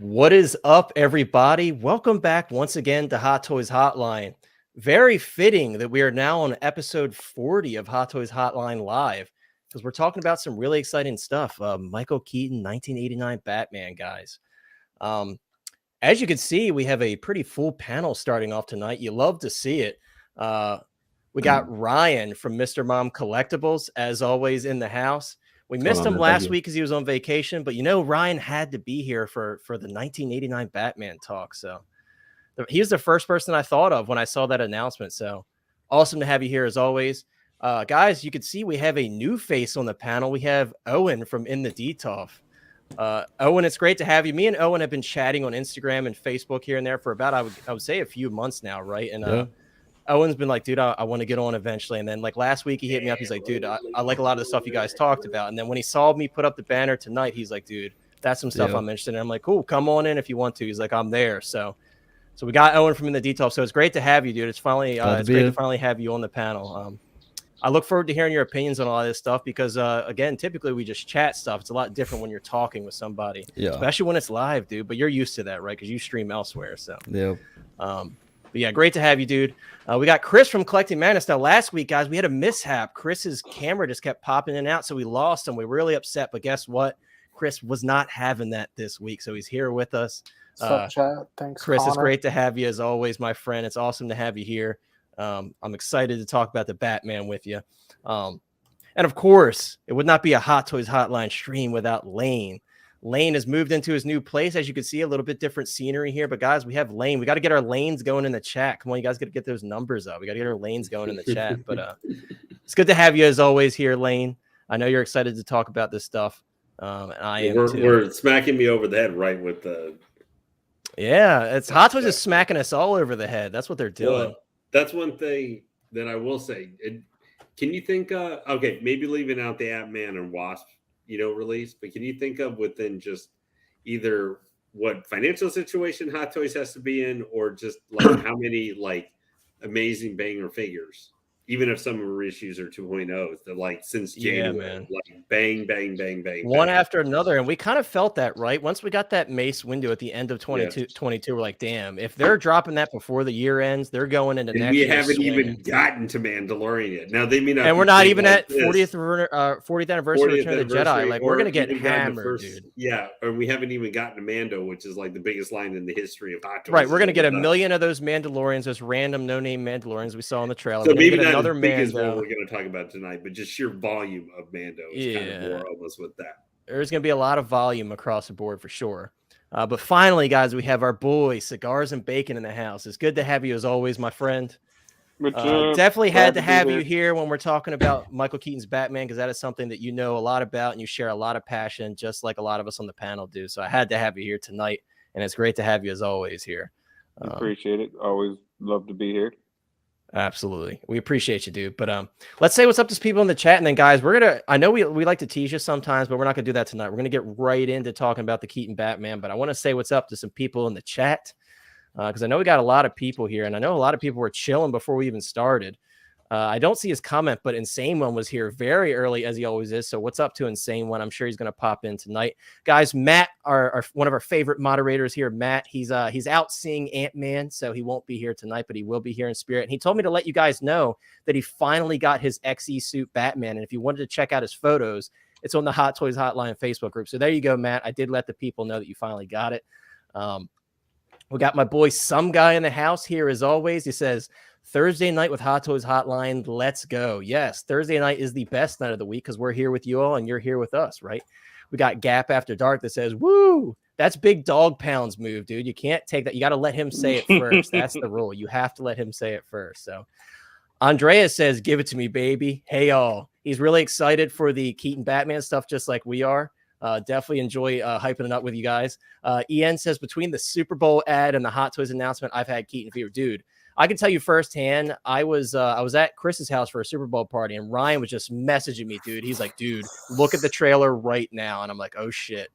What is up, everybody? Welcome back once again to Hot Toys Hotline. Very fitting that we are now on episode 40 of Hot Toys Hotline Live because we're talking about some really exciting stuff. Michael Keaton, 1989 Batman, guys. As you can see, we have a pretty full panel starting off tonight. You love to see it. We got Ryan from Mr. Mom Collectibles, as always, in the house. We missed him last week because he was on vacation, but Ryan had to be here for the 1989 Batman talk. So he was the first person I thought of when I saw that announcement. So awesome to have you here as always. Guys, you can see we have a new face on the panel. We have Owen from In the Detoff. Owen, it's great to have you. Me and Owen have been chatting on Instagram and Facebook here and there for about, I would say a few months now, right? And Owen's been like, dude, I want to get on eventually. And then like last week he hit me up. He's like, dude, I like a lot of the stuff you guys talked about. And then when he saw me put up the banner tonight, he's like, dude, that's some stuff I'm interested in. I'm like, cool, come on in if you want to. He's like, I'm there. So we got Owen from In the Detail. So it's great to have you, dude. It's finally great to finally have you on the panel. I look forward to hearing your opinions on all of this stuff because, again, typically we just chat stuff. It's a lot different when you're talking with somebody, especially when it's live, dude. But you're used to that, right? Because you stream elsewhere. So but yeah, great to have you, dude. We got Chris from Collecting Madness. Now, last week, guys, we had a mishap. Chris's camera just kept popping in and out, so we lost him. We were really upset, but guess what? Chris was not having that this week, so he's here with us. What's up, chat? Thanks, Chris. Connor. It's great to have you, as always, my friend. It's awesome to have you here. I'm excited to talk about the Batman with you. And, of course, it would not be a Hot Toys Hotline stream without Lane. Lane has moved into his new place. As you can see, a little bit different scenery here. But, guys, we have Lane. We got to get our lanes going in the chat. Come on, you guys got to get those numbers up. We got to get our lanes going in the chat. But it's good to have you, as always, here, Lane. I know you're excited to talk about this stuff. And I am, too. We're smacking me over the head right with the... Yeah, it's Hot Toys is smacking us all over the head. That's what they're doing. Well, that's one thing that I will say. Can you think, okay, maybe leaving out the Ant-Man and Wasp, release, but can you think of within just either what financial situation Hot Toys has to be in or just like how many like amazing banger figures, even if some of our issues are 2.0s, that like since January, like bang, bang, bang, bang. One after another. And we kind of felt that, right? Once we got that Mace window at the end of 22, we're like, damn, if they're dropping that before the year ends, they're going into next year. We haven't even gotten to Mandalorian yet. Now, they may not. And we're not even at 40th anniversary of Return of the Jedi. Like, we're going to get hammered, dude. Yeah, or we haven't even gotten to Mando, which is like the biggest line in the history of Hot Toys. Right, we're going to get a million of those Mandalorians, those random no-name Mandalorians we saw in the trailer. So maybe not another Mando. We're going to talk about tonight, but just sheer volume of Mando is kind of more almost with that. There's going to be a lot of volume across the board for sure. But finally, guys, we have our boy Cigars and Bacon in the house. It's good to have you as always, my friend. Definitely had to have you here when we're talking about Michael Keaton's Batman, because that is something that you know a lot about and you share a lot of passion, just like a lot of us on the panel do. So I had to have you here tonight, and it's great to have you as always here. Appreciate it. Always love to be here. Absolutely. We appreciate you, dude. But let's say what's up to people in the chat. And then, guys, I know we like to tease you sometimes, but we're not going to do that tonight. We're going to get right into talking about the Keaton Batman. But I want to say what's up to some people in the chat because I know we got a lot of people here. And I know a lot of people were chilling before we even started. I don't see his comment, but Insane One was here very early, as he always is. So what's up to Insane One? I'm sure he's going to pop in tonight. Guys, Matt, our one of our favorite moderators here, Matt, he's out seeing Ant-Man, so he won't be here tonight, but he will be here in spirit. And he told me to let you guys know that he finally got his XE suit Batman. And if you wanted to check out his photos, it's on the Hot Toys Hotline Facebook group. So there you go, Matt. I did let the people know that you finally got it. We got my boy Some Guy in the house here as always. He says, Thursday night with Hot Toys Hotline. Let's go. Yes, Thursday night is the best night of the week because we're here with you all and you're here with us, right? We got Gap After Dark that says, woo, that's Big Dog Pound's move, dude. You can't take that. You got to let him say it first. That's the rule. You have to let him say it first. So Andreas says, give it to me, baby. Hey, y'all. He's really excited for the Keaton Batman stuff, just like we are. Definitely enjoy hyping it up with you guys. Ian says, between the Super Bowl ad and the Hot Toys announcement, I've had Keaton fever. Dude, I can tell you firsthand, I was at Chris's house for a Super Bowl party, and Ryan was just messaging me, dude. He's like, dude, look at the trailer right now. And I'm like, oh, shit.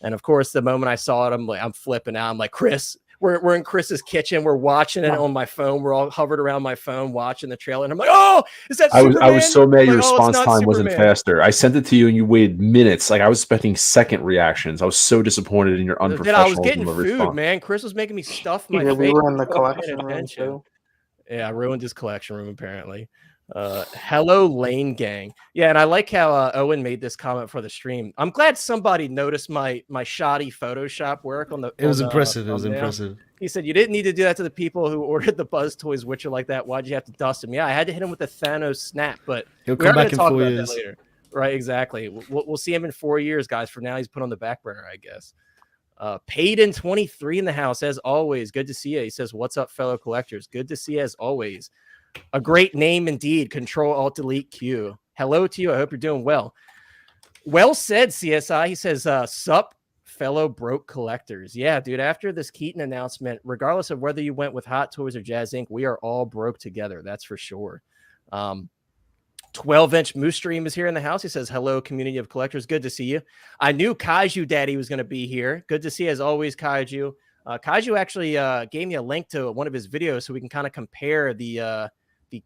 And, of course, the moment I saw it, I'm flipping out. I'm like, Chris, we're in Chris's kitchen. We're watching it on my phone. We're all hovered around my phone watching the trailer. And I'm like, oh, is that Superman? I was so mad your Like, oh, it's response not time wasn't Superman. faster. I sent it to you and you waited minutes. Like I was expecting second reactions. I was so disappointed in your Then unprofessional I was getting food, response. man. Chris was making me stuff my Yeah, face. we were in the Paying collection room attention. too. Yeah, I ruined his collection room apparently. Hello, Lane Gang. Yeah, and I like how Owen made this comment for the stream. I'm glad somebody noticed my shoddy Photoshop work on the. It was on the impressive. It was thumbnail. impressive. He said you didn't need to do that to the people who ordered the Buzz Toys Witcher like that. Why'd you have to dust him? Yeah, I had to hit him with the Thanos snap, but He'll we are come going back to in talk 4 about years. that later. Right, exactly. We'll see him in 4 years, guys. For now, he's put on the back burner, I guess. Payton 23 in the house, as always. Good to see you. He says, "What's up, fellow collectors? Good to see you as always." A great name indeed. Control Alt Delete Q. Hello to you. I hope you're doing well. Well said, CSI. He says, "Sup, fellow broke collectors." Yeah, dude. After this Keaton announcement, regardless of whether you went with Hot Toys or Jazz Inc., we are all broke together. That's for sure. 12-inch Moose Stream is here in the house. He says, "Hello, community of collectors. Good to see you. I knew Kaiju Daddy was going to be here. Good to see you as always, Kaiju." Kaiju actually gave me a link to one of his videos so we can kind of compare the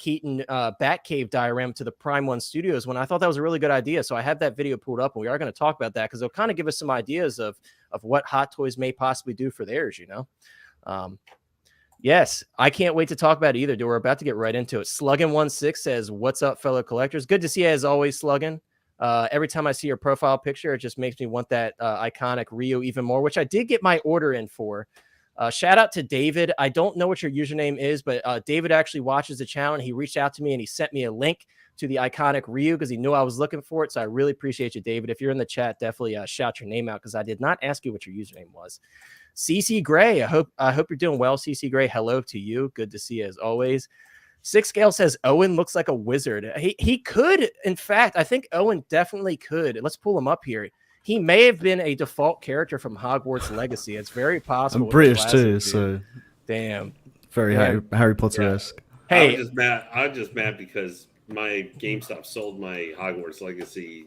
Keaton Batcave diorama to the Prime One Studios one. I thought that was a really good idea. So I have that video pulled up and we are going to talk about that because it'll kind of give us some ideas of what Hot Toys may possibly do for theirs, you know? Yes, I can't wait to talk about it either, dude. We're about to get right into it. Sluggin16 says, "What's up, fellow collectors? Good to see you as always, Sluggin. Every time I see your profile picture, it just makes me want that iconic Rio even more, which I did get my order in for. Shout out to David. I don't know what your username is, but David actually watches the channel and he reached out to me and he sent me a link to the iconic Ryu because he knew I was looking for it. So I really appreciate you, David. If you're in the chat, definitely shout your name out because I did not ask you what your username was. CC Gray, I hope you're doing well, CC Gray. Hello to you. Good to see you as always. Six Scale says Owen looks like a wizard. He could, in fact, I think Owen definitely could. Let's pull him up here. He may have been a default character from Hogwarts Legacy. It's very possible. I'm British too, so damn, very Harry Potter-esque. Yeah. Hey, I was just mad because my GameStop sold my Hogwarts Legacy.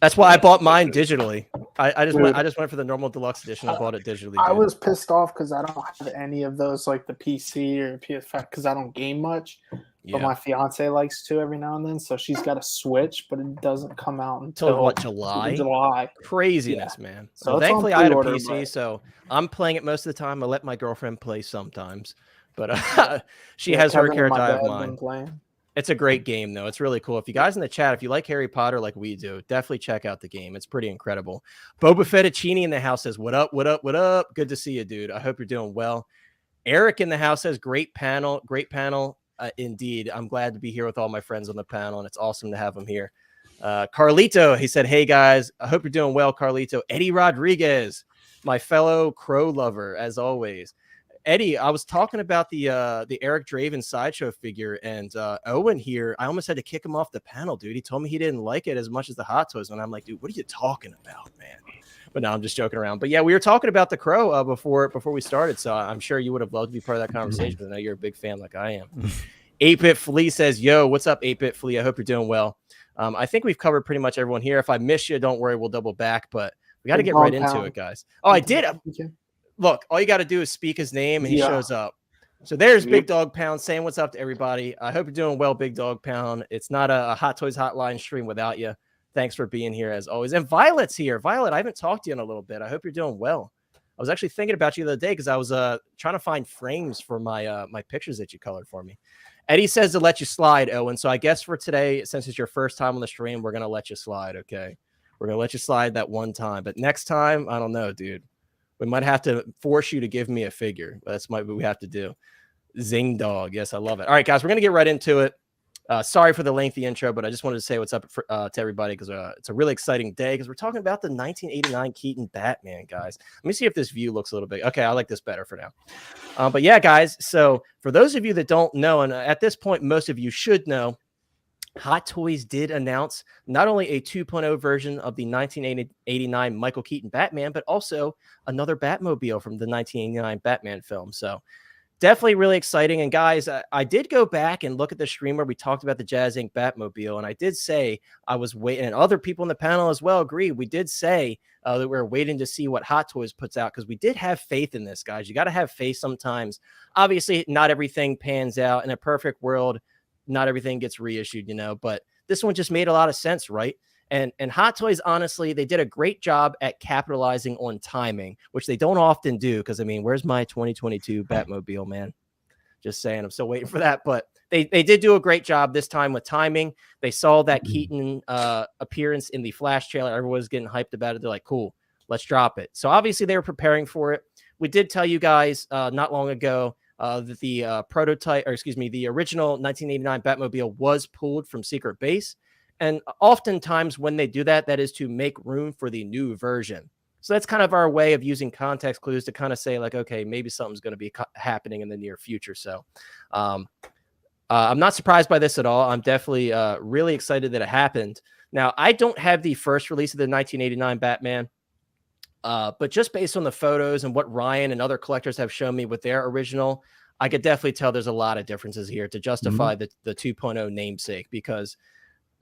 that's why I bought mine digitally. I just went for the normal deluxe edition. I bought it digitally. I dude. was pissed off because I don't have any of those, like the PC or PS5, because I don't game much. But my fiance likes to every now and then, so she's got a Switch, but it doesn't come out until what, July? July. Craziness, man. So Well, it's on thankfully, I had a pre-order, PC, but- so I'm playing it most of the time. I let my girlfriend play sometimes, but she has her Kevin and character. my I have dad mine. been playing. It's a great game, though. It's really cool. If you guys in the chat, if you like Harry Potter like we do, definitely check out the game. It's pretty incredible. Boba Fettuccine in the house says, "What up, what up, what up? Good to see you, dude. I hope you're doing well." Eric in the house says, "Great panel, great panel." Indeed. I'm glad to be here with all my friends on the panel, and it's awesome to have them here. Carlito, he said, "Hey, guys. I hope you're doing well, Carlito." Eddie Rodriguez, my fellow Crow lover, as always. Eddie, I was talking about the Eric Draven sideshow figure, and Owen here, I almost had to kick him off the panel, dude. He told me he didn't like it as much as the Hot Toys, and I'm like, dude, what are you talking about, man? But no, I'm just joking around. But yeah, we were talking about the Crow before we started, so I'm sure you would have loved to be part of that conversation. I know you're a big fan like I am. 8-Bit Flea says, "Yo, what's up, 8-Bit Flea? I hope you're doing well." I think we've covered pretty much everyone here. If I miss you, don't worry, we'll double back. But we got to get right into it, guys. Oh, I did. Look, all you got to do is speak his name and he shows up. So there's Big Dog Pound saying what's up to everybody. I hope you're doing well, Big Dog Pound. It's not a Hot Toys Hotline stream without you. Thanks for being here as always. And Violet's here. Violet, I haven't talked to you in a little bit. I hope you're doing well. I was actually thinking about you the other day because I was trying to find frames for my my pictures that you colored for me. Eddie says to let you slide, Owen. So I guess for today, since it's your first time on the stream, we're going to let you slide, okay? We're going to let you slide that one time. But next time, I don't know, dude. We might have to force you to give me a figure. That's what we have to do. Zing Dog. Yes, I love it. All right, guys, we're going to get right into it. Sorry for the lengthy intro, but I just wanted to say what's up to everybody because it's a really exciting day because we're talking about the 1989 Keaton Batman, guys. Let me see if this view looks a little bit. Okay, I like this better for now. But yeah, guys, so for those of you that don't know, and at this point, most of you should know, Hot Toys did announce not only a 2.0 version of the 1989 Michael Keaton Batman, but also another Batmobile from the 1989 Batman film. So definitely really exciting. And guys, I did go back and look at the stream where we talked about the Jazz Inc. Batmobile, and I did say I was waiting, and other people in the panel as well agree. We did say that we were waiting to see what Hot Toys puts out, because we did have faith in this, guys. You got to have faith sometimes. Obviously, not everything pans out. In a perfect world, not everything gets reissued, but this one just made a lot of sense, right? And Hot Toys, honestly, they did a great job at capitalizing on timing, which they don't often do. Because, I mean, where's my 2022 Batmobile, man? Just saying, I'm still waiting for that. But they did do a great job this time with timing. They saw that Keaton appearance in the Flash trailer. Everyone was getting hyped about it. They're like, cool, let's drop it. So obviously they were preparing for it. We did tell you guys not long ago that the prototype, or excuse me, the original 1989 Batmobile was pulled from Secret Base. And oftentimes when they do that, that is to make room for the new version. So that's kind of our way of using context clues to kind of say, like, okay, maybe something's going to be happening in the near future. So I'm not surprised by this at all. I'm definitely really excited that it happened. Now, I don't have the first release of the 1989 Batman, but just based on the photos and what Ryan and other collectors have shown me with their original, I could definitely tell there's a lot of differences here to justify the 2.0 namesake, because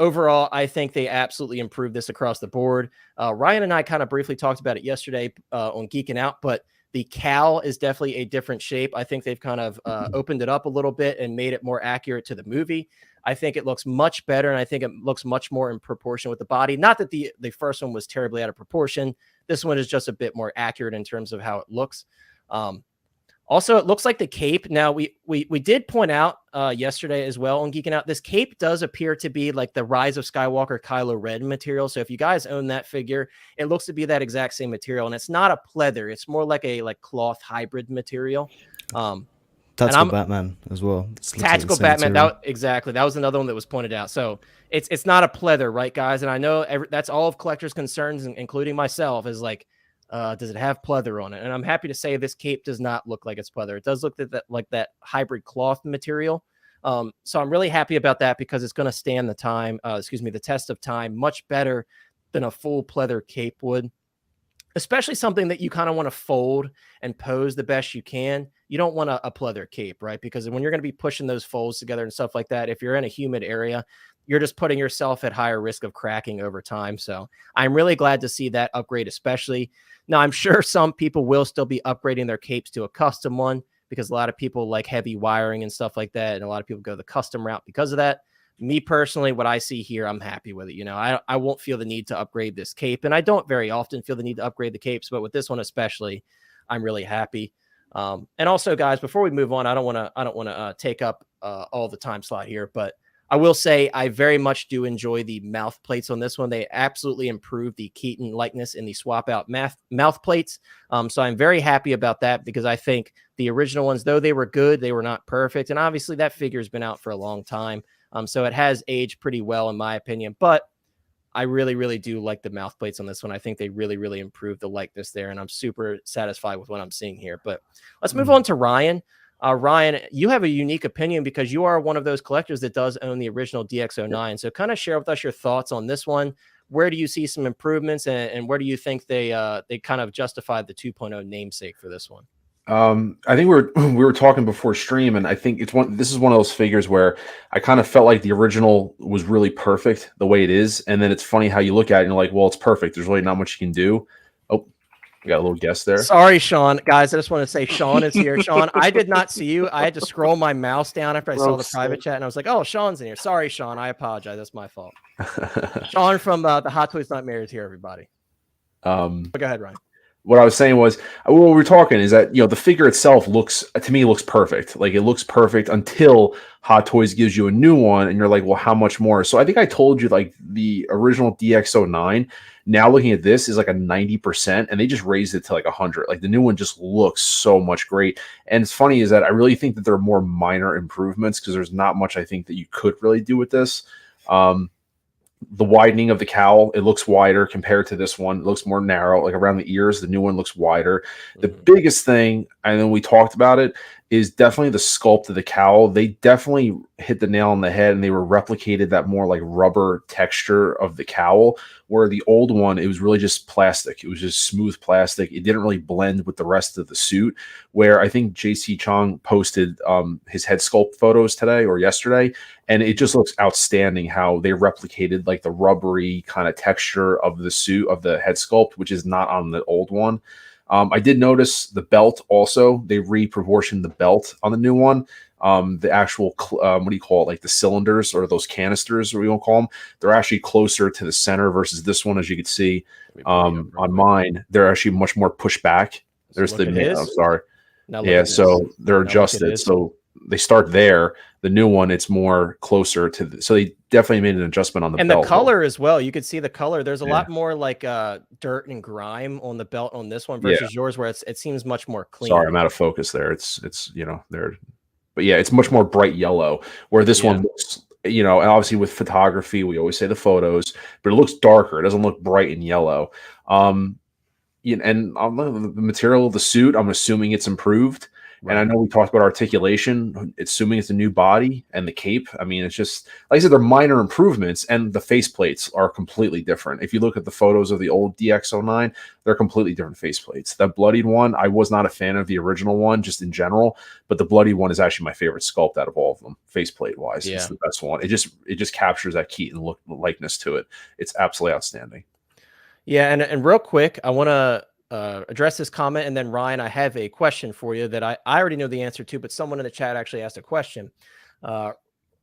overall, I think they absolutely improved this across the board. Ryan and I kind of briefly talked about it yesterday on Geeking Out, but the cowl is definitely a different shape. I think they've kind of opened it up a little bit and made it more accurate to the movie. I think it looks much better, and I think it looks much more in proportion with the body. Not that the first one was terribly out of proportion. This one is just a bit more accurate in terms of how it looks. Also, it looks like the cape. Now, we did point out yesterday as well on Geeking Out, this cape does appear to be like the Rise of Skywalker Kylo Ren material. So if you guys own that figure, it looks to be that exact same material. And it's not a pleather. It's more like a cloth hybrid material. Tactical Batman as well. Tactical Batman. Exactly. That was another one that was pointed out. So it's not a pleather, right, guys? And I know that's all of collectors' concerns, including myself, is like, does it have pleather on it? And I'm happy to say this cape does not look like it's pleather. It does look like that hybrid cloth material. So I'm really happy about that, because it's going to stand the test of time much better than a full pleather cape would. Especially something that you kind of want to fold and pose the best you can. You don't want a pleather cape, right? Because when you're going to be pushing those folds together and stuff like that, if you're in a humid area, you're just putting yourself at higher risk of cracking over time. So I'm really glad to see that upgrade, especially. Now, I'm sure some people will still be upgrading their capes to a custom one, because a lot of people like heavy wiring and stuff like that. And a lot of people go the custom route because of that. Me personally, what I see here, I'm happy with it. I won't feel the need to upgrade this cape, and I don't very often feel the need to upgrade the capes, but with this one especially, I'm really happy. And also, guys, before we move on, I don't want to take up all the time slot here, but I will say I very much do enjoy the mouth plates on this one. They absolutely improved the Keaton likeness in the swap out mouth plates. So I'm very happy about that, because I think the original ones, though they were good, they were not perfect. And obviously that figure has been out for a long time. So it has aged pretty well, in my opinion. But I really, really do like the mouth plates on this one. I think they really, really improved the likeness there, and I'm super satisfied with what I'm seeing here. But let's move on to Ryan. Ryan, you have a unique opinion, because you are one of those collectors that does own the original DX09. So kind of share with us your thoughts on this one. Where do you see some improvements, and where do you think they kind of justified the 2.0 namesake for this one? I think we were talking before stream, and I think this is one of those figures where I kind of felt like the original was really perfect the way it is, and then it's funny how you look at it and you're like, well, it's perfect. There's really not much you can do. Oh, we got a little guest there. Sorry, Sean. Guys, I just want to say Sean is here. Sean, I did not see you. I had to scroll my mouse down after I saw the private chat, and I was like, oh, Sean's in here. Sorry, Sean. I apologize. That's my fault. Sean from the Hot Toys Nightmare is here, everybody. But go ahead, Ryan. What I was saying was, what we were talking is that, the figure itself looks perfect. Like, it looks perfect until Hot Toys gives you a new one, and you're like, well, how much more? So I think I told you, like, the original DX09, now looking at this, is like a 90%, and they just raised it to like 100. Like, the new one just looks so much great. And it's funny is that I really think that there are more minor improvements, because there's not much I think that you could really do with this. The widening of the cowl, it looks wider compared to this one. It looks more narrow, like around the ears. The new one looks wider. The biggest thing, and then we talked about it, is definitely the sculpt of the cowl. They definitely hit the nail on the head, and they were replicated that more like rubber texture of the cowl, where the old one, it was really just plastic. It was just smooth plastic. It didn't really blend with the rest of the suit, where I think JC Chong posted his head sculpt photos today or yesterday, and it just looks outstanding how they replicated like the rubbery kind of texture of the suit, of the head sculpt, which is not on the old one. I did notice the belt also. They reproportioned the belt on the new one. The actual, what do you call it? Like the cylinders or those canisters, or we won't call them. They're actually closer to the center versus this one, as you can see. On mine, they're actually much more pushed back. There's the, I'm sorry. Yeah, so they're adjusted. So they start there. The new one, it's more closer to so they definitely made an adjustment on the belt. And the color as well. You could see the color. There's a lot more like dirt and grime on the belt on this one versus yours, where it seems much more clean. Sorry, I'm out of focus there. It's you know, there, but yeah, it's much more bright yellow, where this one looks, you know, and obviously with photography, we always say the photos, but it looks darker. It doesn't look bright and yellow. You know, and the material of the suit, I'm assuming it's improved. And I know we talked about articulation, assuming it's a new body, and the cape. I mean, it's just, like I said, they're minor improvements, and the faceplates are completely different. If you look at the photos of the old DX09, they're completely different faceplates. That bloodied one, I was not a fan of the original one, just in general, but the bloodied one is actually my favorite sculpt out of all of them, faceplate wise. It's the best one. It just captures that Keaton look, likeness to it. It's absolutely outstanding. Yeah, and real quick, I want to address this comment, and then Ryan, I have a question for you that I already know the answer to, but someone in the chat actually asked a question.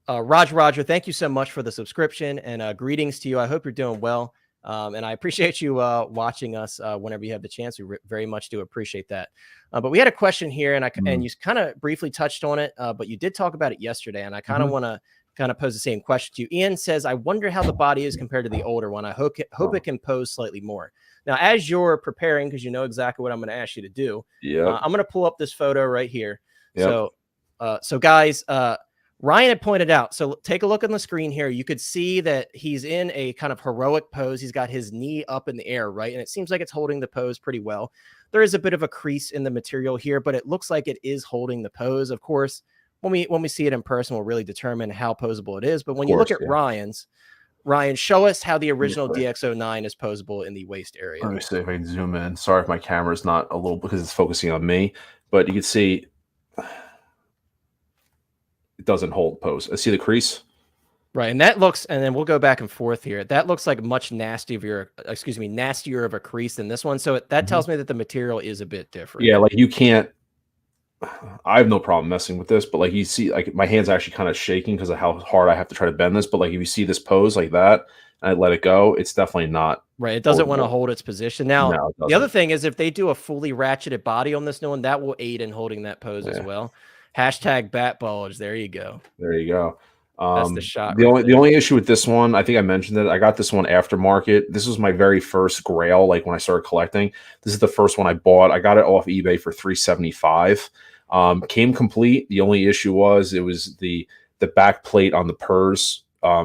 Roger, thank you so much for the subscription, and greetings to you. I hope you're doing well, and I appreciate you watching us whenever you have the chance. We very much do appreciate that. But we had a question here, and you kind of briefly touched on it, but you did talk about it yesterday, and I kind of want to pose the same question to you. Ian says, I wonder how the body is compared to the older one. I hope it can pose slightly more. Now, as you're preparing, because you know exactly what I'm going to ask you to do, I'm going to pull up this photo right here. So guys, Ryan had pointed out, so take a look on the screen here. You could see that he's in a kind of heroic pose. He's got his knee up in the air, right? And it seems like it's holding the pose pretty well. There is a bit of a crease in the material here, but it looks like it is holding the pose. Of course, when we see it in person, we'll really determine how posable it is. But when you look at Ryan's, Ryan, show us how the original DX09 is posable in the waist area. Let me see if I can zoom in. Sorry if my camera's not a little, because it's focusing on me, but you can see it doesn't hold pose. I see the crease. Right, and that looks, and then we'll go back and forth here. That looks like much nastier of a crease than this one. So that tells me that the material is a bit different. Yeah, like you can't, I have no problem messing with this, but like you see, like my hand's actually kind of shaking because of how hard I have to try to bend this. But like if you see this pose like that and I let it go, it's definitely not right. It doesn't want to hold its position. Now, the other thing is if they do a fully ratcheted body on this new one, that will aid in holding that pose as well. Hashtag bat bulge. There you go. There you go. That's the shot. The only issue with this one, I think I mentioned it. I got this one aftermarket. This was my very first Grail. Like when I started collecting, this is the first one I bought. I got it off eBay for $375. Came complete. The only issue was it was the back plate on the purse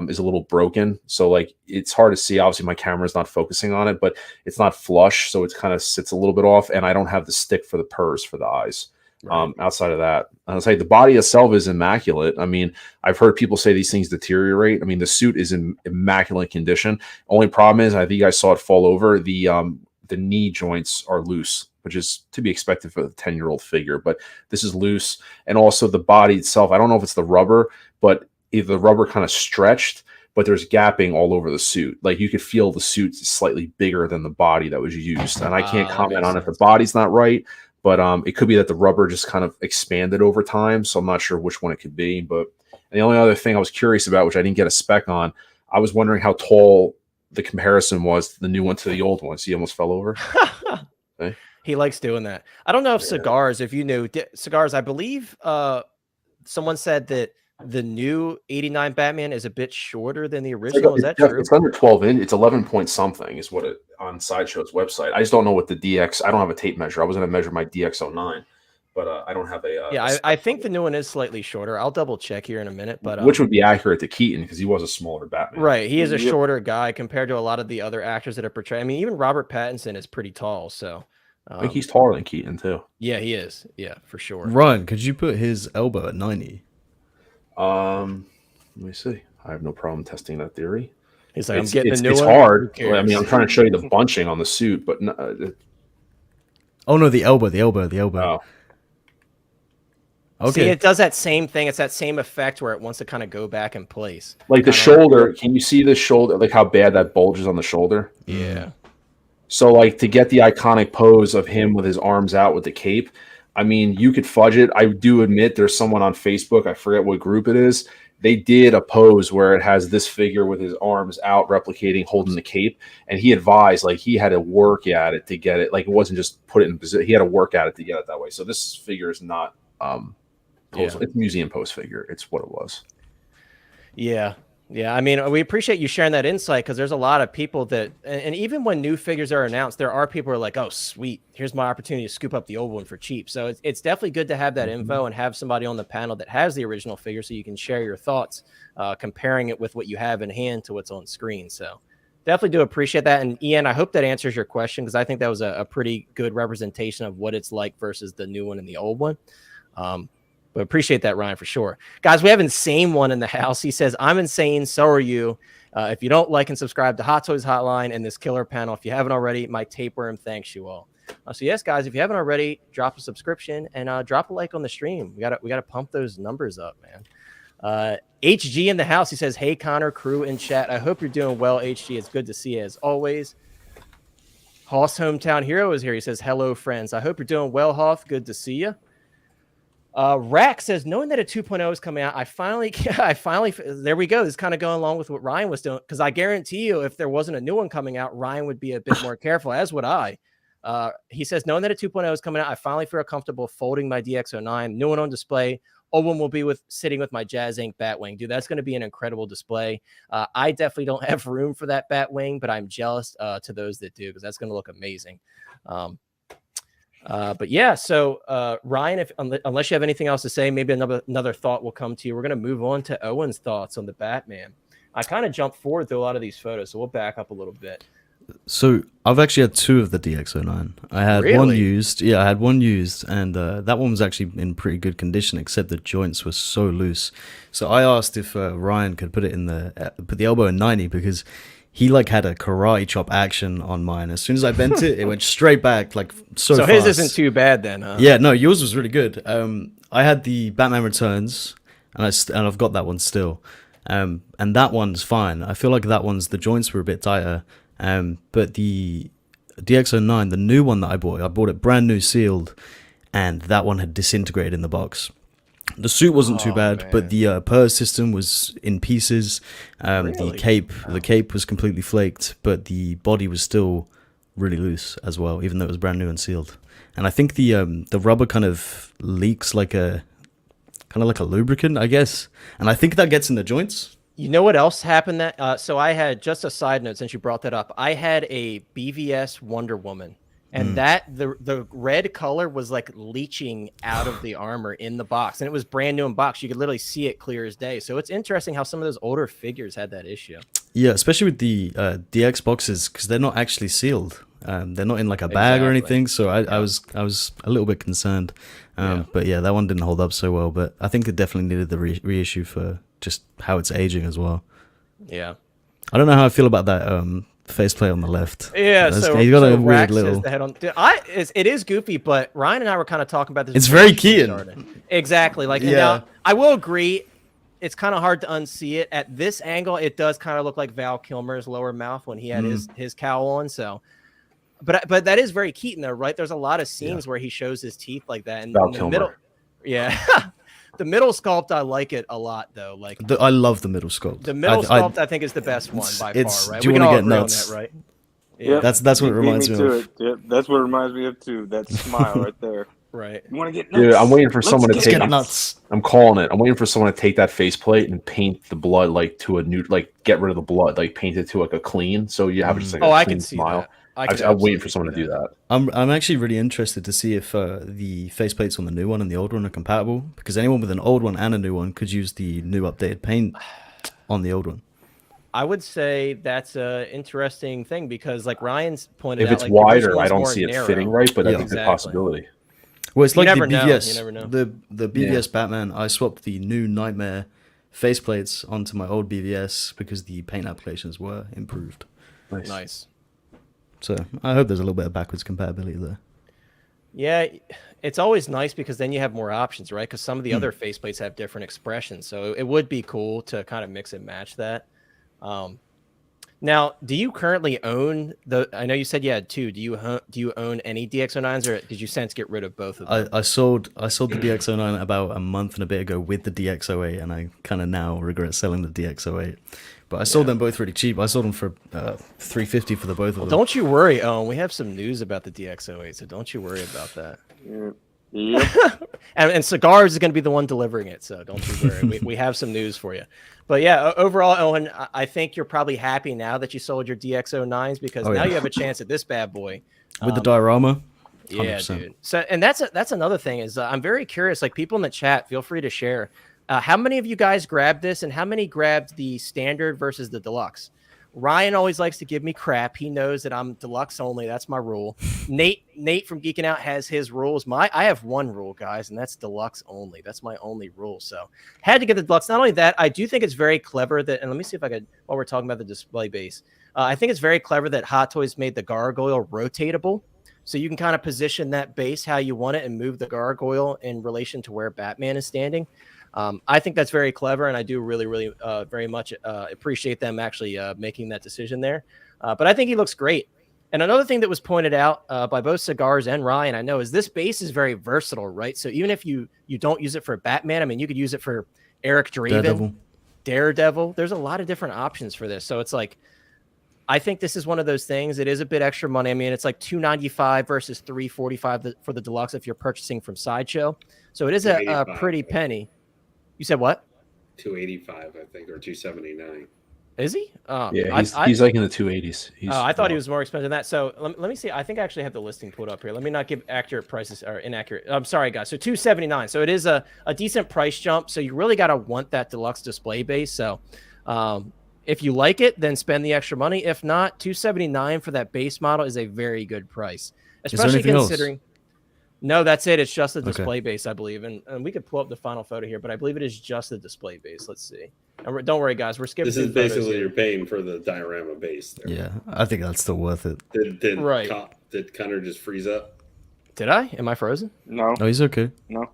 is a little broken. So like it's hard to see. Obviously my camera's not focusing on it, but it's not flush. So it kind of sits a little bit off, and I don't have the stick for the purse for the eyes. Outside of that, I'll say the body itself is immaculate. I mean, I've heard people say these things deteriorate. I mean, the suit is in immaculate condition. Only problem is, I think you guys saw it fall over. The knee joints are loose, which is to be expected for the 10-year-old figure, but this is loose. And also the body itself, I don't know if it's the rubber, but either the rubber kind of stretched, but there's gapping all over the suit. Like you could feel the suit slightly bigger than the body that was used. And I can't comment on if the body's not right, but it could be that the rubber just kind of expanded over time. So I'm not sure which one it could be. But the only other thing I was curious about, which I didn't get a spec on, I was wondering how tall the comparison was, the new one to the old one. So he almost fell over. Okay. He likes doing that. I don't know if Cigars, if you knew Cigars, I believe someone said that the new 89 Batman is a bit shorter than the original. Is that true? It's under 12 inch. It's 11 point something is what it on Sideshow's website. I just don't know what the DX. I don't have a tape measure. I was going to measure my DX09, but I don't have a. I think the new one is slightly shorter. I'll double check here in a minute, but which would be accurate to Keaton because he was a smaller Batman. Right, he is a shorter guy compared to a lot of the other actors that are portrayed. I mean, even Robert Pattinson is pretty tall. So I think he's taller than Keaton too. Yeah, he is. Yeah, for sure. Ryan, could you put his elbow at 90? Let me see. I have no problem testing that theory. He's like, It's, I'm getting it's, a new it's one. hard. Who cares? I mean, I'm trying to show you the bunching on the suit, but Oh no, the elbow. oh. Okay. See, it does that same thing. It's that same effect where it wants to kind of go back in place. Like the Kinda shoulder. Can you see the shoulder? Like how bad that bulges on the shoulder? Yeah. So, like, to get the iconic pose of him with his arms out with the cape, I mean, you could fudge it. I do admit there's someone on Facebook, I forget what group it is. They did a pose where it has this figure with his arms out, replicating, holding the cape. And he advised, like, he had to work at it to get it. Like, it wasn't just put it in position. He had to work at it to get it that way. So this figure is not pose. It's museum pose figure. It's what it was. Yeah. Yeah, I mean, we appreciate you sharing that insight because there's a lot of people that, and even when new figures are announced, there are people who are like, oh, sweet, here's my opportunity to scoop up the old one for cheap. So it's definitely good to have that info and have somebody on the panel that has the original figure so you can share your thoughts, comparing it with what you have in hand to what's on screen. So definitely do appreciate that. And Ian, I hope that answers your question because I think that was a pretty good representation of what it's like versus the new one and the old one. But appreciate that, Ryan, for sure. Guys, we have Insane One in the house. He says, I'm insane. So are you. If you don't like and subscribe to Hot Toys Hotline and this killer panel, if you haven't already, my tapeworm thanks you all. So yes, guys, if you haven't already, drop a subscription and drop a like on the stream. We gotta pump those numbers up, man. HG in the house. He says, hey, Connor, crew in chat. I hope you're doing well, HG. It's good to see you as always. Hoss Hometown Hero is here. He says, hello, friends. I hope you're doing well, Hoth. Good to see you. Rack says, knowing that a 2.0 is coming out, I finally, there we go. This is kind of going along with what Ryan was doing. Because I guarantee you, if there wasn't a new one coming out, Ryan would be a bit more careful, as would I. He says, knowing that a 2.0 is coming out, I finally feel comfortable folding my DX09. New one on display. Old one will be sitting with my Jazz Ink Batwing. Dude, that's going to be an incredible display. I definitely don't have room for that Batwing, but I'm jealous to those that do because that's going to look amazing. But yeah, so Ryan, unless you have anything else to say, maybe another thought will come to you. We're going to move on to Owen's thoughts on the Batman. I kind of jumped forward through a lot of these photos, so we'll back up a little bit. So I've actually had two of the DX09. I had one used. Yeah, I had one used, and that one was actually in pretty good condition, except the joints were so loose. So I asked if Ryan could put the elbow in 90 because he like had a karate chop action on mine. As soon as I bent it, it went straight back like so fast. His isn't too bad then, huh? Yeah, no, yours was really good. I had the Batman Returns, and I've got that one still. And that one's fine. I feel like the joints were a bit tighter. But the DX09, the new one that I bought it brand new sealed, and that one had disintegrated in the box. The suit wasn't too bad, man. But the purse system was in pieces. Really? The cape was completely flaked, but the body was still really loose as well, even though it was brand new and sealed. And I think the rubber kind of leaks like a lubricant, I guess. And I think that gets in the joints. You know what else happened? So I had, just a side note since you brought that up, I had a BVS Wonder Woman. And the red color was like leaching out of the armor in the box. And it was brand new in box. You could literally see it clear as day. So it's interesting how some of those older figures had that issue. Yeah, especially with the DX boxes, because they're not actually sealed. They're not in like a bag or anything. So I was a little bit concerned. But yeah, that one didn't hold up so well. But I think it definitely needed the reissue for just how it's aging as well. Yeah. I don't know how I feel about that faceplate on the left. Yeah, he's got a weird little. The head on. It is goofy, but Ryan and I were kind of talking about this. It's very Keaton. Exactly. Like, now, I will agree. It's kind of hard to unsee it at this angle. It does kind of look like Val Kilmer's lower mouth when he had his cowl on. So, but that is very Keaton though, right? There's a lot of scenes where he shows his teeth like that, and Val in the Kilmer. middle, the middle sculpt, I like it a lot though. Like I love the middle sculpt. The middle sculpt, I think, is the best one by far. Right? Do you want to get nuts? That, right? Yeah, that's what it reminds me of. Yep, that's what it reminds me of too. That smile right there. Right. You want to get nuts? Dude, I'm waiting for someone to take nuts. I'm calling it. I'm waiting for someone to take that faceplate and paint the blood like to a new, like get rid of the blood, like paint it to like a clean. So you have just like a I clean can see smile. that. I'm waiting for someone to do that. I'm actually really interested to see if the faceplates on the new one and the old one are compatible, because anyone with an old one and a new one could use the new updated paint on the old one. I would say that's a interesting thing because, like Ryan's pointed If out, it's like, the original wider, I one's don't more see it narrow. fitting right, but Yeah. that's a good Exactly. possibility. Well, it's You like the never know. BVS. You never know. The BVS Batman. I swapped the new Nightmare faceplates onto my old BVS because the paint applications were improved. Nice. So I hope there's a little bit of backwards compatibility there. Yeah, it's always nice because then you have more options, right? Because some of the other faceplates have different expressions, so it would be cool to kind of mix and match that. Now, do you currently own the? I know you said you had two. Do you own any DX09s, or did you since get rid of both of them? I sold the DX09 about a month and a bit ago with the DX08, and I kind of now regret selling the DX08. But I sold them both really cheap. I sold them for $350 for the both of them. Don't you worry, Owen. We have some news about the DX08, so don't you worry about that. Yep. And Cigars is going to be the one delivering it, so don't you worry. we have some news for you. But yeah, overall, Owen, I think you're probably happy now that you sold your DX09s because now you have a chance at this bad boy with the diorama. 100%. Yeah, dude. So, and that's another thing is I'm very curious. Like, people in the chat, feel free to share. How many of you guys grabbed this, and how many grabbed the standard versus the deluxe? Ryan always likes to give me crap. He knows that I'm deluxe only. That's my rule. Nate from Geeking Out has his rules. I have one rule, guys, and that's deluxe only. That's my only rule. So had to get the deluxe. Not only that, I do think it's very clever that, and let me see if I could, while we're talking about the display base, I think it's very clever that Hot Toys made the gargoyle rotatable. So you can kind of position that base how you want it and move the gargoyle in relation to where Batman is standing. I think that's very clever, and I do really, really very much appreciate them actually making that decision there. But I think he looks great. And another thing that was pointed out by both Cigars and Ryan, I know, is this base is very versatile, right? So even if you don't use it for Batman, I mean, you could use it for Eric Draven, Daredevil. There's a lot of different options for this. So it's like, I think this is one of those things. It is a bit extra money. I mean, it's like $295 versus $345 for the deluxe if you're purchasing from Sideshow. So it is a pretty penny. You said what? 285, I think, or 279. Is he? Yeah, he's like in the 280s. I thought he was more expensive than that. So let me see. I think I actually have the listing pulled up here. Let me not give accurate prices or inaccurate. I'm sorry, guys. So 279. So it is a decent price jump. So you really got to want that deluxe display base. So if you like it, then spend the extra money. If not, 279 for that base model is a very good price, especially considering. No, that's it. It's just the display base, I believe. And we could pull up the final photo here, but I believe it is just the display base. Let's see. And don't worry, guys. We're skipping. This is basically you're paying for the diorama base there. Yeah, I think that's still worth it. Did Connor just freeze up? Did I? Am I frozen? No. No, he's okay. No.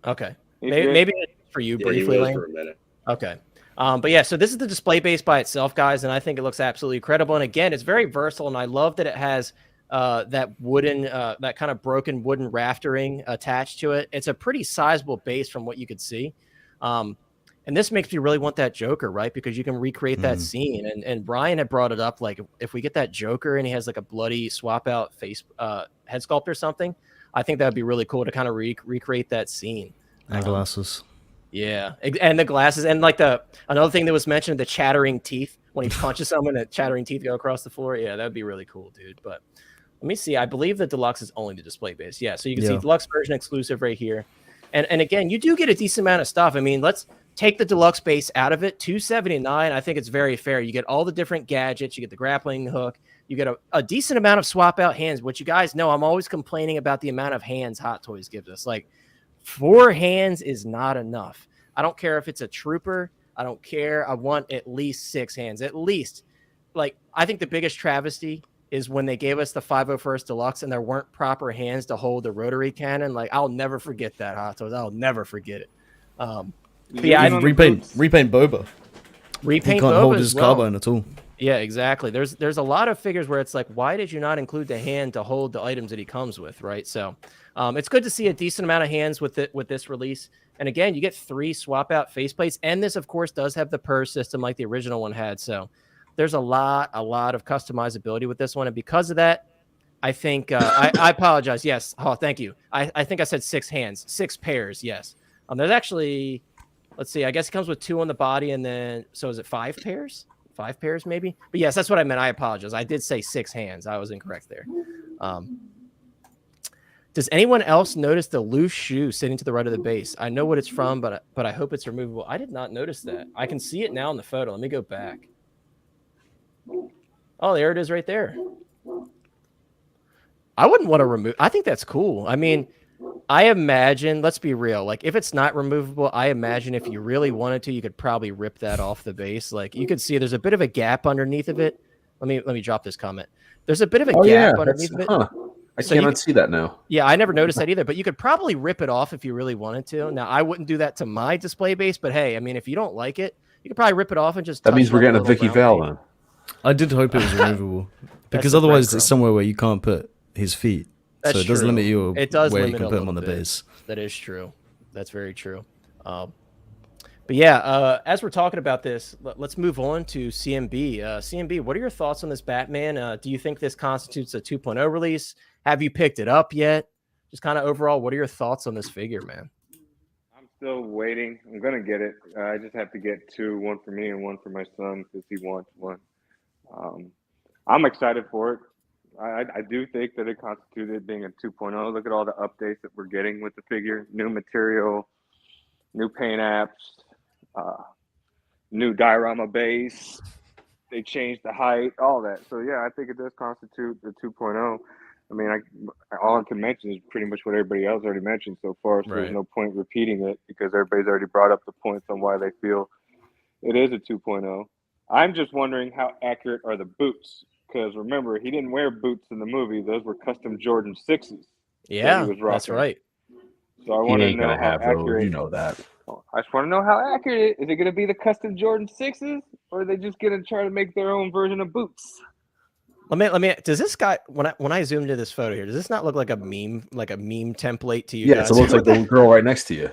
Okay. Maybe for you briefly, Lane. For a minute. Okay. But yeah, so this is the display base by itself, guys, and I think it looks absolutely incredible. And again, it's very versatile, and I love that it has that wooden, that kind of broken wooden raftering attached to it. It's a pretty sizable base from what you could see. And this makes me really want that Joker, right? Because you can recreate that scene. And Brian had brought it up, like, if we get that Joker and he has like a bloody swap out face head sculpt or something, I think that would be really cool to kind of recreate that scene. And glasses. Yeah, and the glasses, and like another thing that was mentioned, the chattering teeth when he punches someone, the chattering teeth go across the floor. Yeah, that'd be really cool, dude. But let me see. I believe the deluxe is only the display base. Yeah, so you can see deluxe version exclusive right here. And again, you do get a decent amount of stuff. I mean, let's take the deluxe base out of it. $279. I think it's very fair. You get all the different gadgets. You get the grappling hook. You get a decent amount of swap out hands, which you guys know I'm always complaining about the amount of hands Hot Toys gives us. Like, 4 hands is not enough. I don't care if it's a trooper. I don't care. I want at least 6 hands. At least. Like, I think the biggest travesty is when they gave us the 501st Deluxe and there weren't proper hands to hold the rotary cannon. Like, I'll never forget that, Hot Toys. I'll never forget it. Yeah, repaint Boba. Repaint he can't Boba hold his carbine at all. Yeah, exactly. There's a lot of figures where it's like, why did you not include the hand to hold the items that he comes with, right? So it's good to see a decent amount of hands with this release. And again, you get 3 swap out faceplates, and this, of course, does have the purse system like the original one had. So there's a lot of customizability with this one, and because of that, I think I apologize. Yes, thank you. I think I said 6 hands, 6 pairs. Yes, there's actually, let's see. I guess it comes with 2 on the body, and then so is it 5 pairs? 5 pairs maybe. But yes, that's what I meant. I apologize. I did say 6 hands. I was incorrect there. Does anyone else notice the loose shoe sitting to the right of the base? I know what it's from, but I hope it's removable. I did not notice that. I can see it now in the photo. Let me go back. Oh, there it is right there. I wouldn't want to remove. I think that's cool. I mean, I imagine, let's be real. Like, if it's not removable, I imagine if you really wanted to, you could probably rip that off the base. Like, you could see there's a bit of a gap underneath of it. Let me drop this comment. There's a bit of a gap underneath of it. I cannot see that now. Yeah, I never noticed that either, but you could probably rip it off if you really wanted to. Now, I wouldn't do that to my display base, but hey, I mean, if you don't like it, you could probably rip it off and just That means we're getting a Vicky Val then. I did hope it was removable because otherwise it's somewhere where you can't put his feet. That's so it does true. limit you It does where limit you can a put them on little the bit. base. That is true. That's very true. But yeah, as we're talking about this, let's move on to CMB. CMB, what are your thoughts on this Batman? Do you think this constitutes a 2.0 release? Have you picked it up yet? Just kind of overall, what are your thoughts on this figure, man? I'm still waiting. I'm going to get it. I just have to get two, one for me and one for my son because he wants one. I'm excited for it. I do think that it constituted being a 2.0. Look at all the updates that we're getting with the figure. New material, new paint apps, new diorama base. They changed the height, all that. So, yeah, I think it does constitute the 2.0. I mean, all I can mention is pretty much what everybody else already mentioned so far. So Right. There's no point repeating it because everybody's already brought up the points on why they feel it is a 2.0. I'm just wondering how accurate are the boots? Because remember, he didn't wear boots in the movie. Those were custom Jordan 6s. Yeah, he was that's rocking. right. So I He want to ain't know gonna how have accurate. those. You know that. I just want to know how accurate. Is it going to be the custom Jordan 6s, or are they just going to try to make their own version of boots? Let me. Does this guy, when I zoomed into this photo here, does this not look like a meme template to you Yes, guys? it looks like the girl right next to you.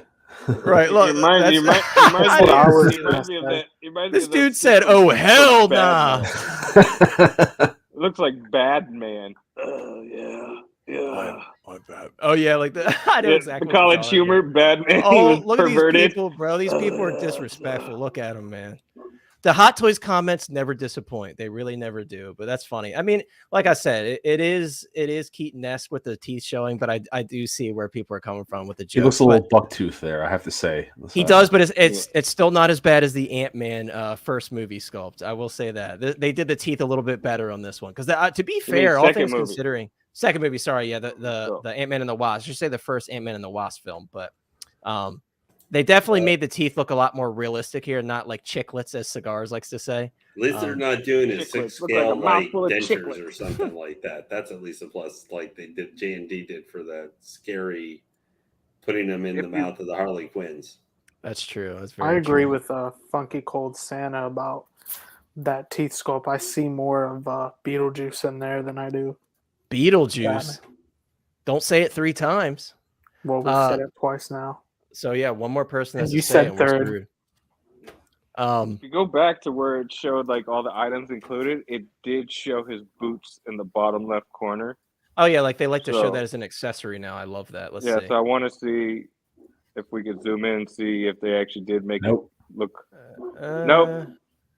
Right. Look, It reminds me of that. this dude said, "Oh hell nah." It looks like Batman. Oh yeah. Oh yeah, like the I know exactly. The what you're college talking humor, about. Batman. Oh, was look perverted. at these people, bro. These people are disrespectful. Look at them, man. The Hot Toys comments never disappoint. They really never do. But that's funny. I mean, like I said, it is Keaton-esque with the teeth showing, but I do see where people are coming from with the joke. He looks a little bucktooth there, I have to say. He does, but it's still not as bad as the Ant-Man first movie sculpt. I will say that they did the teeth a little bit better on this one because to be fair, all things considering, second movie. Sorry, yeah, the Ant-Man and the Wasp. I should say the first Ant-Man and the Wasp film, but they definitely made the teeth look a lot more realistic here, not like chiclets, as Cigars likes to say. At least they're not doing a 6-scale like dentures chiclets. or something like that. That's at least a plus, like they did. J&D did for that scary putting them in the mouth of the Harley Quinns. That's true. That's very I agree true. with Funky Cold Santa about that teeth sculpt. I see more of Beetlejuice in there than I do Beetlejuice. Don't say it 3 times. Well, we said it twice now. So yeah, one more person. And you said third. If you go back to where it showed like all the items included, it did show his boots in the bottom left corner. Oh yeah, like they like to show that as an accessory now. I love that. Let's see. So I want to see if we could zoom in and see if they actually did make it look. Nope.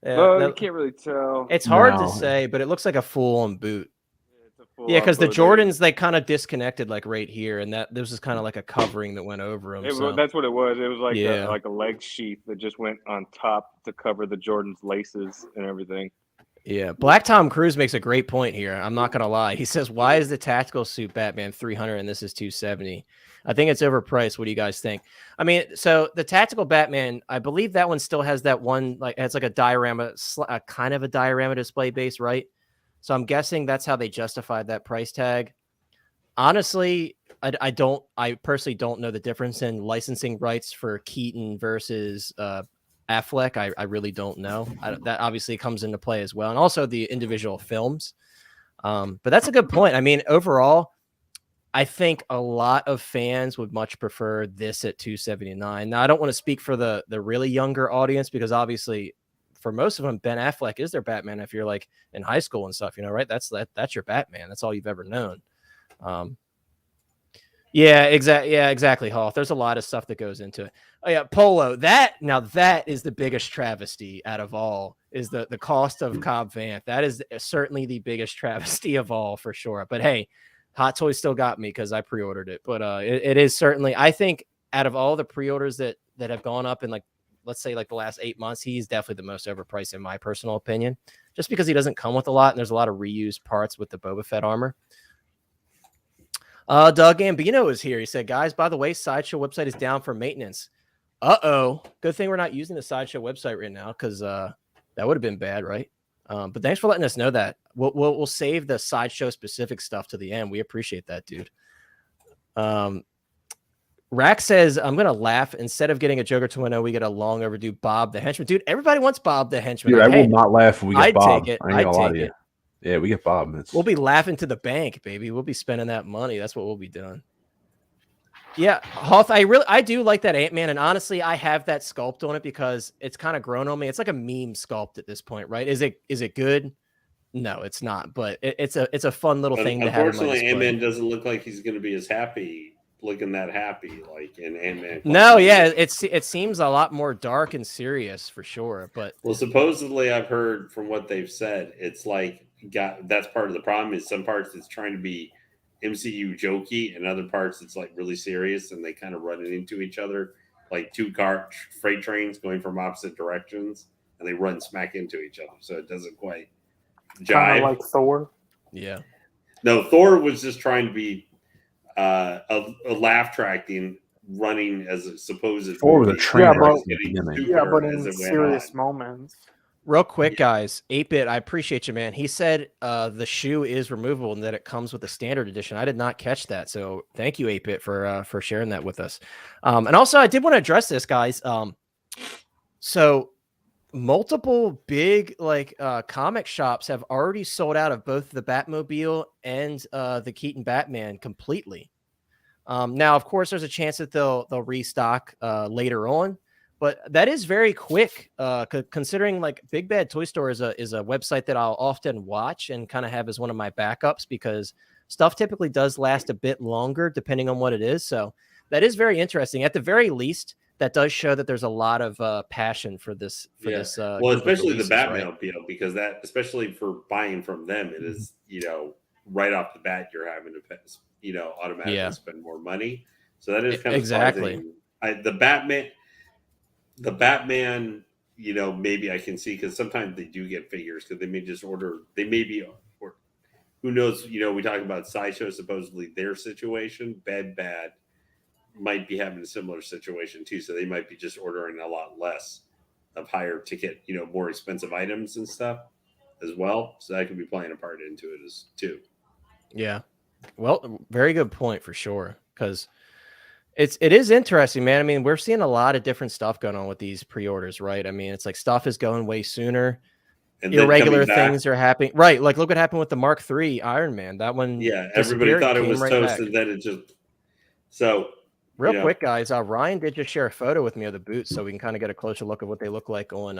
Yeah, no, you can't really tell. It's hard to say, but it looks like a full-on boot. Yeah, because the Jordans, they kind of disconnected like right here, and that this is kind of like a covering that went over them. That's what it was. It was like a leg sheath that just went on top to cover the Jordan's laces and everything. Yeah, Black Tom Cruise makes a great point here. I'm not gonna lie. He says, "Why is the tactical suit Batman 300 and this is 270?" I think it's overpriced. What do you guys think? I mean, so the tactical Batman, I believe that one still has that one like it's like a diorama, kind of a diorama display base, right? So I'm guessing that's how they justified that price tag. Honestly, I personally don't know the difference in licensing rights for Keaton versus Affleck. I really don't know. That obviously comes into play as well. And also the individual films. But that's a good point. I mean, overall, I think a lot of fans would much prefer this at $279. Now, I don't want to speak for the really younger audience because obviously for most of them, Ben Affleck is their Batman. If you're like in high school and stuff, right? That's your Batman. That's all you've ever known. Yeah, exactly, Hoff. There's a lot of stuff that goes into it. Oh yeah, Polo. That is the biggest travesty out of all is the cost of Cobb Vanth. That is certainly the biggest travesty of all for sure. But hey, Hot Toys still got me because I pre-ordered it, but it is certainly, I think out of all the pre-orders that have gone up in like, let's say like the last 8 months, he's definitely the most overpriced in my personal opinion, just because he doesn't come with a lot and there's a lot of reused parts with the Boba Fett armor. Doug Gambino is here. He said, guys, by the way, Sideshow website is down for maintenance. Good thing we're not using the Sideshow website right now, because that would have been bad, right? But thanks for letting us know that. We'll save the Sideshow specific stuff to the end. We appreciate that, dude. Rack says, I'm going to laugh. Instead of getting a Joker 2.0, we get a long overdue Bob the Henchman. Dude, everybody wants Bob the Henchman. Dude, I will not laugh when we get I'd Bob. take it. I ain't gonna lie to you. it. Yeah, we get Bob. We'll be laughing to the bank, baby. We'll be spending that money. That's what we'll be doing. Yeah, Hoth, I do like that Ant-Man, and honestly, I have that sculpt on it because it's kind of grown on me. It's like a meme sculpt at this point, right? Is it good? No, it's not, but it's a fun little thing to have. Unfortunately, Ant-Man doesn't look like he's going to be as happy, looking that happy like in Ant-Man. No, yeah, it seems a lot more dark and serious for sure. But well, supposedly I've heard from what they've said, it's like that's part of the problem. Is some parts it's trying to be MCU jokey, and other parts it's like really serious, and they kind of run into each other like two car freight trains going from opposite directions, and they run smack into each other. So it doesn't quite jive. Kind of like Thor. Yeah. No, Thor was just trying to be a laugh track in running as a supposed Thor was a train. But in serious moments. Real quick, guys, 8-Bit, I appreciate you, man. He said the shoe is removable and that it comes with a standard edition. I did not catch that, so thank you, 8-Bit, for sharing that with us. And also, I did want to address this, guys. So multiple big comic shops have already sold out of both the Batmobile and the Keaton Batman completely. Now, of course, there's a chance that they'll restock later on. But that is very quick, considering like Big Bad Toy Store is a website that I'll often watch and kind of have as one of my backups, because stuff typically does last a bit longer depending on what it is. So that is very interesting. At the very least, that does show that there's a lot of passion for this. Well, especially the Batmobile, right? Because that, especially for buying from them, it is right off the bat you're having to automatically spend more money. So that is kind of exactly The Batman, maybe I can see, because sometimes they do get figures, because they may just order. They may be, or who knows? We talk about Sideshow, supposedly their situation. Bad might be having a similar situation too, so they might be just ordering a lot less of higher ticket, more expensive items and stuff as well. So that could be playing a part into it as too. Yeah, well, very good point for sure, because it is interesting, man. I mean, we're seeing a lot of different stuff going on with these pre-orders, right? I mean, it's like stuff is going way sooner. And irregular things are happening, right? Like, look what happened with the Mark III Iron Man. That one, everybody thought it was toast, and then it just real quick, guys. Ryan did just share a photo with me of the boots, so we can kind of get a closer look at what they look like on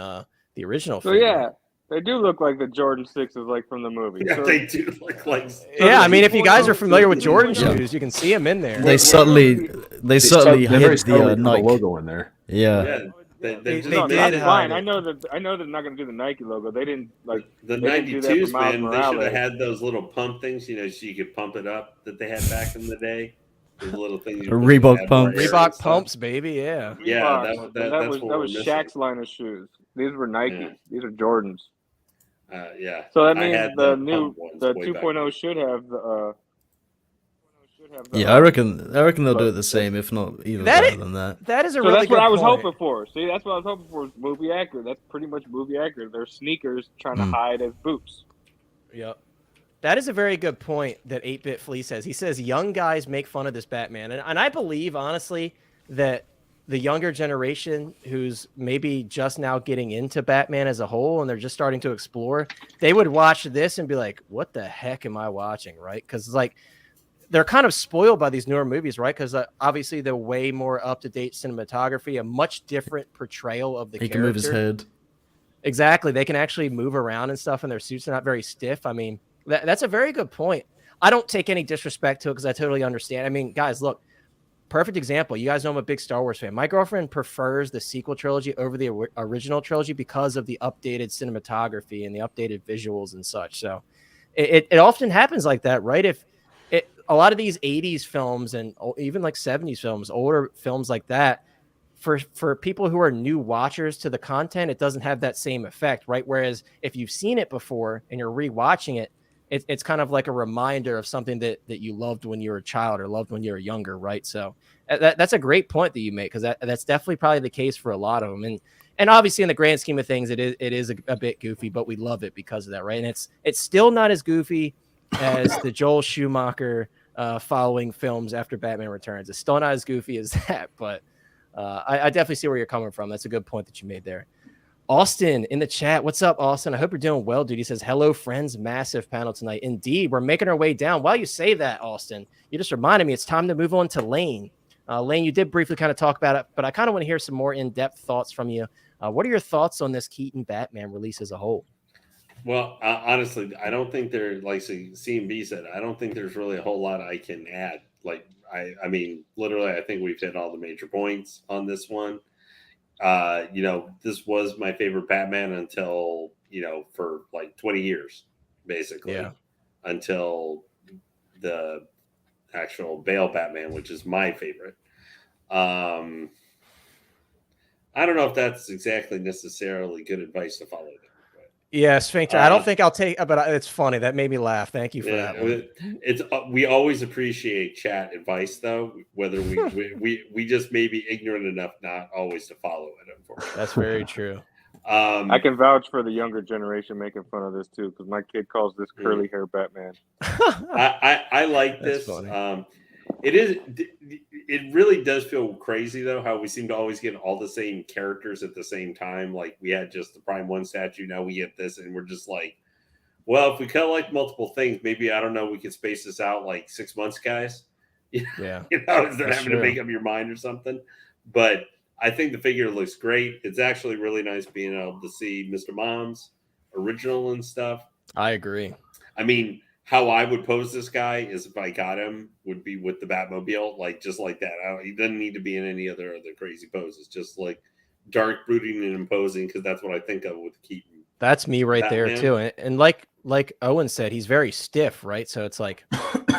the original. So figure. They do look like the Jordan 6s like from the movie. Yeah, they do look like. Yeah, I mean, if you guys are familiar with Jordan shoes, you can see them in there. They subtly hid the Nike logo in there. Yeah. They did. Fine. I know that. I know they're not going to do the Nike logo. They didn't like the 92s, man. They should have had those little pump things, so you could pump it up, that they had back in the day. Those little things. Reebok pumps. Reebok pumps, baby. Yeah. Yeah. That was Shaq's line of shoes. These were Nike. Yeah. These are Jordans. Yeah. So that means the 2.0 should have the. I reckon they'll do it the same, if not even better than that. That is a really good point. That's what I was hoping for. See, that's what I was hoping for. Movie accurate. That's pretty much movie accurate. They're sneakers trying to hide as boots. Yep. That is a very good point that 8-Bit Flea says. He says young guys make fun of this Batman, and I believe honestly that the younger generation who's maybe just now getting into Batman as a whole and they're just starting to explore, they would watch this and be like, what the heck am I watching, right? Because like they're kind of spoiled by these newer movies, right? Because obviously they're way more up-to-date cinematography, a much different portrayal of the character. He can move his head. Exactly. They can actually move around and stuff, and their suits are not very stiff. I mean, that's a very good point. I don't take any disrespect to it because I totally understand. I mean, guys, look, perfect example. You guys know I'm a big Star Wars fan. My girlfriend prefers the sequel trilogy over the original trilogy because of the updated cinematography and the updated visuals and such. So it often happens like that, right? a lot of these 80s films and even like 70s films, older films like that, for people who are new watchers to the content, it doesn't have that same effect, right? Whereas if you've seen it before and you're rewatching it, it's kind of like a reminder of something that you loved when you were a child or loved when you were younger, right? So that's a great point that you make, because that's definitely probably the case for a lot of them. And obviously in the grand scheme of things, it is a bit goofy, but we love it because of that, right? And it's still not as goofy as the Joel Schumacher following films after Batman Returns. It's still not as goofy as that, but I definitely see where you're coming from. That's a good point that you made there. Austin in the chat. What's up, Austin? I hope you're doing well, dude. He says, hello, friends. Massive panel tonight. Indeed, we're making our way down. While you say that, Austin, you just reminded me it's time to move on to Lane. Lane, you did briefly kind of talk about it, but I kind of want to hear some more in-depth thoughts from you. What are your thoughts on this Keaton Batman release as a whole? Well, honestly, I don't think like CMB said, I don't think there's really a whole lot I can add. Like, I mean, literally, I think we've hit all the major points on this one. This was my favorite Batman until, for like 20 years, basically. Yeah. Until the actual Bale Batman, which is my favorite. I don't know if that's exactly necessarily good advice to follow. Yeah, Sphincter. I don't think I'll take, but it's funny. That made me laugh. Thank you for that one. We always appreciate chat advice, though. Whether we just may be ignorant enough not always to follow it. Unfortunately, that's very true. I can vouch for the younger generation making fun of this too, because my kid calls this curly hair Batman. I like this. It really does feel crazy though how we seem to always get all the same characters at the same time. Like we had just the Prime 1 statue, now we get this, and we're just like, well, if we collect multiple things, maybe, I don't know, we could space this out like 6 months, guys. Yeah. Instead of having to make up your mind or something. But I think the figure looks great. It's actually really nice being able to see Mr. Mom's original and stuff. I agree. I mean, how I would pose this guy is if I got him would be with the Batmobile, like just like that. He doesn't need to be in any other crazy poses, just like dark, brooding, and imposing, because that's what I think of with Keaton. That's me right Batman. There too. And like Owen said, he's very stiff, right? So it's like,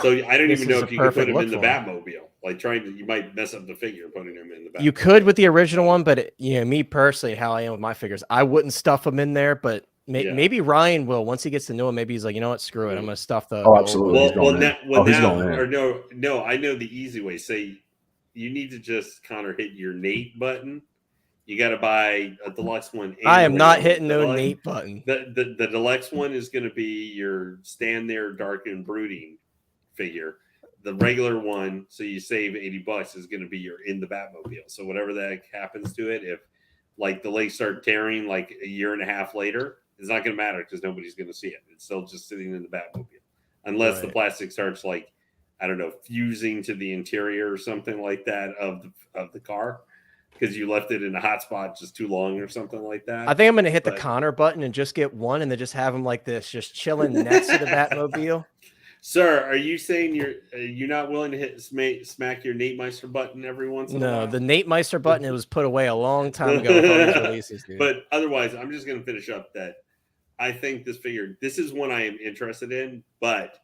so I don't even know if you could put him in the Batmobile. Like you might mess up the figure putting him in the Batmobile. You could with the original one, but me personally, how I am with my figures, I wouldn't stuff them in there, but. Maybe Ryan will once he gets to know him. Maybe he's like, you know what, screw it. I'm gonna stuff the. Oh, absolutely. He's going no. I know the easy way. Say you need to just Connor hit your Nate button. You got to buy a deluxe one. I am not hitting no Nate button. The deluxe one is going to be your stand there, dark and brooding figure. The regular one, so you save $80, is going to be your in the Batmobile. So whatever that happens to it, if like the legs start tearing like a year and a half later. It's not going to matter because nobody's going to see it. It's still just sitting in the Batmobile. Unless the plastic starts like, I don't know, fusing to the interior or something like that of the car because you left it in a hot spot just too long or something like that. I think I'm going to hit the Connor button and just get one and then just have him like this, just chilling next to the Batmobile. Sir, are you saying you're not willing to smack your Nate Meister button every once in a while? No, the Nate Meister button, it was put away a long time ago with all these releases, dude. But otherwise, I'm just going to finish up that I think this is one I am interested in, but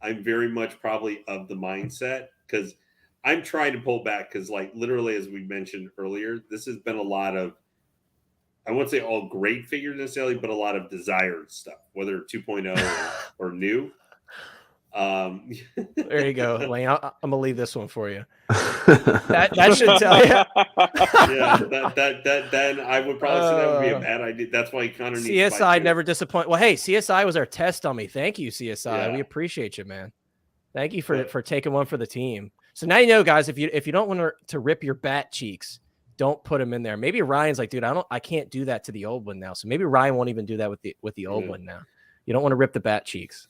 I'm very much probably of the mindset because I'm trying to pull back because, like, literally, as we mentioned earlier, this has been a lot of, I won't say all great figures necessarily, but a lot of desired stuff, whether 2.0 or new. There you go, Lane. I'm gonna leave this one for you. That should tell you. Yeah, that then I would probably say that would be a bad idea. That's why Connor needs CSI never disappoint. Well, hey, CSI was our test on me. Thank you, CSI. Yeah. We appreciate you, man. Thank you for taking one for the team. So now you know, guys, if you don't want to rip your bat cheeks, don't put them in there. Maybe Ryan's like, dude, I can't do that to the old one now. So maybe Ryan won't even do that with the old one now. You don't want to rip the bat cheeks.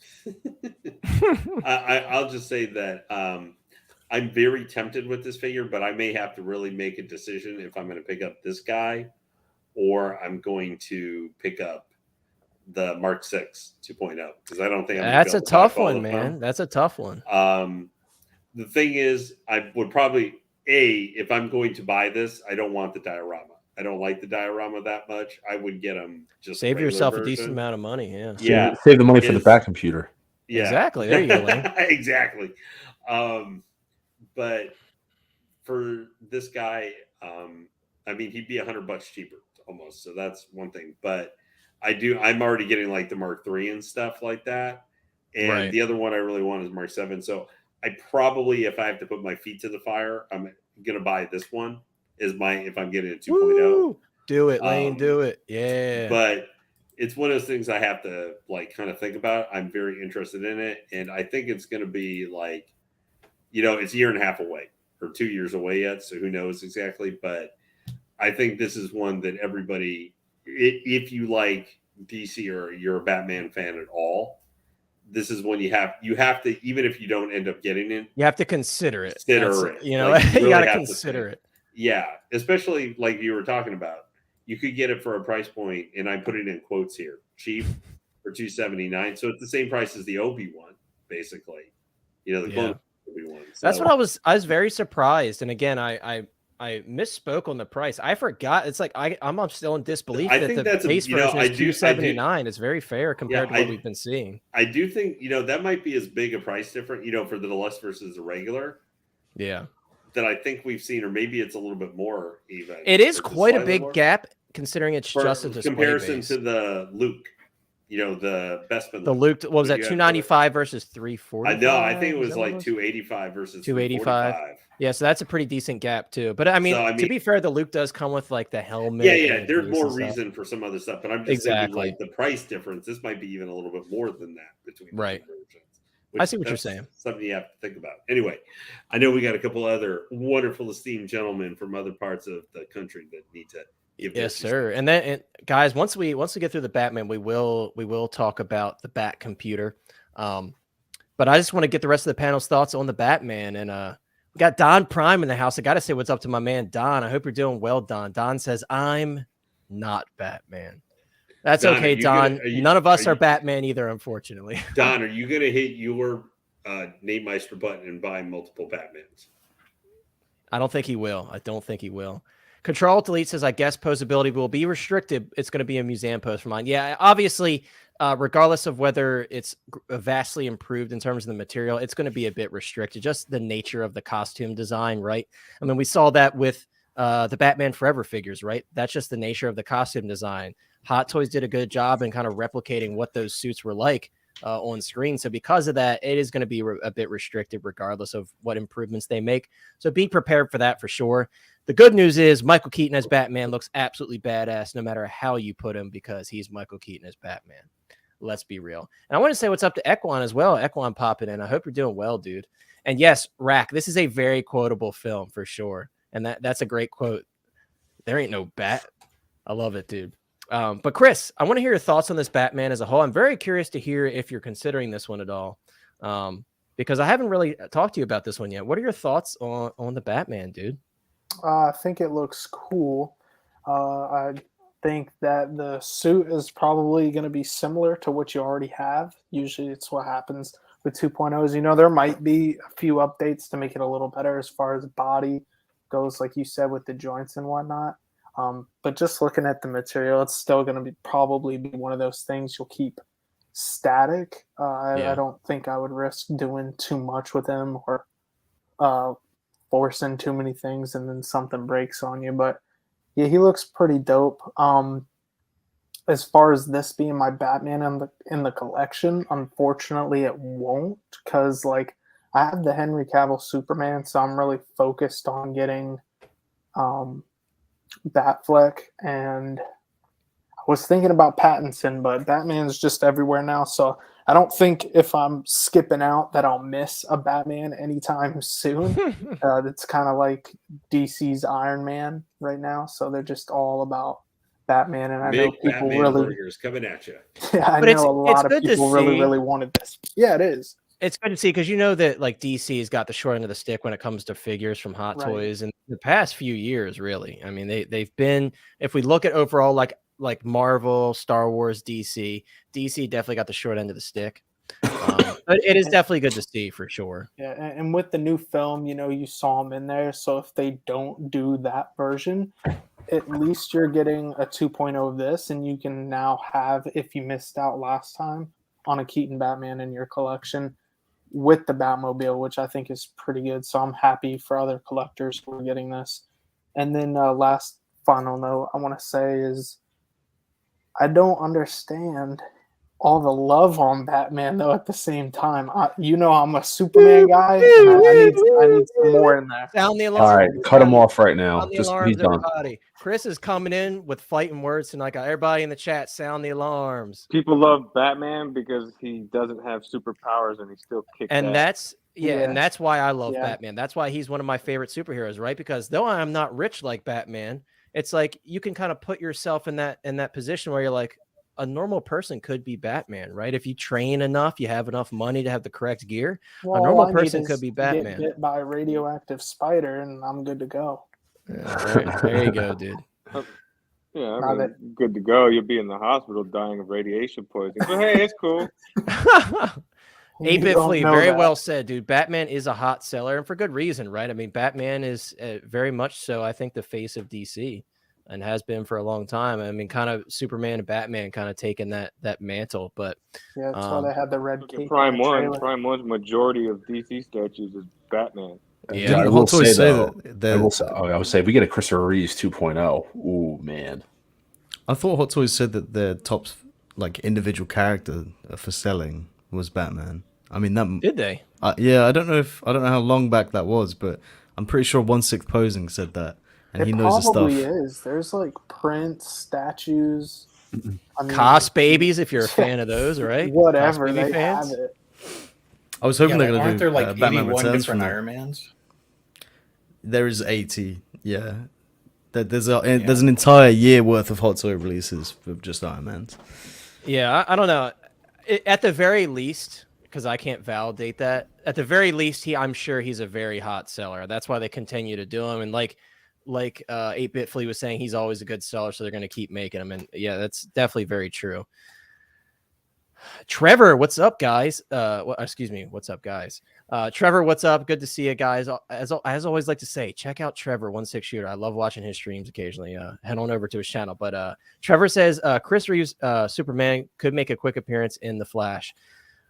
I'll just say that I'm very tempted with this figure, but I may have to really make a decision if I'm going to pick up this guy or I'm going to pick up the Mark 6 2.0 because I don't think that's a tough one, man. That's a tough one. The thing is, I would probably if I'm going to buy this, I don't want the diorama. I don't like the diorama that much. I would get them just save yourself a decent amount of money. Yeah. Save the money for the back computer. Yeah, Exactly. There you go, Lane. Exactly. But for this guy, I mean, he'd be $100 cheaper almost. So that's one thing. But I'm already getting like the Mark III and stuff like that. And Right. the other one I really want is Mark 7. So I probably, if I have to put my feet to the fire, I'm gonna buy this one. If I'm getting a 2.0. Woo! Do it, Lane. Do it. Yeah. But it's one of those things I have to like kind of think about. I'm very interested in it, and I think it's going to be like, it's a year and a half away or 2 years away yet, so who knows exactly. But I think this is one that everybody, if you like DC or you're a Batman fan at all, this is one you have to, even if you don't end up getting it, you have to consider it. Like, you really got to consider it. Yeah, especially like you were talking about. You could get it for a price point, and I put it in quotes here, cheap for $279. So it's the same price as the Obi-Wan, basically. The clone Obi-Wan. So, that's what I was very surprised. And again, I misspoke on the price. I forgot. It's like I'm still in disbelief that the base version is $279. It's very fair compared to what we've been seeing. I do think that might be as big a price difference, for the deluxe versus the regular. Yeah. That I think we've seen, or maybe it's a little bit more even. It is quite a big gap considering it's just a display comparison base. to the Luke. The Bespin. The Luke, what was that? $295 versus $340. I know. I think it was like $285 versus $285. Yeah, so that's a pretty decent gap too. But I mean, to be fair, the Luke does come with like the helmet. Yeah. There's more reason for some other stuff, but I'm just thinking like the price difference. This might be even a little bit more than that between the two versions. I see what you're saying. Something you have to think about. Anyway, I know we got a couple other wonderful, esteemed gentlemen from other parts of the country that need to give. Yes, sir. And then, guys, once we get through the Batman, we will talk about the Bat computer. But I just want to get the rest of the panel's thoughts on the Batman. And we got Don Prime in the house. I got to say what's up to my man Don. I hope you're doing well, Don. Don says, "I'm not Batman." That's Don, okay, Don. None of us are Batman either, unfortunately. Don, are you going to hit your Nate Meister button and buy multiple Batmans? I don't think he will. Control Delete says, I guess posability will be restricted. It's going to be a museum post for mine. Yeah, obviously, regardless of whether it's vastly improved in terms of the material, it's going to be a bit restricted. Just the nature of the costume design, right? I mean, we saw that with the Batman Forever figures, right? That's just the nature of the costume design. Hot Toys did a good job in kind of replicating what those suits were like on screen. So because of that, it is going to be a bit restricted regardless of what improvements they make. So be prepared for that for sure. The good news is Michael Keaton as Batman looks absolutely badass no matter how you put him because he's Michael Keaton as Batman. Let's be real. And I want to say what's up to Ekwan as well. Ekwan popping in. I hope you're doing well, dude. And yes, Rack, this is a very quotable film for sure. And that's a great quote. There ain't no bat. I love it, dude. But Chris, I want to hear your thoughts on this Batman as a whole. I'm very curious to hear if you're considering this one at all, because I haven't really talked to you about this one yet. What are your thoughts on the Batman, dude? I think it looks cool. I think that the suit is probably going to be similar to what you already have. Usually it's what happens with 2.0s. There might be a few updates to make it a little better as far as body goes, like you said, with the joints and whatnot. But just looking at the material, it's still going to probably be one of those things you'll keep static. I don't think I would risk doing too much with him or forcing too many things and then something breaks on you. But yeah, he looks pretty dope. As far as this being my Batman in the collection, unfortunately it won't, because like I have the Henry Cavill Superman, so I'm really focused on getting Batfleck, and I was thinking about Pattinson, but Batman's just everywhere now, so I don't think if I'm skipping out that I'll miss a Batman anytime soon. It's kind of like DC's Iron Man right now, so they're just all about Batman, and I know people Batman really burgers coming at you. Yeah, I know a lot of people really wanted this. Yeah, it is. It's good to see because that like DC has got the short end of the stick when it comes to figures from Hot Toys in the past few years. Really, I mean they've been. If we look at overall like Marvel, Star Wars, DC definitely got the short end of the stick. But it is definitely good to see for sure. Yeah, and with the new film, you saw them in there. So if they don't do that version, at least you're getting a 2.0 of this, and you can now have, if you missed out last time, on a Keaton Batman in your collection with the Batmobile, which I think is pretty good. So I'm happy for other collectors who are getting this. And then last final note I want to say is I don't understand all the love on Batman though at the same time. I'm a Superman guy, and I need some more in there. Sound the All alarm. right, cut him off right now. Sound the Just alarms, he's done. everybody. Chris is coming in with fighting words tonight. Everybody in the chat, sound the alarms. People love Batman because he doesn't have superpowers and he still kicks And ass. that's why I love Yeah. Batman. That's why he's one of my favorite superheroes, right? Because though I'm not rich like Batman, it's like you can kind of put yourself in that position where you're like, a normal person could be Batman, right? If you train enough, you have enough money to have the correct gear. Well, a normal all I need person is could be get Batman. bit by a radioactive spider, and I'm good to go. Yeah, there you go, dude. Yeah, Now I mean, good to go. You'll be in the hospital dying of radiation poisoning. But hey, it's cool. 8-Bit don't Flea, know very that. well said, dude. Batman is a hot seller, and for good reason, right? I mean, Batman is very much so, I think, the face of DC, and has been for a long time. I mean, kind of Superman and Batman kind of taking that mantle, but Yeah, that's why they had the red Look at cape. Prime in the 1. trailer. Prime 1's majority of DC statues is Batman. Yeah. Didn't I will Hot Toys say say though, that I will say, I would say if we get a Christopher Reeves 2.0. Ooh man. I thought Hot Toys said that their top like individual character for selling was Batman. I mean that. did they? Yeah, I don't know how long back that was, but I'm pretty sure 1/6 Posing said that, and It he knows the probably stuff. is. There's like prints, statues. I mean, Cos babies, if you're a fan of those, right? whatever, Cos baby they fans? have it. I was hoping Yeah, they're but gonna aren't do there like Batman 81 Returns different from Iron Mans? There is 80. Yeah, there's an entire year worth of Hot Toy releases with just Iron Mans. Yeah, I don't know. At the very least, because I can't validate that. At the very least, I'm sure he's a very hot seller. That's why they continue to do him. And like 8-Bit Flea was saying, he's always a good seller, so they're going to keep making them. And yeah, that's definitely very true. Trevor, what's up, guys? What's up, guys? Trevor, what's up? Good to see you guys. As always, like to say, check out Trevor 16 Shooter. I love watching his streams occasionally. Head on over to his channel. But Trevor says Chris Reeves Superman could make a quick appearance in The Flash.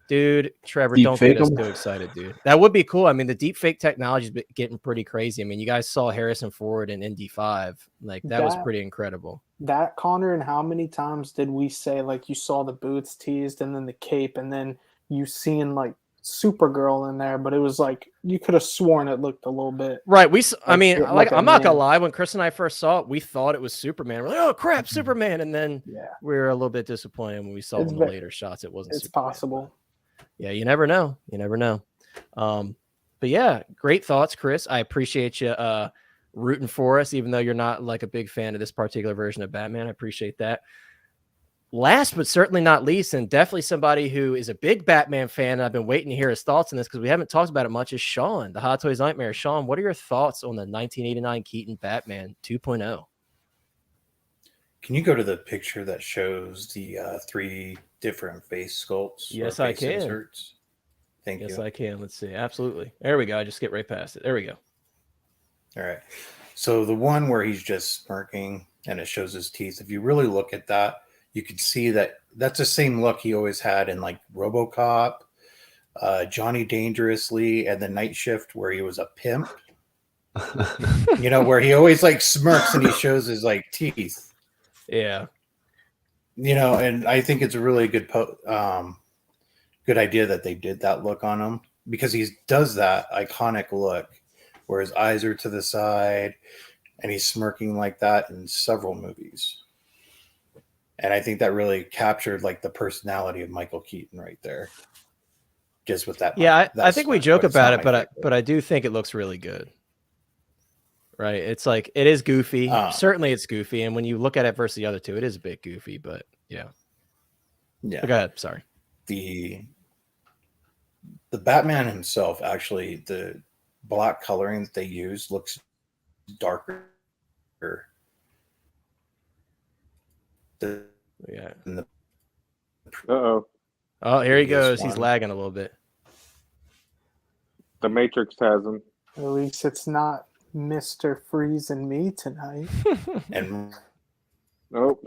Dude, Trevor, Deep don't fake get us him? too excited, dude. That would be cool. I mean, the deep fake technology is getting pretty crazy. I mean, you guys saw Harrison Ford in Indy 5. Like, that was pretty incredible. That, Connor, and how many times did we say, like, you saw the boots teased and then the cape, and then you seen, like, Supergirl in there, but it was like, you could have sworn it looked a little bit. Right. I'm not gonna man. lie. When Chris and I first saw it, we thought it was Superman. We're like, oh crap, Superman! And then we were a little bit disappointed when we saw in the later shots it wasn't. It's Superman, possible. but yeah, you never know. You never know. But yeah, great thoughts, Chris. I appreciate you rooting for us, even though you're not like a big fan of this particular version of Batman. I appreciate that. Last but certainly not least, and definitely somebody who is a big Batman fan, and I've been waiting to hear his thoughts on this because we haven't talked about it much, is Sean, the Hot Toys Nightmare. Sean, what are your thoughts on the 1989 Keaton Batman 2.0? Can you go to the picture that shows the 3 different face sculpts? Yes, or I face can. Inserts? Thank you. Yes, I can. Let's see. Absolutely. There we go. I just get right past it. There we go. All right. So the one where he's just smirking and it shows his teeth, if you really look at that, you can see that that's the same look he always had in like RoboCop, Johnny Dangerously, and the Night Shift where he was a pimp. You know, where he always like smirks and he shows his like teeth. Yeah. You know, and I think it's a really good good idea that they did that look on him because he does that iconic look where his eyes are to the side and he's smirking like that in several movies. And I think that really captured like the personality of Michael Keaton right there. Just with that. Yeah, that I think we smirk, joke but it's about not it, my but I do think it looks really good. Right? It's like it is goofy. Certainly it's goofy, and when you look at it versus the other two, it is a bit goofy, but yeah. Yeah. But go ahead, sorry. The Batman himself, actually, the black coloring that they use looks darker. Yeah. Uh-oh. Oh, here he Previous goes. He's one. lagging a little bit. The Matrix has him. At least it's not Mr. Freeze and me tonight. And Nope.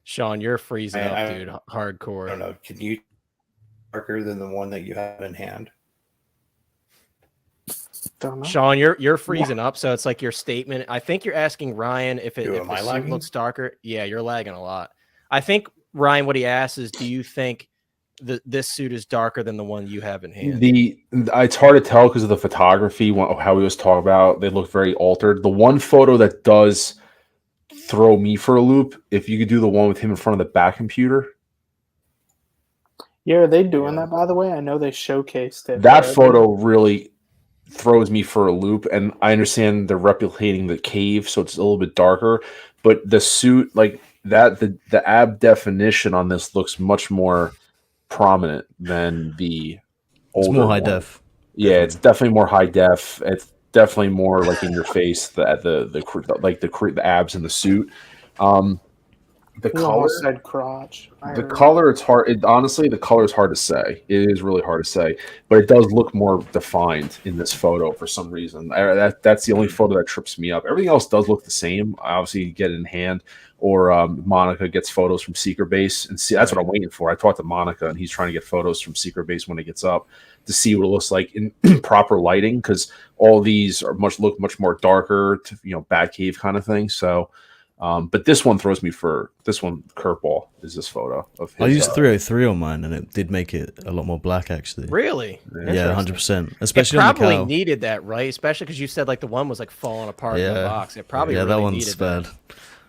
Sean, you're freezing I up, dude. Hardcore. I don't know. Can you darker than the one that you have in hand? Don't know. Sean, you're freezing up, so it's like your statement. I think you're asking Ryan if Am the I suit lagging? looks darker. Yeah, you're lagging a lot. I think Ryan, what he asked is, do you think this suit is darker than the one you have in hand? It's hard to tell because of the photography. How we was talking about, they look very altered. The one photo that does throw me for a loop, if you could do the one with him in front of the back computer. Yeah, are they doing that, by the way? I know they showcased it. That photo really throws me for a loop, and I understand they're replicating the cave, so it's a little bit darker. But the suit, like that, the ab definition on this looks much more prominent than the older. It's more high one. def. Yeah, it's definitely more high def. It's definitely more like in your face. The abs in the suit. The You color almost said crotch. The color, it's hard. Honestly, the color is hard to say. It is really hard to say, but it does look more defined in this photo for some reason. That's the only photo that trips me up. Everything else does look the same. Obviously, you get it in hand, or Monica gets photos from Secret Base, and see that's what I'm waiting for. I talked to Monica, and he's trying to get photos from Secret Base when it gets up to see what it looks like in proper lighting, because all these are look much more darker, to, Batcave kind of thing. So. But this one throws me for this one. Curveball is this photo of his. I used 303 on mine, and it did make it a lot more black, actually. Really? Yeah, 100%. It Especially on the probably cow. needed that, right? Especially because you said like the one was like falling apart in the box. It probably that really one's needed bad. that.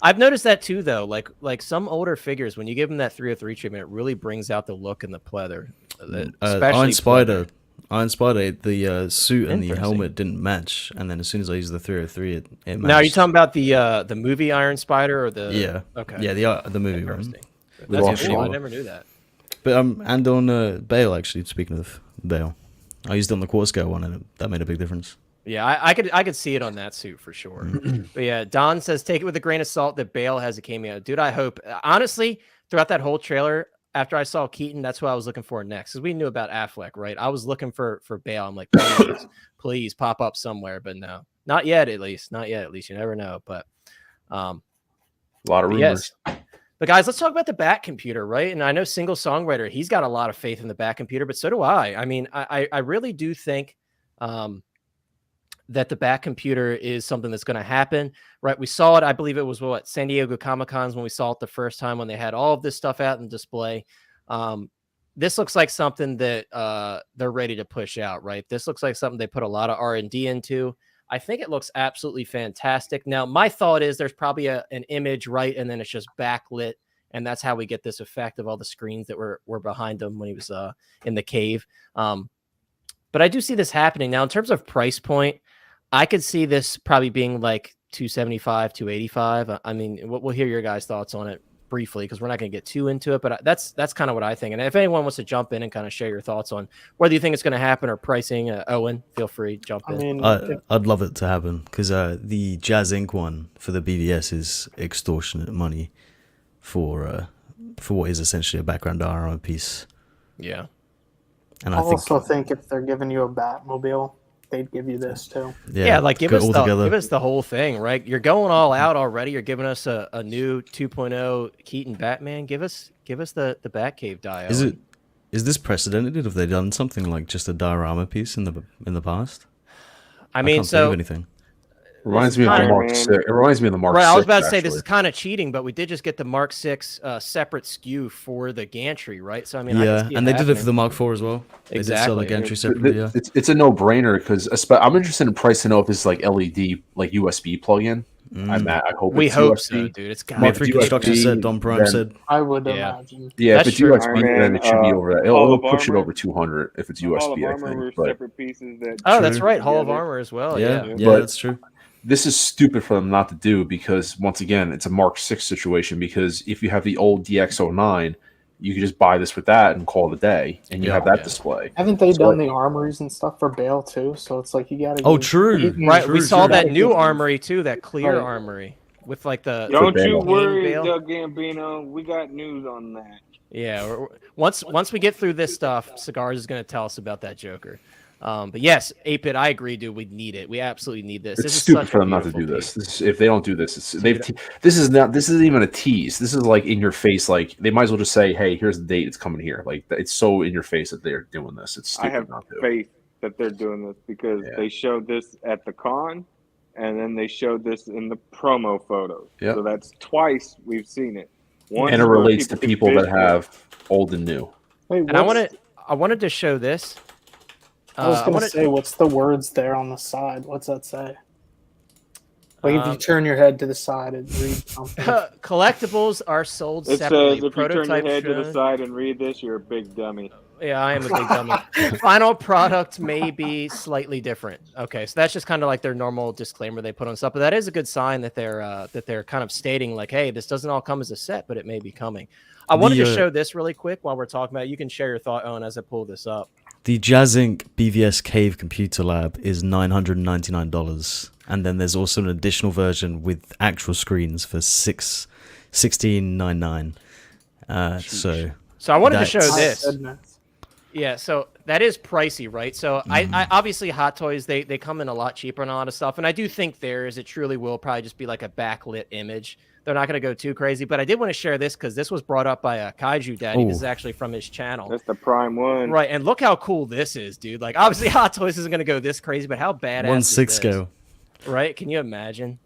I've noticed that too, though. Like some older figures, when you give them that 303 treatment, it really brings out the look and the pleather. Especially Iron Spider, the suit and the helmet didn't match, and then as soon as I used the 303, it matched. Now, are you talking about the movie Iron Spider or the? Okay. Yeah, the movie one. That's interesting. I never knew that. But and on Bale, actually, speaking of Bale, I used it on the quarter scale one, and that made a big difference. Yeah, I could see it on that suit for sure. But yeah, Don says take it with a grain of salt that Bale has a cameo. Dude, I hope. Honestly, throughout that whole trailer, after I saw Keaton, that's what I was looking for next, because we knew about Affleck, right? I was looking for Bale. I'm like, please pop up somewhere, but no, not yet. At least, not yet. At least, you never know. But a lot of rumors. Yes. But guys, let's talk about the Bat computer, right? And I know Single Songwriter, he's got a lot of faith in the Bat computer, but so do I. I mean, I really do think that the Bat computer is something that's going to happen, right? We saw it, I believe it was San Diego Comic-Cons when we saw it the first time, when they had all of this stuff out in display. This looks like something that they're ready to push out, right? This looks like something they put a lot of R&D into. I think it looks absolutely fantastic. Now, my thought is there's probably an image, right? And then it's just backlit, and that's how we get this effect of all the screens that were behind him when he was in the cave. But I do see this happening. Now, in terms of price point, I could see this probably being like $275, $285. I mean, we'll hear your guys' thoughts on it briefly, because we're not going to get too into it, but that's kind of what I think. And if anyone wants to jump in and kind of share your thoughts on whether you think it's going to happen or pricing, Owen, feel free, jump in. I mean, I'd love it to happen, because the Jazz Inc. one for the BVS is extortionate money for what is essentially a background diorama piece. Yeah. And I also think if they're giving you a Batmobile, they'd give you this too. Yeah, like give us the whole thing, right? You're going all out already. You're giving us a new 2.0 Keaton Batman. Give us the Batcave dio. Is this precedented? Have they done something like just a diorama piece in the past? I mean, can't think of anything. Reminds me of the Mark 6. It reminds me of the Mark 6. Right, I was about to say this is kind of cheating, but we did just get the Mark 6 separate SKU for the gantry, right? So I mean, yeah, and they did it for the Mark 4 as well. They did sell the gantry separately. Yeah, it's a no-brainer, because I'm interested in price to know if this is like LED, like USB plug-in. I hope we it's hope USB. so, dude. It's got Free construction said. Don Prime said. I would imagine. Yeah, That's if it's true. USB, then it should be over that. It'll push it over 200 if it's USB. I think. Separate pieces that that's right. Hall of Armor as well. Yeah, But that's true. This is stupid for them not to do, because once again, it's a Mark 6 situation. Because if you have the old DX09, you can just buy this with that and call it a day, and you have that display. Haven't they done the armories and stuff for Bale too? So it's like you got to. Oh, true. Right, True, we saw true. that new armory too, that clear armory with like the. Don't you Bale. worry, Doug Gambino. We got news on that. Yeah, once we get through this stuff, Cigars is going to tell us about that Joker. But yes, 8-Bit, I agree, dude. We need it. We absolutely need this. It's This is stupid such for a them not to beautiful do this. piece. If they don't do this, Dude. this isn't even a tease. This is like in your face. Like they might as well just say, "Hey, here's the date. It's coming here." Like it's so in your face that they're doing this. It's I stupid have not to. faith that they're doing this because Yeah. they showed this at the con, and then they showed this in the promo photos. Yep. So that's twice we've seen it. Once And it where relates to can people that visually- have old and new. Wait, And I wanted to show this. I was gonna wanted- say, what's the words there on the side? What's that say? Like if you Um, turn your head to the side and read something. Collectibles are sold It separately. says if you turn your Prototype head to the shown- side and read this, you're a big dummy. Yeah, I am a big dummy. Final product may be slightly different. Okay, so that's just kind of like their normal disclaimer they put on stuff, but that is a good sign that they're kind of stating like, hey, this doesn't all come as a set, but it may be coming. I wanted to show this really quick while we're talking about it. You can share your thought on as I pull this up. The Jazzink BVS Cave Computer Lab is $999, and then there's also an additional version with actual screens for $16.99. So I wanted to that's- show My this. goodness. Yeah, so that is pricey, right? So I obviously Hot Toys they come in a lot cheaper on a lot of stuff, and I do think theirs it truly will probably just be like a backlit image. They're not going to go too crazy, but I did want to share this because this was brought up by a Kaiju Daddy. This is actually from his channel. That's the prime one. Right, and look how cool this is, dude. Like, obviously, Hot Toys isn't going to go this crazy, but how badass 1/6 is this? scale. Right? Can you imagine?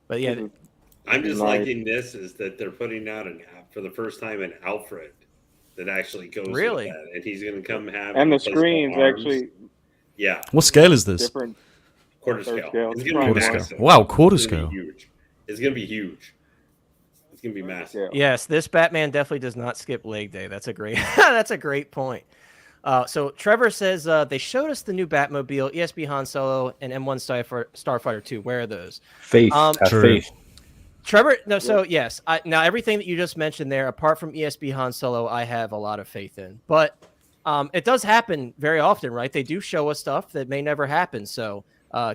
But yeah, I'm just Nice. liking this is that they're putting out for the first time an Alfred that actually goes Really? with that, and he's going to come have And the replaceable screens arms. actually Yeah, What scale is this? different. quarter Third scale. scale. It's going to Quarter be scale. massive. Wow, quarter It's gonna scale. be huge. It's going to be huge. It's going to be massive. Yeah. yes, this Batman definitely does not skip leg day. That's a great that's a great point. So Trevor says they showed us the new Batmobile, ESP Han Solo, and M1 Starfighter 2. Where are those? Faith. Um, Have True. faith. Trevor, no, so yes, now everything that you just mentioned there, apart from ESP Han Solo, I have a lot of faith in. But it does happen very often, right? They do show us stuff that may never happen. So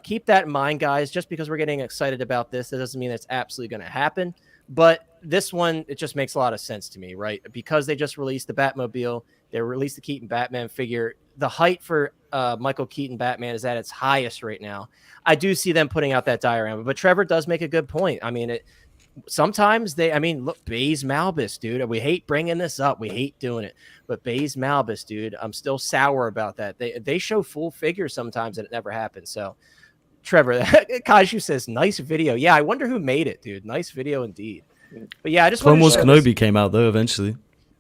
keep that in mind, guys. Just because we're getting excited about this, that doesn't mean it's absolutely going to happen. But this one, it just makes a lot of sense to me, right? Because they just released the Batmobile, they released the Keaton Batman figure. The height for Michael Keaton Batman is at its highest right now. I do see them putting out that diorama, but Trevor does make a good point. I mean, sometimes look, Baze Malbus, dude. We hate bringing this up. We hate doing it. But Baze Malbus, dude, I'm still sour about that. They show full figures sometimes and it never happens. So, Trevor, Kaiju says, nice video. Yeah, I wonder who made it, dude. Nice video indeed. But yeah, I just Clone wanted Wars to show this. Kenobi came out though eventually.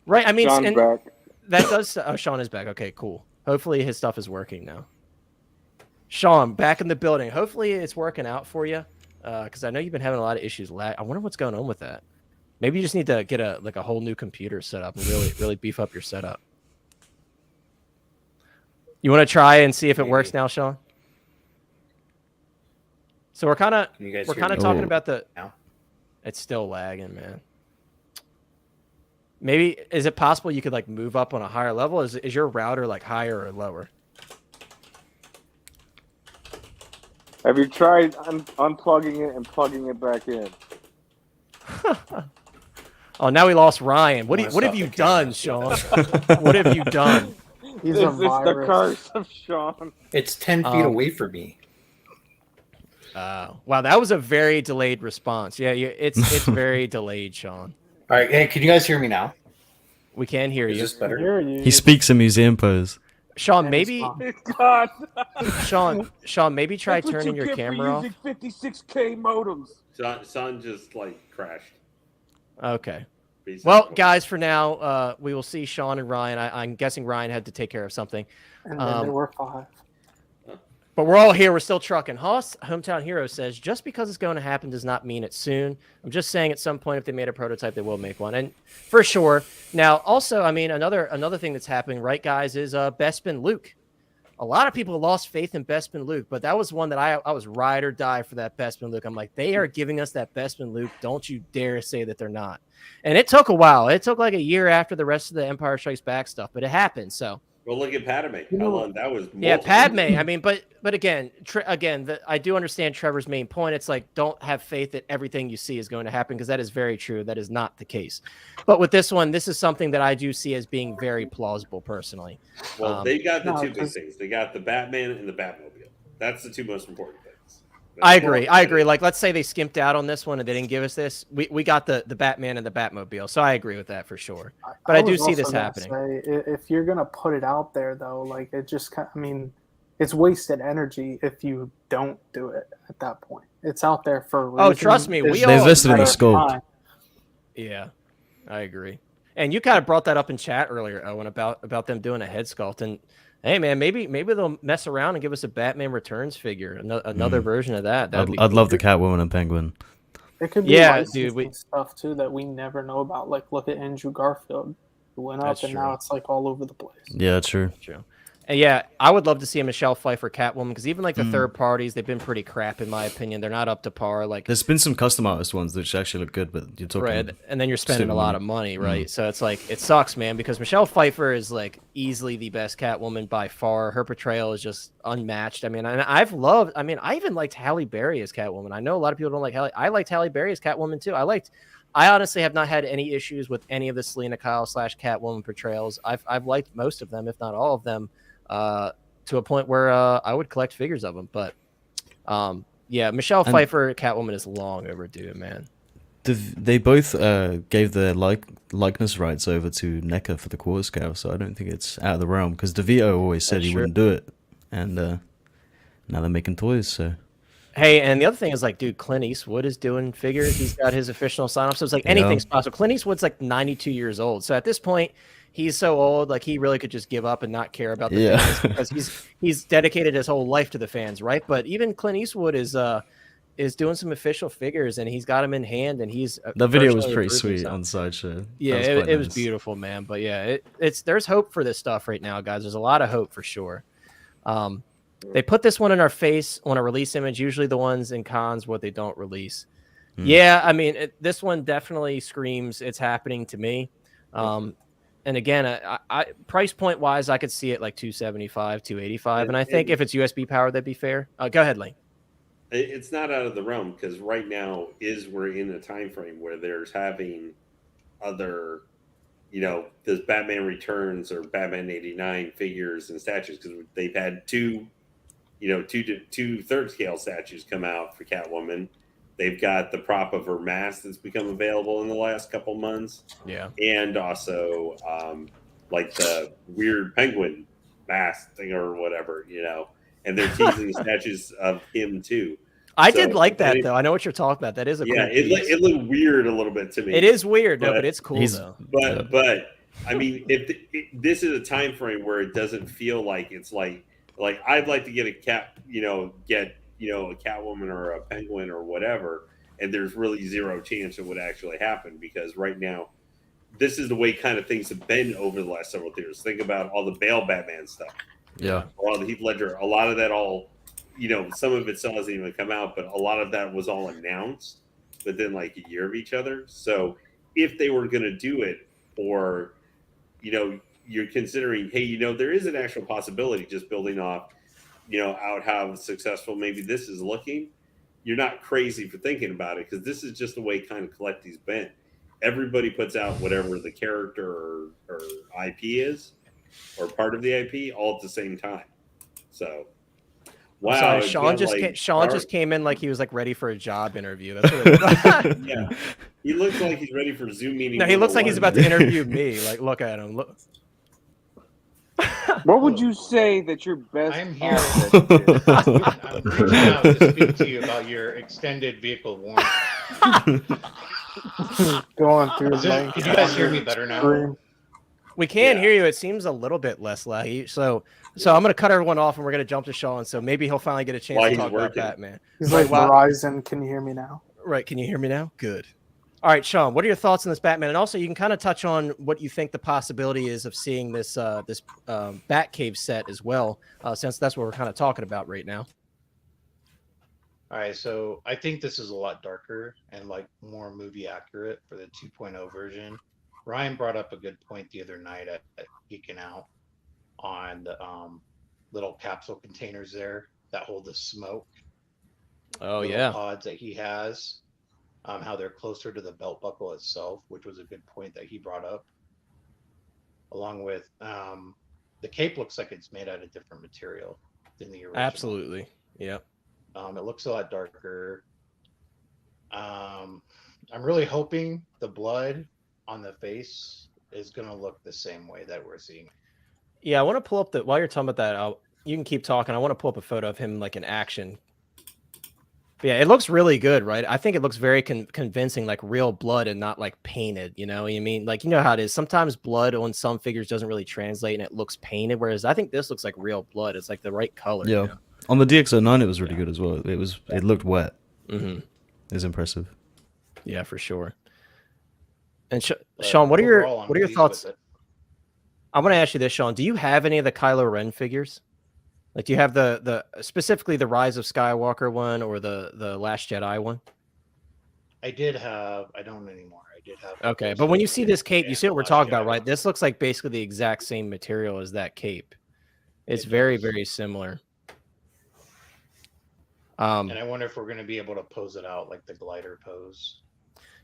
Right, I mean, Sean's and back. that does. Oh, Sean is back. Okay, cool. Hopefully his stuff is working now. Sean, back in the building. Hopefully it's working out for you, because I know you've been having a lot of issues. I wonder what's going on with that. Maybe you just need to get a whole new computer set up and really beef up your setup. You want to try and see if it works now, Sean? So we're kind of Can you guys we're hear kind of me talking about the. now? It's still lagging, man. Maybe is it possible you could like move up on a higher level? Is your router like higher or lower? Have you tried unplugging it and plugging it back in? Oh, now we lost Ryan. What I'm have gonna you stop the camera. done, Sean? What have you done? He's It's a the virus. curse of Sean. It's 10 feet away from me. Wow, that was a very delayed response. Yeah, it's very delayed, Sean. All right, hey, can you guys hear me now? We can hear Is you, this better? Hear you. He speaks in museum pose. Sean. And Maybe it's God. Sean. Maybe try turning your camera off. 56K modems. Son just like crashed. Okay. basically. Well, guys, for now, we will see Sean and Ryan. I'm guessing Ryan had to take care of something. And then there were 5. But we're all here. We're still trucking. Haas, Hometown Hero, says, just because it's going to happen does not mean it's soon. I'm just saying at some point, if they made a prototype, they will make one. And for sure. Now, also, I mean, another thing that's happening, right, guys, is Bespin Luke. A lot of people lost faith in Bespin Luke, but that was one that I was ride or die for that Bespin Luke. I'm like, they are giving us that Bespin Luke. Don't you dare say that they're not. And it took a while. It took like a year after the rest of the Empire Strikes Back stuff, but it happened. So Well, look at Padme. You How know- long that was? Yeah, multiple Padme. years. I mean, but again, I do understand Trevor's main point. It's like, don't have faith that everything you see is going to happen, because that is very true. That is not the case. But with this one, this is something that I do see as being very plausible, personally. Well, they got the no, two big 'cause- things. They got the Batman and the Batmobile. That's the two most important things. I agree. Like, let's say they skimped out on this one and they didn't give us this. We got the Batman and the Batmobile, so I agree with that for sure. But I do was see also this gonna happening. say, if you're gonna put it out there, though, like it just, I mean, it's wasted energy if you don't do it at that point. It's out there for a reason. Oh, trust me, we It's all- They invested in the better scope. time. Yeah, I agree. And you kind of brought that up in chat earlier, Owen, about them doing a head sculpt. And hey, man, maybe they'll mess around and give us a Batman Returns figure, another version of that. I'd love the Catwoman and Penguin. It could be Yeah, licensing dude, stuff too that we never know about. Like, look at Andrew Garfield, who went up, That's and true. now it's like all over the place. Yeah, true. True. And yeah, I would love to see a Michelle Pfeiffer Catwoman, because even like the third parties, they've been pretty crap in my opinion. They're not up to par. Like, There's been some custom artist ones which actually look good, but you're talking right, and then you're spending a stupid lot money. of money, right? So it's like, it sucks, man, because Michelle Pfeiffer is like easily the best Catwoman by far. Her portrayal is just unmatched. I mean, and I even liked Halle Berry as Catwoman. I know a lot of people don't like Halle. I liked Halle Berry as Catwoman too. I honestly have not had any issues with any of the Selena Kyle / Catwoman portrayals. I've liked most of them, if not all of them, to a point where I would collect figures of them. But yeah, Michelle Pfeiffer Catwoman is long overdue, man. They both gave their likeness rights over to NECA for the quarter scale, so I don't think it's out of the realm, because DeVito always said he wouldn't do it, and now they're making toys. So hey, and the other thing is, like, dude, Clint Eastwood is doing figures. He's got his official sign-off, so it's like anything's possible. Clint Eastwood's like 92 years old, so at this point, he's so old, like he really could just give up and not care about the fans, because he's dedicated his whole life to the fans, right? But even Clint Eastwood is doing some official figures, and he's got them in hand, and he's that video was personally pretty approving sweet some. on Sideshow. Yeah, That was it was nice. beautiful, man. But yeah, there's hope for this stuff right now, guys. There's a lot of hope for sure. They put this one in our face on a release image. Usually the ones in cons what they don't release. Yeah, I mean, this one definitely screams it's happening to me. And again, I price point wise, I could see it like 275, 285, and I think if it's USB powered, that'd be fair. Go ahead, Lane. It's not out of the realm, because right now we're in a time frame where there's having other, this Batman Returns or Batman '89 figures and statues, because they've had two third scale statues come out for Catwoman. They've got the prop of her mask that's become available in the last couple months. Yeah. And also like the weird penguin mask thing or whatever, and they're teasing statues of him too. I did like that though. I know what you're talking about. That is a cool piece. It looked weird a little bit to me. It is weird, but it's cool though. But I mean, this is a time frame where it doesn't feel like it's like I'd like to get a cat, a Catwoman or a Penguin or whatever, and there's really zero chance it would actually happen, because right now, this is the way kind of things have been over the last several years. Think about all the Bale Batman stuff. Yeah. Or all the Heath Ledger. A lot of that some of it still hasn't even come out, but a lot of that was all announced within like a year of each other. So if they were going to do it, or, you're considering, hey, there is an actual possibility, just building off, out how successful maybe this is looking, you're not crazy for thinking about it, because this is just the way kind of Collecti's been. Everybody puts out whatever the character or IP is, or part of the IP, all at the same time. So, wow. Sorry, Sean just came in like he was like ready for a job interview. That's what yeah. He looks like he's ready for Zoom meeting. No, he looks like he's about to interview me. Like, look at him. Look. What would you say that your best? I'm here. I'm reaching out to speak to you about your extended vehicle warranty. Going through. Can you guys hear me better now? We can hear you. It seems a little bit less laggy. So I'm going to cut everyone off, and we're going to jump to Sean. So maybe he'll finally get a chance to talk about Batman. He's like, Verizon, can you hear me now? Right. Can you hear me now? Good. All right, Sean, what are your thoughts on this Batman? And also, you can kind of touch on what you think the possibility is of seeing this Batcave set as well, since that's what we're kind of talking about right now. All right, so I think this is a lot darker and like more movie accurate for the 2.0 version. Ryan brought up a good point the other night at Geeking Out. on the little capsule containers there that hold the smoke. Oh little yeah, pods that he has, how they're closer to the belt buckle itself, which was a good point that he brought up. Along with the cape looks like it's made out of different material than the original. absolutely. Yep. It looks a lot darker. I'm really hoping the blood on the face is going to look the same way that we're seeing. Yeah, I want to pull up the while you're talking about that. You can keep talking. I want to pull up a photo of him like in action. But yeah, it looks really good, right? I think it looks very convincing, like real blood and not like painted. You know what I mean? Like, you know how it is. Sometimes blood on some figures doesn't really translate and it looks painted, whereas I think this looks like real blood. It's like the right color. Yeah. You know? On the DX09, it was really good as well. It looked wet. Mm-hmm. It was impressive. Yeah, for sure. And Sean, what are your thoughts? I want to ask you this, Sean. Do you have any of the Kylo Ren figures? Like, do you have the specifically the Rise of Skywalker one or the Last Jedi one? I did have. I don't anymore. I did have. Okay, but when you see this cape, you see what we're talking about, right? This looks like basically the exact same material as that cape. It's very, very similar. And I wonder if we're going to be able to pose it out like the glider pose.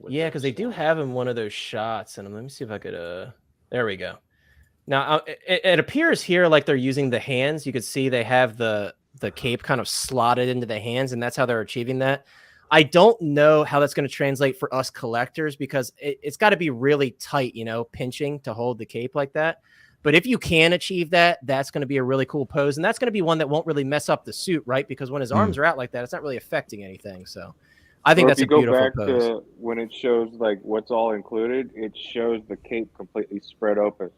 Yeah, because they do have in one of those shots, and let me see if I could. There we go. Now it appears here like they're using the hands. You could see they have the cape kind of slotted into the hands, and that's how they're achieving that. I don't know how that's going to translate for us collectors because it's got to be really tight, you know, pinching to hold the cape like that. But if you can achieve that, that's going to be a really cool pose, and that's going to be one that won't really mess up the suit, right? Because when his arms are out like that, it's not really affecting anything. So I think that's a beautiful pose. If you go back to when it shows like what's all included, it shows the cape completely spread open.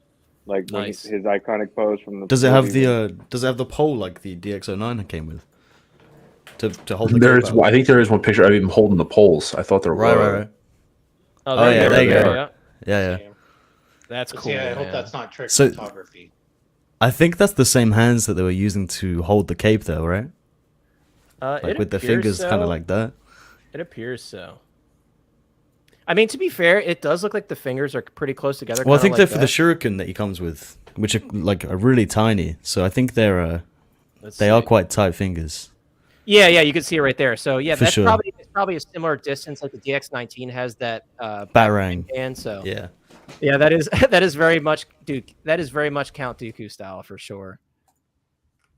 Like nice. His iconic pose from the. Does it have the pole like the DX09 came with? To hold the cape out? I think there is one picture of him holding the poles. I thought there were. Right. Oh yeah, there you go. Yeah. That's cool. Yeah, I hope that's not trick photography. I think that's the same hands that they were using to hold the cape, though, right? Like with the fingers kind of like that. It appears so. I mean, to be fair, it does look like the fingers are pretty close together. Well, I think they're for the shuriken that he comes with, which are are really tiny. So I think they are quite tight fingers. Yeah, you can see it right there. So yeah, that's sure. probably a similar distance like the DX19 has that Batarang. And so yeah, that is very much Duke. That is very much Count Dooku style for sure.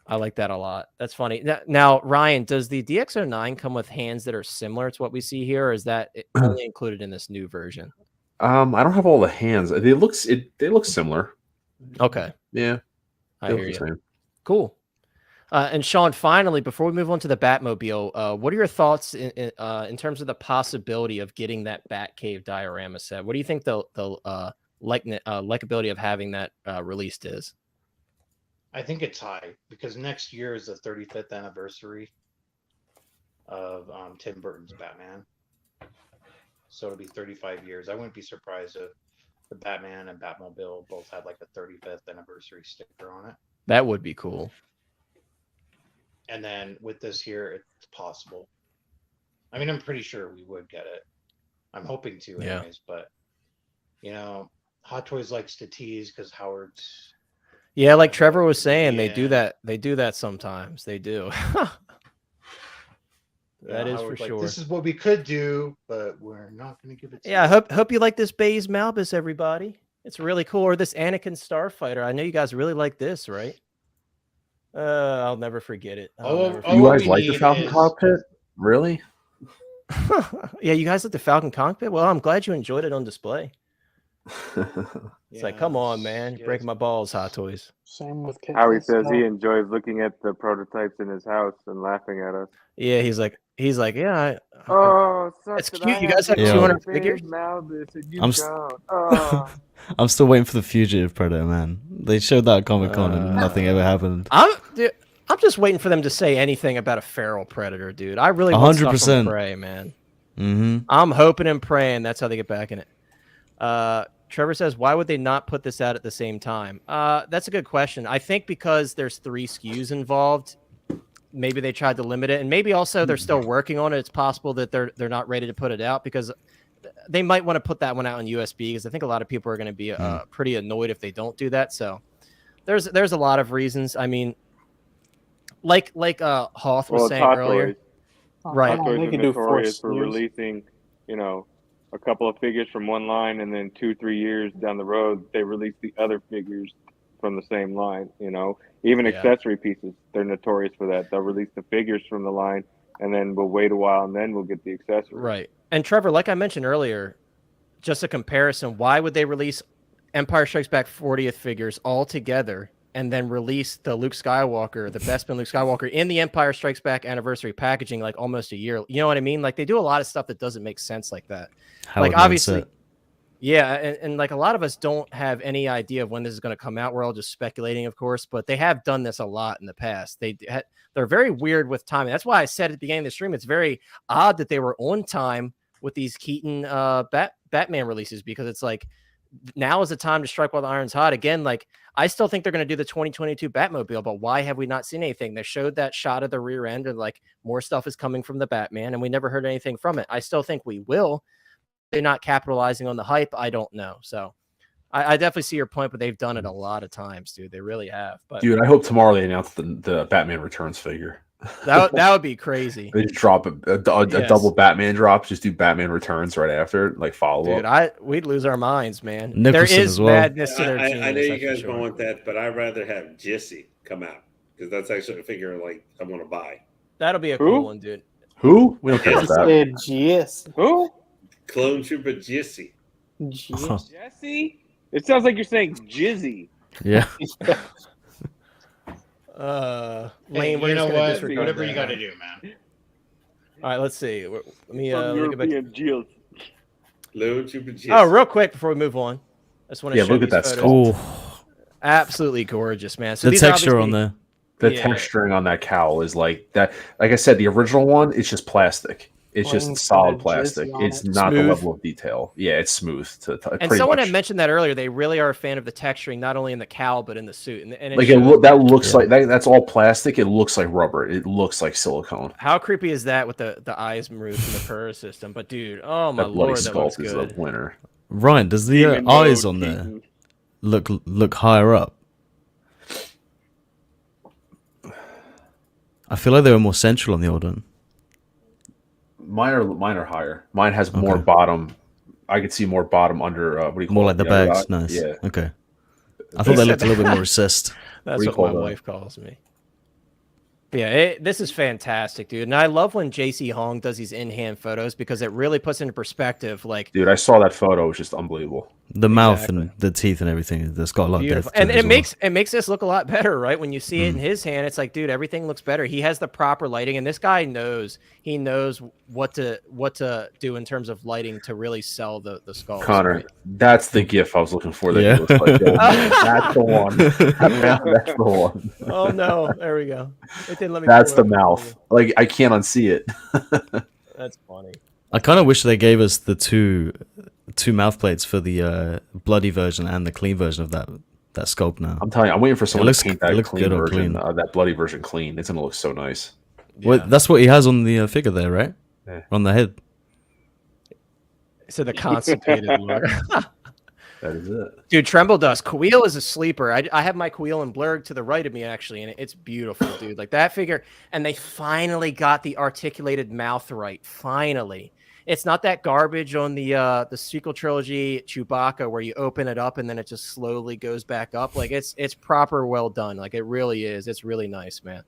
I like that a lot. That's funny. Now, Ryan, does the DX09 come with hands that are similar to what we see here, or is that only included in this new version? I don't have all the hands. They look similar. Okay. Yeah. I hear you. Cool. And Sean, finally, before we move on to the Batmobile, what are your thoughts in terms of the possibility of getting that Batcave diorama set? What do you think the likability of having that released is? I think it's high because next year is the 35th anniversary of Tim Burton's Batman. So it'll be 35 years. I wouldn't be surprised if the Batman and Batmobile both had like a 35th anniversary sticker on it. That would be cool. And then with this here, it's possible. I mean, I'm pretty sure we would get it. I'm hoping to anyways, but you know, Hot Toys likes to tease because Howard's. Yeah, like Trevor was saying, they do that. They do that sometimes. They do. That is for sure. This is what we could do, but we're not going to give it. Yeah, I hope you like this Baze Malbus, everybody. It's really cool. Or this Anakin Starfighter. I know you guys really like this, right? I'll never forget it. You guys like the Falcon cockpit? Really? Yeah, you guys like the Falcon cockpit? Well, I'm glad you enjoyed it on display. It's like, come on, man. You're breaking my balls, Hot Toys. Same with Howie says he enjoys looking at the prototypes in his house and laughing at us. Yeah, he's like, yeah. It's cute. You guys have 200 figures. I'm still waiting for the Fugitive Predator, man. They showed that at Comic-Con and nothing ever happened. I'm just waiting for them to say anything about a feral predator, dude. I really want 100%. stuff from Prey, man. Mm-hmm. I'm hoping and praying that's how they get back in it. Trevor says, why would they not put this out at the same time? That's a good question. I think because there's 3 SKUs involved, maybe they tried to limit it, and maybe also they're still working on it. It's possible that they're not ready to put it out because they might want to put that one out on USB because I think a lot of people are going to be pretty annoyed if they don't do that. So there's a lot of reasons. I mean, like Hoth was Well, it's saying Hot earlier. Toys. Right. Hot Yeah, Toys they are could do 4 notorious for SKUs. releasing, a couple of figures from one line, and then 2-3 years down the road, they release the other figures from the same line. Even Yeah. accessory pieces, they're notorious for that. They'll release the figures from the line, and then we'll wait a while, and then we'll get the accessories. Right. And Trevor, like I mentioned earlier, just a comparison, why would they release Empire Strikes Back 40th figures all together and then release the Luke Skywalker, the Bespin Luke Skywalker in the Empire Strikes Back anniversary packaging like almost a year? You know what I mean? Like they do a lot of stuff that doesn't make sense like that. Howard like obviously, mindset. yeah, and like a lot of us don't have any idea of when this is going to come out. We're all just speculating, of course, but they have done this a lot in the past. They're very weird with timing. That's why I said at the beginning of the stream, it's very odd that they were on time with these Keaton Batman releases, because it's like now is the time to strike while the iron's hot. Again, like I still think they're going to do the 2022 Batmobile, but why have we not seen anything? They showed that shot of the rear end, and like more stuff is coming from the Batman, and we never heard anything from it. I still think we will. They're not capitalizing on the hype. I don't know. So I definitely see your point, but they've done it a lot of times, dude. They really have. But Dude, I hope tomorrow they announce the Batman Returns figure. that would be crazy. They just drop a double Batman drop. Just do Batman Returns right after, like follow Dude, up. we'd lose our minds, man. Nicholson there is as well. madness to their teams. I know you that's for guys sure. don't want that, but I'd rather have Jesse come out because that's actually a figure like I want to buy. That'll be a Who? cool one, dude. Who? We don't care Yes. about that. Yes. Who? Clone Trooper Jesse. Yes. Jesse? It sounds like you're saying Jizzy. Yeah. Lane, we're you just know gonna what? disregard Whatever that. you got to do, man. All right, let's see. Let me From get back. European Jills. Clone Trooper Jesse. Oh, real quick before we move on, I just want to Yeah, show look at these that photos. Oh, Absolutely gorgeous, man. So the these are texture on obviously- there. The Yeah. texturing on that cowl is like that. Like I said, the original one, it's just plastic. It's Plain just solid fitted plastic. Jizzy on It's it. not the Smooth. level of detail. Yeah, it's smooth. And pretty someone much. had mentioned that earlier. They really are a fan of the texturing, not only in the cowl but in the suit. And it Like shows. that looks Yeah. like that's all plastic. It looks like rubber. It looks like silicone. How creepy is that with the eyes removed from the Purr system? But dude, oh my That bloody lord, that looks sculpt is good. the winner. Ryan, does the Demon eyes mode, on there Keaton. look higher up? I feel like they were more central on the old one. Mine are higher. Mine has more Okay. bottom. I could see more bottom under. What do you call More it? like the other bags. eye? Nice. Yeah. Okay. I thought they looked a little bit more recessed. That's What do you what call my that? wife calls me. But yeah, this is fantastic, dude. And I love when JC Hong does these in-hand photos because it really puts into perspective, like, Dude, I saw that photo. It was just unbelievable. The mouth Exactly. and the teeth and everything. That's got a lot of beautiful. depth. to And it it as well. makes this look a lot better, right? When you see it in his hand, it's like, dude, everything looks better. He has the proper lighting, and this guy knows what to do in terms of lighting to really sell the skulls. Connor, right? that's the gif I was looking for. That Yeah. you looked like, that's the one. That's the one. Oh no, there we go. It didn't let me. That's pull the it up. mouth. Like I can't unsee it. That's funny. I kind of wish they gave us the two mouth plates for the bloody version and the clean version of that sculpt now. I'm telling you, I'm waiting for someone looks- to paint it that looks clean good on version, clean. that bloody version clean. It's gonna look so nice. Well, Yeah. that's what he has on the figure there, right? Yeah. On the head. So the constipated look. That is it. Dude, Tremble Dust. Queel is a sleeper. I have my Queel and Blurg to the right of me, actually, and it's beautiful, dude. Like that figure. And they finally got the articulated mouth right. Finally. It's not that garbage on the sequel trilogy Chewbacca where you open it up and then it just slowly goes back up. Like it's proper well done. Like it really is. It's really nice, man.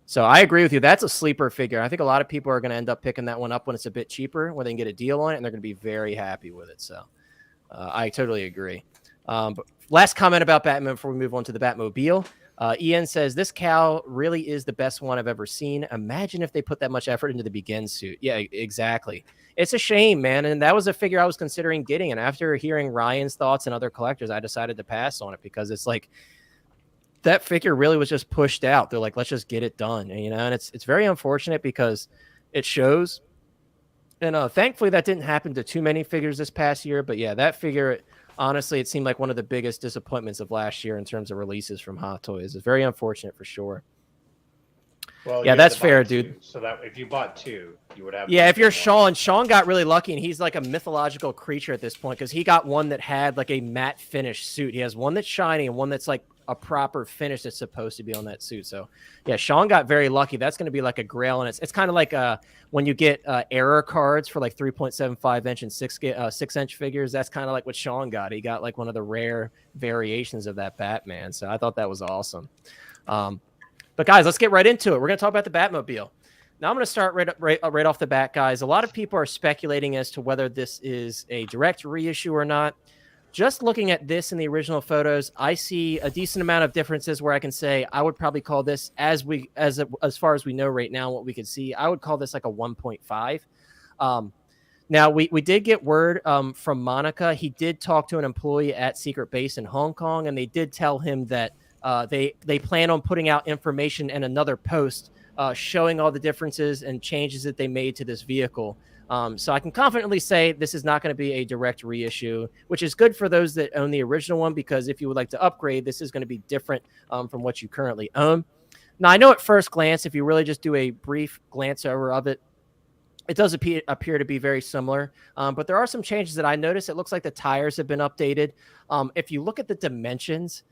So I agree with you. That's a sleeper figure. I think a lot of people are going to end up picking that one up when it's a bit cheaper, where they can get a deal on it, and they're going to be very happy with it. So I totally agree. But last comment about Batman before we move on to the Batmobile. Ian says, this cow really is the best one I've ever seen. Imagine if they put that much effort into the Begin suit. Yeah, exactly. It's a shame, man. And that was a figure I was considering getting. And after hearing Ryan's thoughts and other collectors, I decided to pass on it because it's like that figure really was just pushed out. They're like, let's just get it done. And, and it's very unfortunate because it shows. And thankfully that didn't happen to too many figures this past year. But yeah, that figure, honestly, it seemed like one of the biggest disappointments of last year in terms of releases from Hot Toys. It's very unfortunate for sure. Well, Yeah, you that's have to buy fair, two, dude. So that if you bought two, you would have. Yeah, if you're one. Sean got really lucky, and he's like a mythological creature at this point because he got one that had like a matte finish suit. He has one that's shiny and one that's like a proper finish that's supposed to be on that suit. So yeah, Sean got very lucky. That's going to be like a grail, and it's kind of like when you get error cards for like 3.75 inch and 6 inch figures. That's kind of like what Sean got. He got like one of the rare variations of that Batman. So I thought that was awesome. But guys, let's get right into it. We're going to talk about the Batmobile. Now I'm going to start right off the bat, guys. A lot of people are speculating as to whether this is a direct reissue or not. Just looking at this in the original photos, I see a decent amount of differences where I can say I would probably call this, as far as we know right now, what we can see, I would call this like a 1.5. Now we did get word from Monica. He did talk to an employee at Secret Base in Hong Kong, and they did tell him that they plan on putting out information in another post showing all the differences and changes that they made to this vehicle. So I can confidently say this is not going to be a direct reissue, which is good for those that own the original one, because if you would like to upgrade, this is going to be different from what you currently own. Now, I know at first glance, if you really just do a brief glance over of it, it does appear to be very similar, but there are some changes that I noticed. It looks like the tires have been updated. If you look at the dimensions,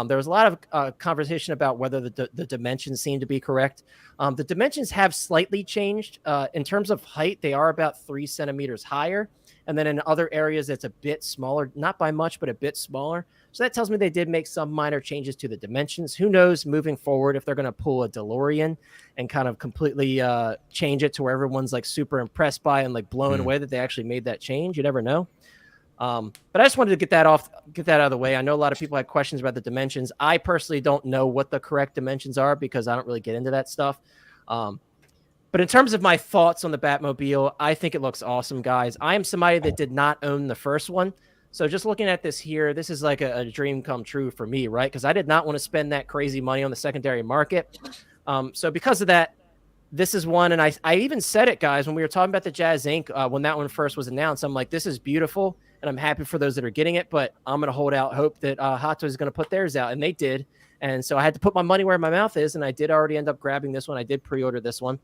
there was a lot of conversation about whether the dimensions seem to be correct. The dimensions have slightly changed. In terms of height, they are about 3 centimeters higher. And then in other areas, it's a bit smaller, not by much, but a bit smaller. So that tells me they did make some minor changes to the dimensions. Who knows moving forward if they're going to pull a DeLorean and kind of completely change it to where everyone's like super impressed by and like blown away that they actually made that change. You never know. But I just wanted to get that out of the way. I know a lot of people had questions about the dimensions. I personally don't know what the correct dimensions are because I don't really get into that stuff. But in terms of my thoughts on the Batmobile, I think it looks awesome, guys. I am somebody that did not own the first one. So just looking at this here, this is like a dream come true for me, right? Because I did not want to spend that crazy money on the secondary market. So because of that, this is one. And I even said it, guys, when we were talking about the Jazz Inc., when that one first was announced, I'm like, this is beautiful. And I'm happy for those that are getting it, but I'm going to hold out hope that Hot Toys is going to put theirs out, and they did. And so I had to put my money where my mouth is, and I did already end up grabbing this one. I did pre-order this one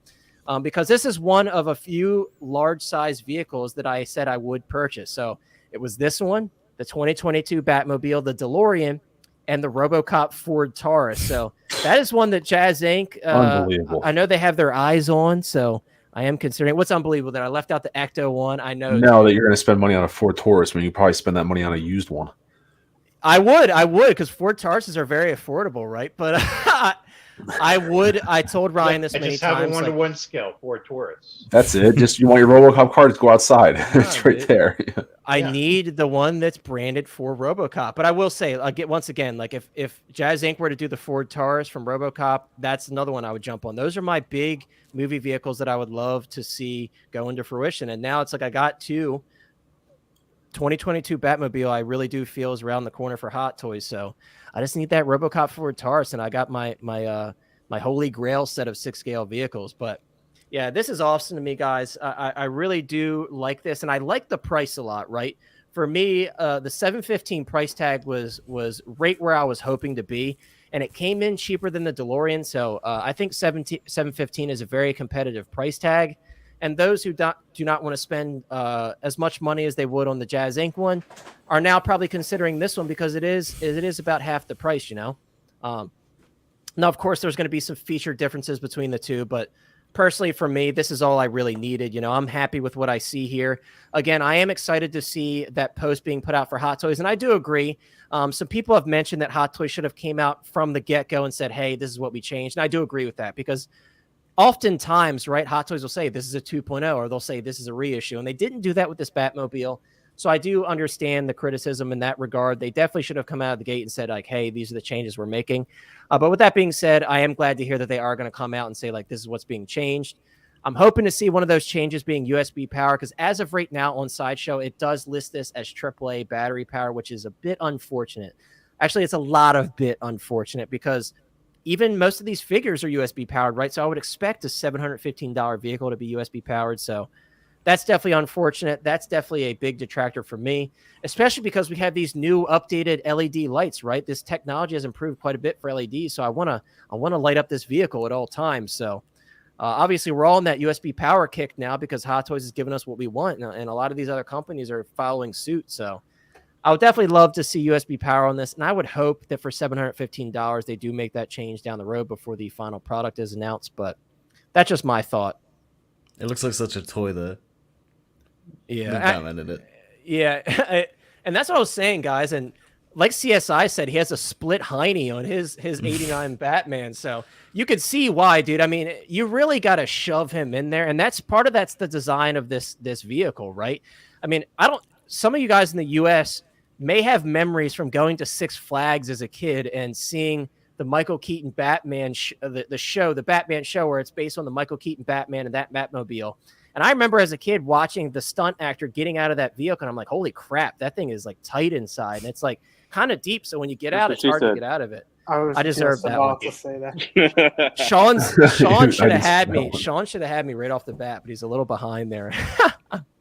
because this is one of a few large-size vehicles that I said I would purchase. So it was this one, the 2022 Batmobile, the DeLorean, and the RoboCop Ford Taurus. So that is one that Jazz Inc. Unbelievable. I know they have their eyes on, so I am considering. What's unbelievable that I left out the Ecto one. I know now that you're going to spend money on a Ford Taurus when you probably spend that money on a used one. I would, because Ford Tauruses are very affordable, right? But I told Ryan this many times. I just have a 1-to-1 scale for Taurus. That's it. Just you want your RoboCop car to go outside. It's right there. I need the one that's branded for RoboCop. But I will say, once again, like if Jazz Inc. were to do the Ford Taurus from RoboCop, that's another one I would jump on. Those are my big movie vehicles that I would love to see go into fruition. And now it's like I got 2022 Batmobile, I really do feel is around the corner for Hot Toys. So I just need that RoboCop Ford Taurus, and I got my holy grail set of 6-scale vehicles. But yeah, this is awesome to me, guys. I really do like this, and I like the price a lot, right? For me, the $715 price tag was right where I was hoping to be, and it came in cheaper than the DeLorean. So I think $715 is a very competitive price tag. And those who do not want to spend as much money as they would on the Jazz Inc. one are now probably considering this one because it is about half the price, you know. Now, of course, there's going to be some feature differences between the two, but personally, for me, this is all I really needed. You know, I'm happy with what I see here. Again, I am excited to see that post being put out for Hot Toys, and I do agree. Some people have mentioned that Hot Toys should have came out from the get-go and said, hey, this is what we changed, and I do agree with that because oftentimes, right, Hot Toys will say this is a 2.0 or they'll say this is a reissue, and they didn't do that with this Batmobile. So I do understand the criticism in that regard. They definitely should have come out of the gate and said, like, hey, these are the changes we're making. But with that being said, I am glad to hear that they are going to come out and say, like, this is what's being changed. I'm hoping to see one of those changes being USB power, because as of right now on Sideshow, it does list this as AAA battery power, which is a bit unfortunate. Actually, it's a lot of bit unfortunate because even most of these figures are USB powered, right? So I would expect a $715 vehicle to be USB powered. So that's definitely unfortunate. That's definitely a big detractor for me, especially because we have these new updated LED lights, right? This technology has improved quite a bit for LEDs. So I want to light up this vehicle at all times. So obviously we're all in that USB power kick now because Hot Toys is giving us what we want. And a lot of these other companies are following suit. So I would definitely love to see USB power on this, and I would hope that for $715 they do make that change down the road before the final product is announced. But that's just my thought. It looks like such a toy though. Yeah, With Batman in it. Yeah, and that's what I was saying, guys. And like CSI said, he has a split hiney on his 89 Batman, so you could see why, dude. I mean, you really got to shove him in there, and that's the design of this vehicle, right? I mean, some of you guys in the U.S. may have memories from going to Six Flags as a kid and seeing the Michael Keaton Batman the Batman show, where it's based on the Michael Keaton Batman and that Batmobile. And I remember as a kid watching the stunt actor getting out of that vehicle, and I'm like, holy crap, that thing is like tight inside, and it's like kind of deep. So when you get out, it's hard to get out of it. I deserve that about one. to say that. Sean should have had me. Sean should have had me right off the bat, but he's a little behind there.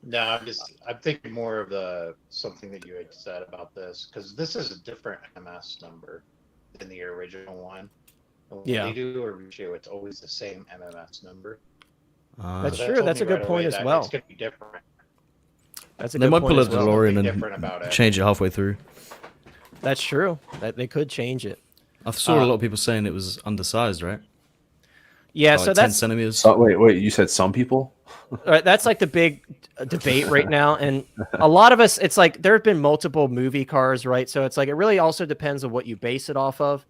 No, I'm thinking more of something that you had said about this, because this is a different MS number than the original one. And when they do a ratio, it's always the same MMS number. That's true. That's a good point as well. It's going to be different. That's a they good might point pull a as well. DeLorean and change it halfway through. That's true. That they could change it. I saw a lot of people saying it was undersized, right? Yeah, By so like 10 that's centimeters. Wait, you said some people? That's like the big debate right now, and a lot of us, it's like there have been multiple movie cars, right? So it's like it really also depends on what you base it off of.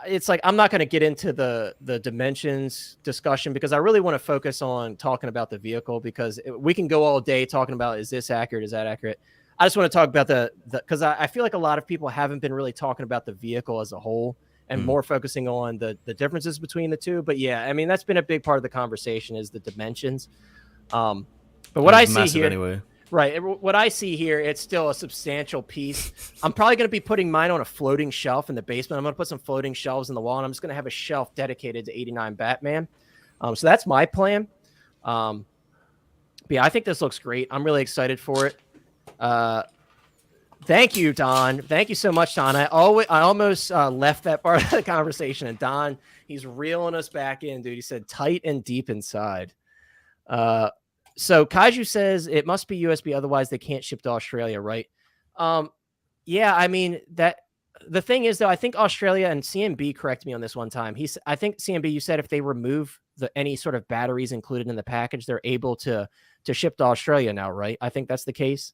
It's like I'm not going to get into the dimensions discussion because I really want to focus on talking about the vehicle, because we can go all day talking about is this accurate, is that accurate. I just want to talk about because I feel like a lot of people haven't been really talking about the vehicle as a whole and more focusing on the differences between the two. But yeah, I mean, that's been a big part of the conversation is the dimensions. But what I see here, anyway. Right. What I see here, it's still a substantial piece. I'm probably going to be putting mine on a floating shelf in the basement. I'm going to put some floating shelves in the wall, and I'm just going to have a shelf dedicated to 89 Batman. So that's my plan. But yeah, I think this looks great. I'm really excited for it. Thank you, Don. Thank you so much, Don. I almost left that part of the conversation, and Don, he's reeling us back in, dude. He said tight and deep inside. So Kaiju says it must be USB, otherwise they can't ship to Australia, right? Yeah, I mean that. The thing is, though, I think Australia and CMB correct me on this one time. I think CMB, you said if they remove any sort of batteries included in the package, they're able to ship to Australia now, right? I think that's the case.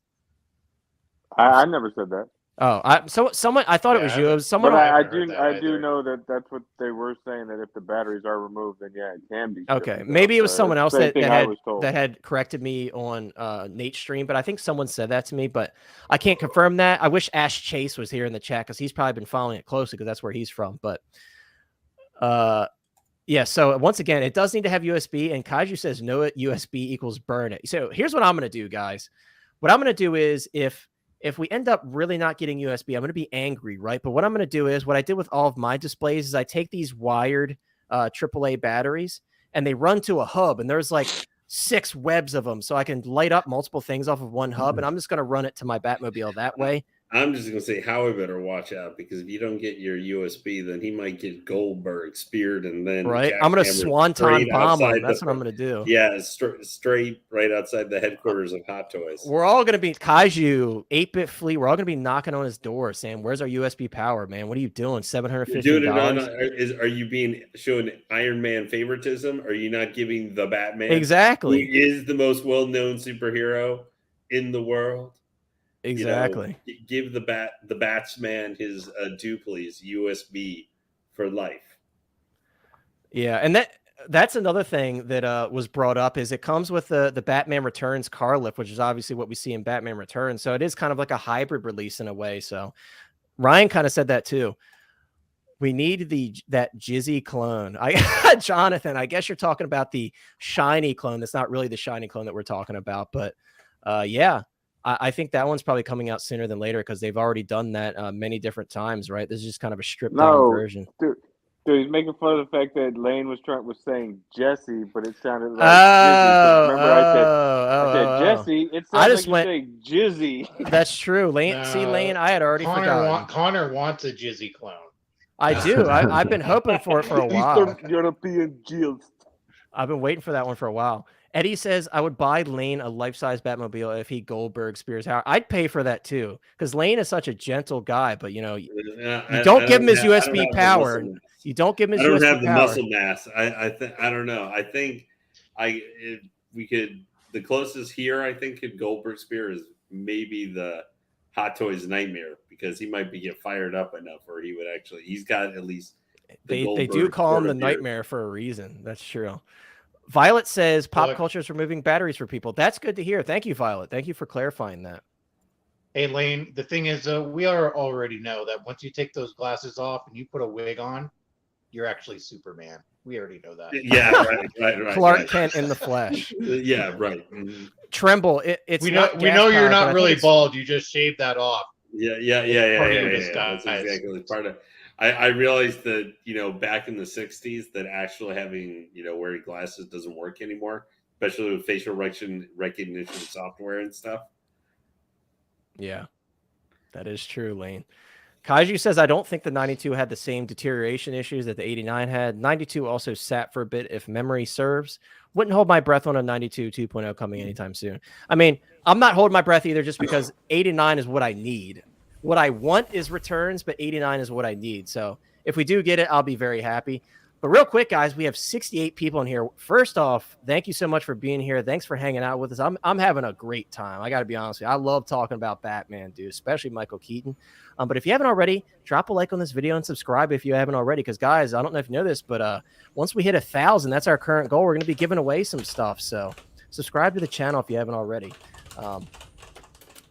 I never said that. Oh, someone. I thought it was you. It was someone. But I do know that that's what they were saying, that if the batteries are removed, then yeah, it can be. Okay, maybe it was someone else that had corrected me on Nate's stream, but I think someone said that to me, but I can't confirm that. I wish Ash Chase was here in the chat because he's probably been following it closely because that's where he's from. But yeah. So once again, it does need to have USB, and Kaiju says no USB equals burn it. So here's what I'm going to do, guys. What I'm going to do is if we end up really not getting USB, I'm going to be angry, right? But what I'm going to do is what I did with all of my displays is I take these wired AAA batteries and they run to a hub, and there's like 6 webs of them. So I can light up multiple things off of one hub, and I'm just going to run it to my Batmobile that way. I'm just going to say Howie better watch out, because if you don't get your USB, then he might get Goldberg speared, and then right. I'm going to swanton bomb him. That's what I'm going to do. Yeah, straight right outside the headquarters of Hot Toys. We're all going to be Kaiju, 8-bit Fleet. We're all going to be knocking on his door saying, "Where's our USB power, man? What are you doing? $750." Are you being showing Iron Man favoritism? Are you not giving the Batman, exactly, who is the most well-known superhero in the world? Exactly. Give the Batsman his due, please. USB for life. Yeah, and that's another thing that was brought up is it comes with the Batman Returns car lift, which is obviously what we see in Batman Returns. So it is kind of like a hybrid release in a way. So Ryan kind of said that too. We need that Jizzy clone. Jonathan, I guess you're talking about the shiny clone. That's not really the shiny clone that we're talking about, but yeah. I think that one's probably coming out sooner than later because they've already done that many different times, right? This is just kind of a stripped down version. Dude, he's making fun of the fact that Lane was saying Jesse, but it sounded like Jizzy. Remember I said Jesse. It sounded like you're saying Jizzy. That's true. Lane, Lane, I had already forgotten. Connor wants a Jizzy clone. I do. I've been hoping for it for a while. European Jills. I've been waiting for that one for a while. Eddie says, I would buy Lane a life-size Batmobile if he Goldberg Spears Howard. I'd pay for that too, because Lane is such a gentle guy. But you don't give him his USB power. You don't give him his I don't USB have the power. muscle mass. I don't know. I think if we could, the closest here I think could Goldberg Spear is maybe the Hot Toys Nightmare, because he might get fired up enough where he would actually. He's got at least. They do call him the Nightmare for a reason. That's true. Violet says pop culture is removing batteries for people. That's good to hear. Thank you, Violet. Thank you for clarifying that. Hey, Lane, the thing is, we already know that once you take those glasses off and you put a wig on, you're actually Superman. We already know that. Yeah, right. Clark Kent in the flesh. Yeah, right. Mm-hmm. Tremble. It's we know you're not really bald. You just shaved that off. Yeah. That's exactly part of. I realized that back in the '60s that actually having wearing glasses doesn't work anymore, especially with facial recognition software and stuff. Yeah, that is true, Lane. Kaiju says, I don't think the 92 had the same deterioration issues that the 89 had. 92 also sat for a bit, if memory serves. Wouldn't hold my breath on a 92 2.0 coming anytime soon. I mean, I'm not holding my breath either, just because 89 is what I need. What I want is returns, but 89 is what I need. So if we do get it, I'll be very happy. But real quick, guys, we have 68 people in here. First off, thank you so much for being here. Thanks for hanging out with us. I'm having a great time. I got to be honest with you. I love talking about Batman, dude, especially Michael Keaton. But if you haven't already, drop a like on this video and subscribe if you haven't already. Because, guys, I don't know if you know this, but once we hit 1,000, that's our current goal. We're going to be giving away some stuff. So subscribe to the channel if you haven't already.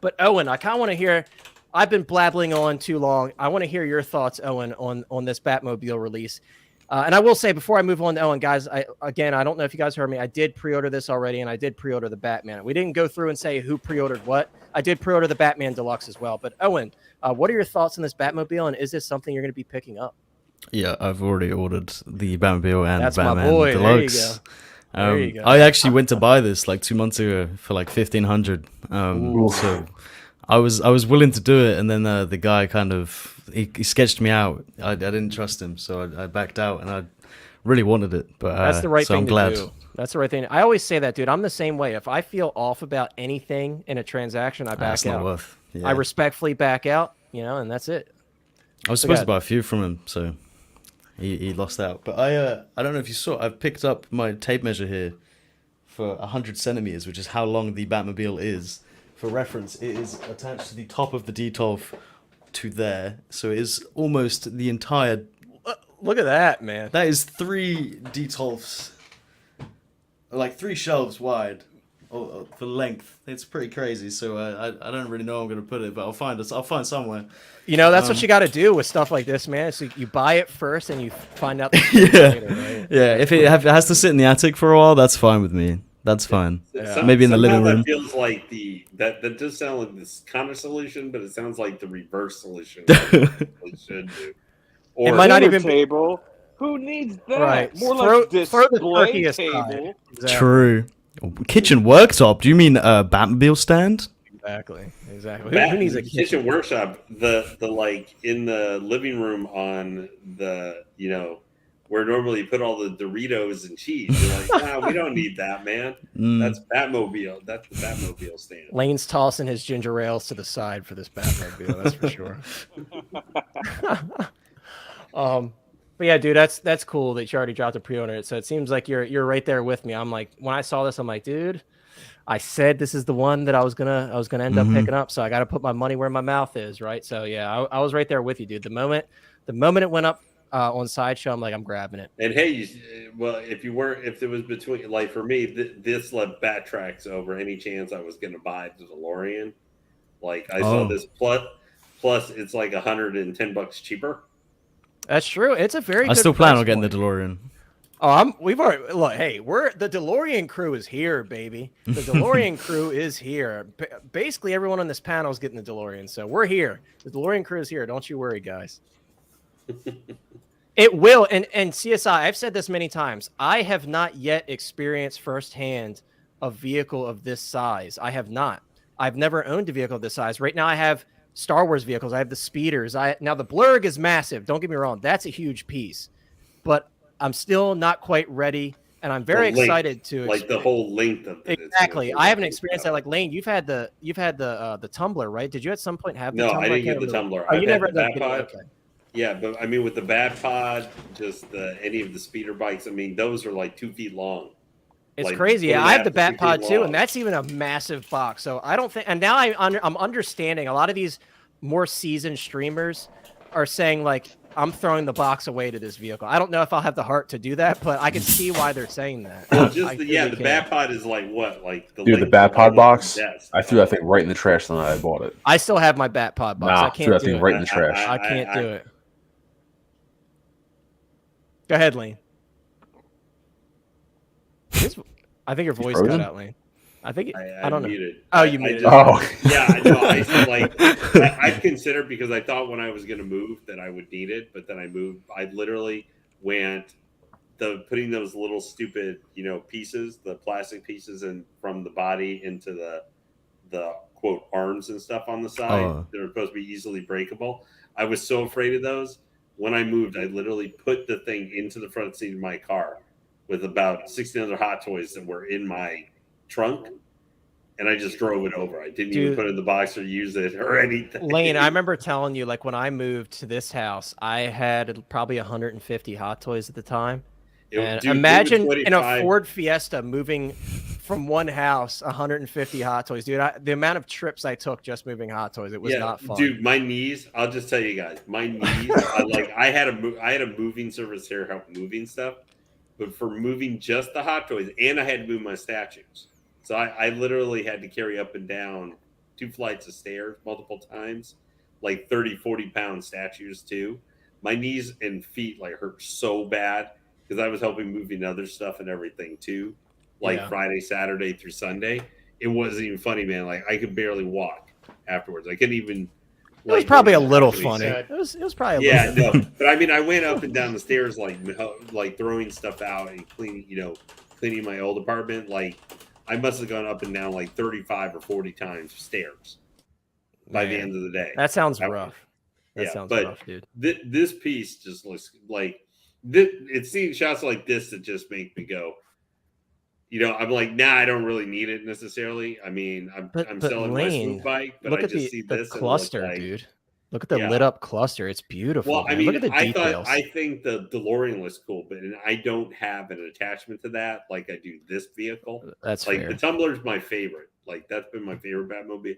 But, Owen, I kind of want to hear – I've been blabbling on too long. I want to hear your thoughts, Owen, on this Batmobile release. And I will say, before I move on to Owen, guys, I don't know if you guys heard me. I did pre-order this already, and I did pre-order the Batman. We didn't go through and say who pre-ordered what. I did pre-order the Batman Deluxe as well. But, Owen, what are your thoughts on this Batmobile, and is this something you're going to be picking up? Yeah, I've already ordered the Batmobile and That's Batman my boy. Deluxe. There you go. I actually went to buy this like 2 months ago for like $1,500. So I was willing to do it, and then the guy kind of he sketched me out. I didn't trust him, so I backed out, and I really wanted it. But that's the right so thing I'm glad. to do. That's the right thing. I always say that, dude. I'm the same way. If I feel off about anything in a transaction, I back out. Not worth. Yeah. I respectfully back out, and that's it. I was supposed to buy a few from him, so he lost out. But I don't know if you saw. I've picked up my tape measure here for 100 centimeters, which is how long the Batmobile is. For reference, it is attached to the top of the D12 to there, so it is almost the entire. Look at that, man. That is 3 D12s, like 3 shelves wide, for length. It's pretty crazy. So I don't really know where I'm gonna put it, but I'll find somewhere. That's what you got to do with stuff like this, man. So you buy it first, and you find out. Later, right? Yeah. If it has to sit in the attic for a while, that's fine with me. That's fine. Yeah. Maybe in the living room. That feels like that does sound like this kind of solution, but it sounds like the reverse solution. Should do. Or it might not even table. Who needs that? Right. More throw like the display turkey table. aside. Exactly. True. Kitchen worktop. Do you mean Batmobile stand? Exactly. Who needs a kitchen workshop? The like in the living room on the where normally you put all the Doritos and cheese. You're like, we don't need that, man. That's Batmobile. That's the Batmobile stand. Lane's tossing his ginger ales to the side for this Batmobile. That's for sure. But yeah, dude, that's cool that you already dropped a pre-order. So it seems like you're right there with me. I'm like, when I saw this, I'm like, dude, I said this is the one that I was gonna end up picking up. So I got to put my money where my mouth is, right? So yeah, I was right there with you, dude. The moment it went up on Sideshow, I'm like, I'm grabbing it. And hey, if it was between, like for me, this left Backtracks over any chance I was going to buy the DeLorean. Like I saw this plus it's like $110 cheaper. That's true. It's a very. I still plan on getting the DeLorean. Oh, we've already look. Hey, the DeLorean crew is here, baby. The DeLorean crew is here. Basically, everyone on this panel is getting the DeLorean, so we're here. The DeLorean crew is here. Don't you worry, guys. It will, and CSI, I've said this many times. I have not yet experienced firsthand a vehicle of this size. I have not. I've never owned a vehicle of this size. Right now, I have Star Wars vehicles. I have the speeders. Now the Blurg is massive. Don't get me wrong. That's a huge piece, but I'm still not quite ready. and I'm very The length, excited to like the whole length of it. Exactly. I haven't experienced that. Like Lane, you've had the tumbler, right? Did you at some point have the No, tumbler? I didn't can't get the remember. tumbler. Oh, I've you had never the had that Batpod. Okay. Yeah, but I mean, with the Batpod, just any of the speeder bikes, I mean, those are like 2 feet long. It's Like, crazy. Yeah, 1.5 I have the to 2 feet Batpod too, long. and that's even a massive box. So I don't think. And now I'm understanding a lot of these more seasoned streamers are saying like, I'm throwing the box away to this vehicle. I don't know if I'll have the heart to do that, but I can see why they're saying that. Well, just I the really can. Batpod is like what? Like Dude, the length of Batpod box. desk. I threw that thing right in the trash the night I bought it. I still have my Batpod box. Nah, I threw can't that do thing it. right in the trash. I can't do it. Go ahead, Lane. I think your voice cut out, Lane. I think I don't know. Muted. Oh, you muted. Yeah, I know. I've considered because I thought when I was going to move that I would need it, but then I moved. I literally went putting those little stupid, pieces, the plastic pieces, and from the body into the quote arms and stuff on the side. They're supposed to be easily breakable. I was so afraid of those. When I moved, I literally put the thing into the front seat of my car with about 16 other Hot Toys that were in my trunk, and I just drove it over. I didn't even put it in the box or use it or anything. Lane, I remember telling you, like, when I moved to this house, I had probably 150 Hot Toys at the time. Imagine in a Ford Fiesta moving from one house 150 Hot Toys, dude. The amount of trips I took just moving Hot Toys, it was not fun. Dude, my knees. I'll just tell you guys, my knees. I had a moving service here help moving stuff, but for moving just the Hot Toys, and I had to move my statues. So I literally had to carry up and down 2 flights of stairs multiple times, like 30, 40-pound statues too. My knees and feet hurt so bad because I was helping moving other stuff and everything too, Friday, Saturday through Sunday. It wasn't even funny, man. Like I could barely walk afterwards. I couldn't even. It was probably a little funny. It was probably a little. No, but I mean, I went up and down the stairs like throwing stuff out and cleaning my old apartment. Like I must have gone up and down like 35 or 40 times stairs by the end of the day. That sounds rough. That sounds rough, dude. This piece just looks like it's seeing shots like this that just make me go. I'm like, I don't really need it necessarily. I mean, I'm selling my swoop bike, but look I at just see this cluster, dude. Look at the lit up cluster. It's beautiful. Well, I man. mean, look at the details. I think the DeLorean looks cool, but I don't have an attachment to that like I do this vehicle. That's like fair. The Tumbler's my favorite. Like that's been my favorite Batmobile,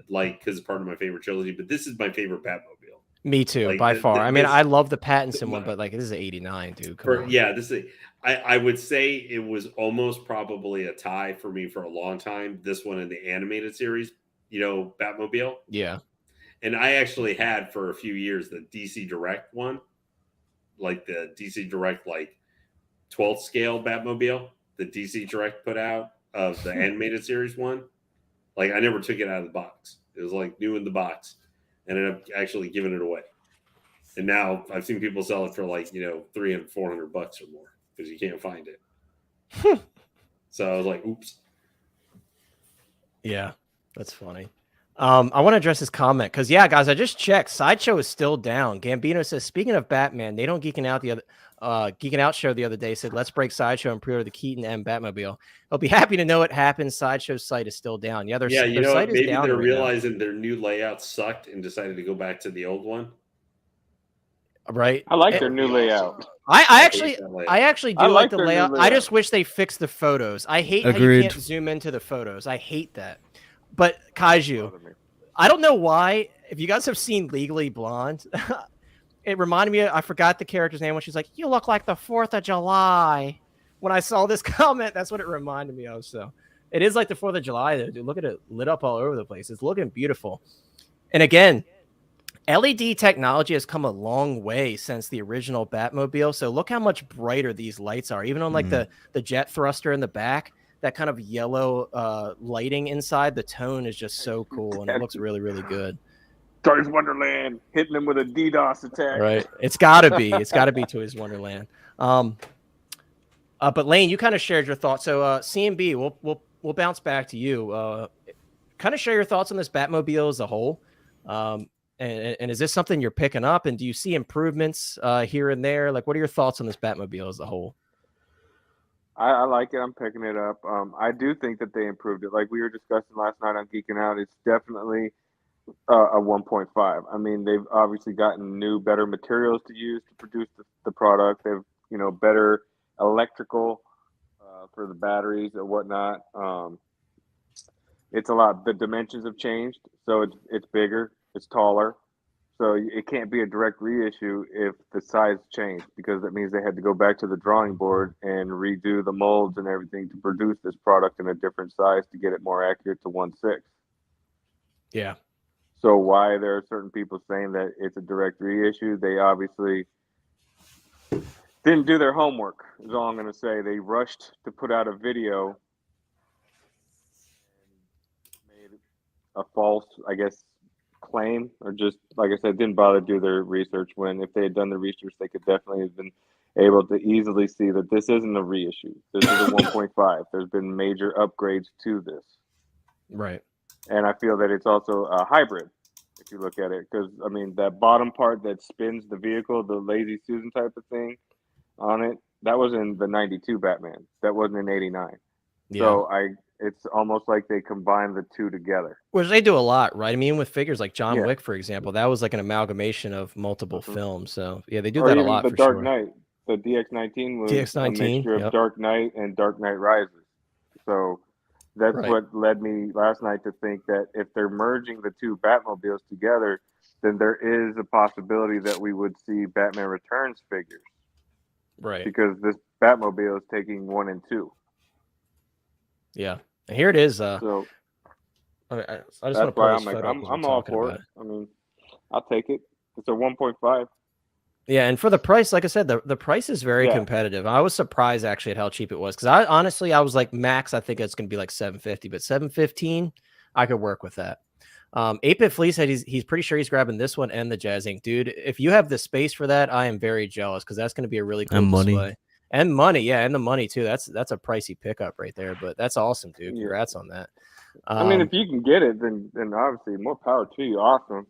like because it's part of my favorite trilogy. But this is my favorite Batmobile. Me too, by far. I mean, I love the Pattinson one, but like this is '89, dude. Come on. Yeah, this is. I would say it was almost probably a tie for me for a long time. This one in the animated series, Batmobile. Yeah. And I actually had for a few years the DC Direct one, like the DC Direct, 12th scale Batmobile, the DC Direct put out of the animated series one. Like I never took it out of the box. It was like new in the box, and ended up actually giving it away. And now I've seen people sell it for $300, $400 or more because you can't find it. So I was like, oops. Yeah, that's funny. I want to address this comment because guys, I just checked. Sideshow is still down. Gambino says, speaking of Batman, they don't Geeking Out show the other day said, let's break Sideshow and pre-order the Keaton M Batmobile. I'll be happy to know it happened. Sideshow's site is still down. Yeah, their site is maybe down they're right realizing now. their new layout sucked and decided to go back to the old one. Right. I like their new layout. I actually do like the layout. I just wish they fixed the photos. I hate how you can't zoom into the photos. I hate that. But Kaiju, I don't know why. If you guys have seen Legally Blonde, it reminded me. I forgot the character's name when she's like, "You look like the 4th of July." When I saw this comment, that's what it reminded me of. So it is like the 4th of July, though. Dude, look at it lit up all over the place. It's looking beautiful. And again, LED technology has come a long way since the original Batmobile. So look how much brighter these lights are. Even on the jet thruster in the back, that kind of yellow lighting inside, the tone is just so cool, and it looks really, really good. Toys Wonderland hitting him with a DDoS attack. Right. It's got to be. It's got to be Toys Wonderland. But Lane, you kind of shared your thoughts. So CMB, we'll bounce back to you. Kind of share your thoughts on this Batmobile as a whole. And is this something you're picking up? And do you see improvements here and there? Like, what are your thoughts on this Batmobile as a whole? I like it. I'm picking it up. I do think that they improved it. Like we were discussing last night on Geeking Out, it's definitely a 1.5. I mean, they've obviously gotten new, better materials to use to produce the product. They've, better electrical for the batteries or whatnot. It's a lot. The dimensions have changed, so it's bigger, it's taller. So it can't be a direct reissue if the size changed, because that means they had to go back to the drawing board and redo the molds and everything to produce this product in a different size to get it more accurate to 1/6. Yeah. So why there are certain people saying that it's a direct reissue? They obviously didn't do their homework, is all I'm going to say. They rushed to put out a video and made a false, I guess, claim, or just, like I said, didn't bother to do their research, when if they had done the research, they could definitely have been able to easily see that this isn't a reissue. This is a 1.5. There's been major upgrades to this. Right. And I feel that it's also a hybrid, if you look at it, because, I mean, that bottom part that spins the vehicle, the Lazy Susan type of thing on it, that was in the 92 Batman. That wasn't in 89. Yeah. So it's almost like they combine the two together. Which they do a lot, right? I mean, with figures like John Yeah. Wick, for example, that was like an amalgamation of multiple films. So yeah, they do Or that a even lot the for Dark sure. Knight. The DX19 was DX19, a mixture of yep. Dark Knight and Dark Knight Rises. So that's Right. what led me last night to think that if they're merging the two Batmobiles together, then there is a possibility that we would see Batman Returns figures. Right. Because this Batmobile is taking 1 and 2. Yeah. And here it is. So I just want to that's pull why this I'm like, photo 'cause we're I'm all talking for about it. I mean, I'll take it. It's a 1.5. Yeah, and for the price, like I said, the price is very Yeah. competitive. I was surprised actually at how cheap it was, because I honestly was like, max, I think it's going to be like $750, but $715, I could work with that. 8-Bit Flea said he's pretty sure he's grabbing this one and the Jazz Ink. Dude, if you have the space for that, I am very jealous, because that's going to be a really cool And money. display. And money, yeah, and the money too. That's a pricey pickup right there, but that's awesome, dude. Yeah. Congrats on that. I mean, if you can get it, then obviously more power to you. Awesome.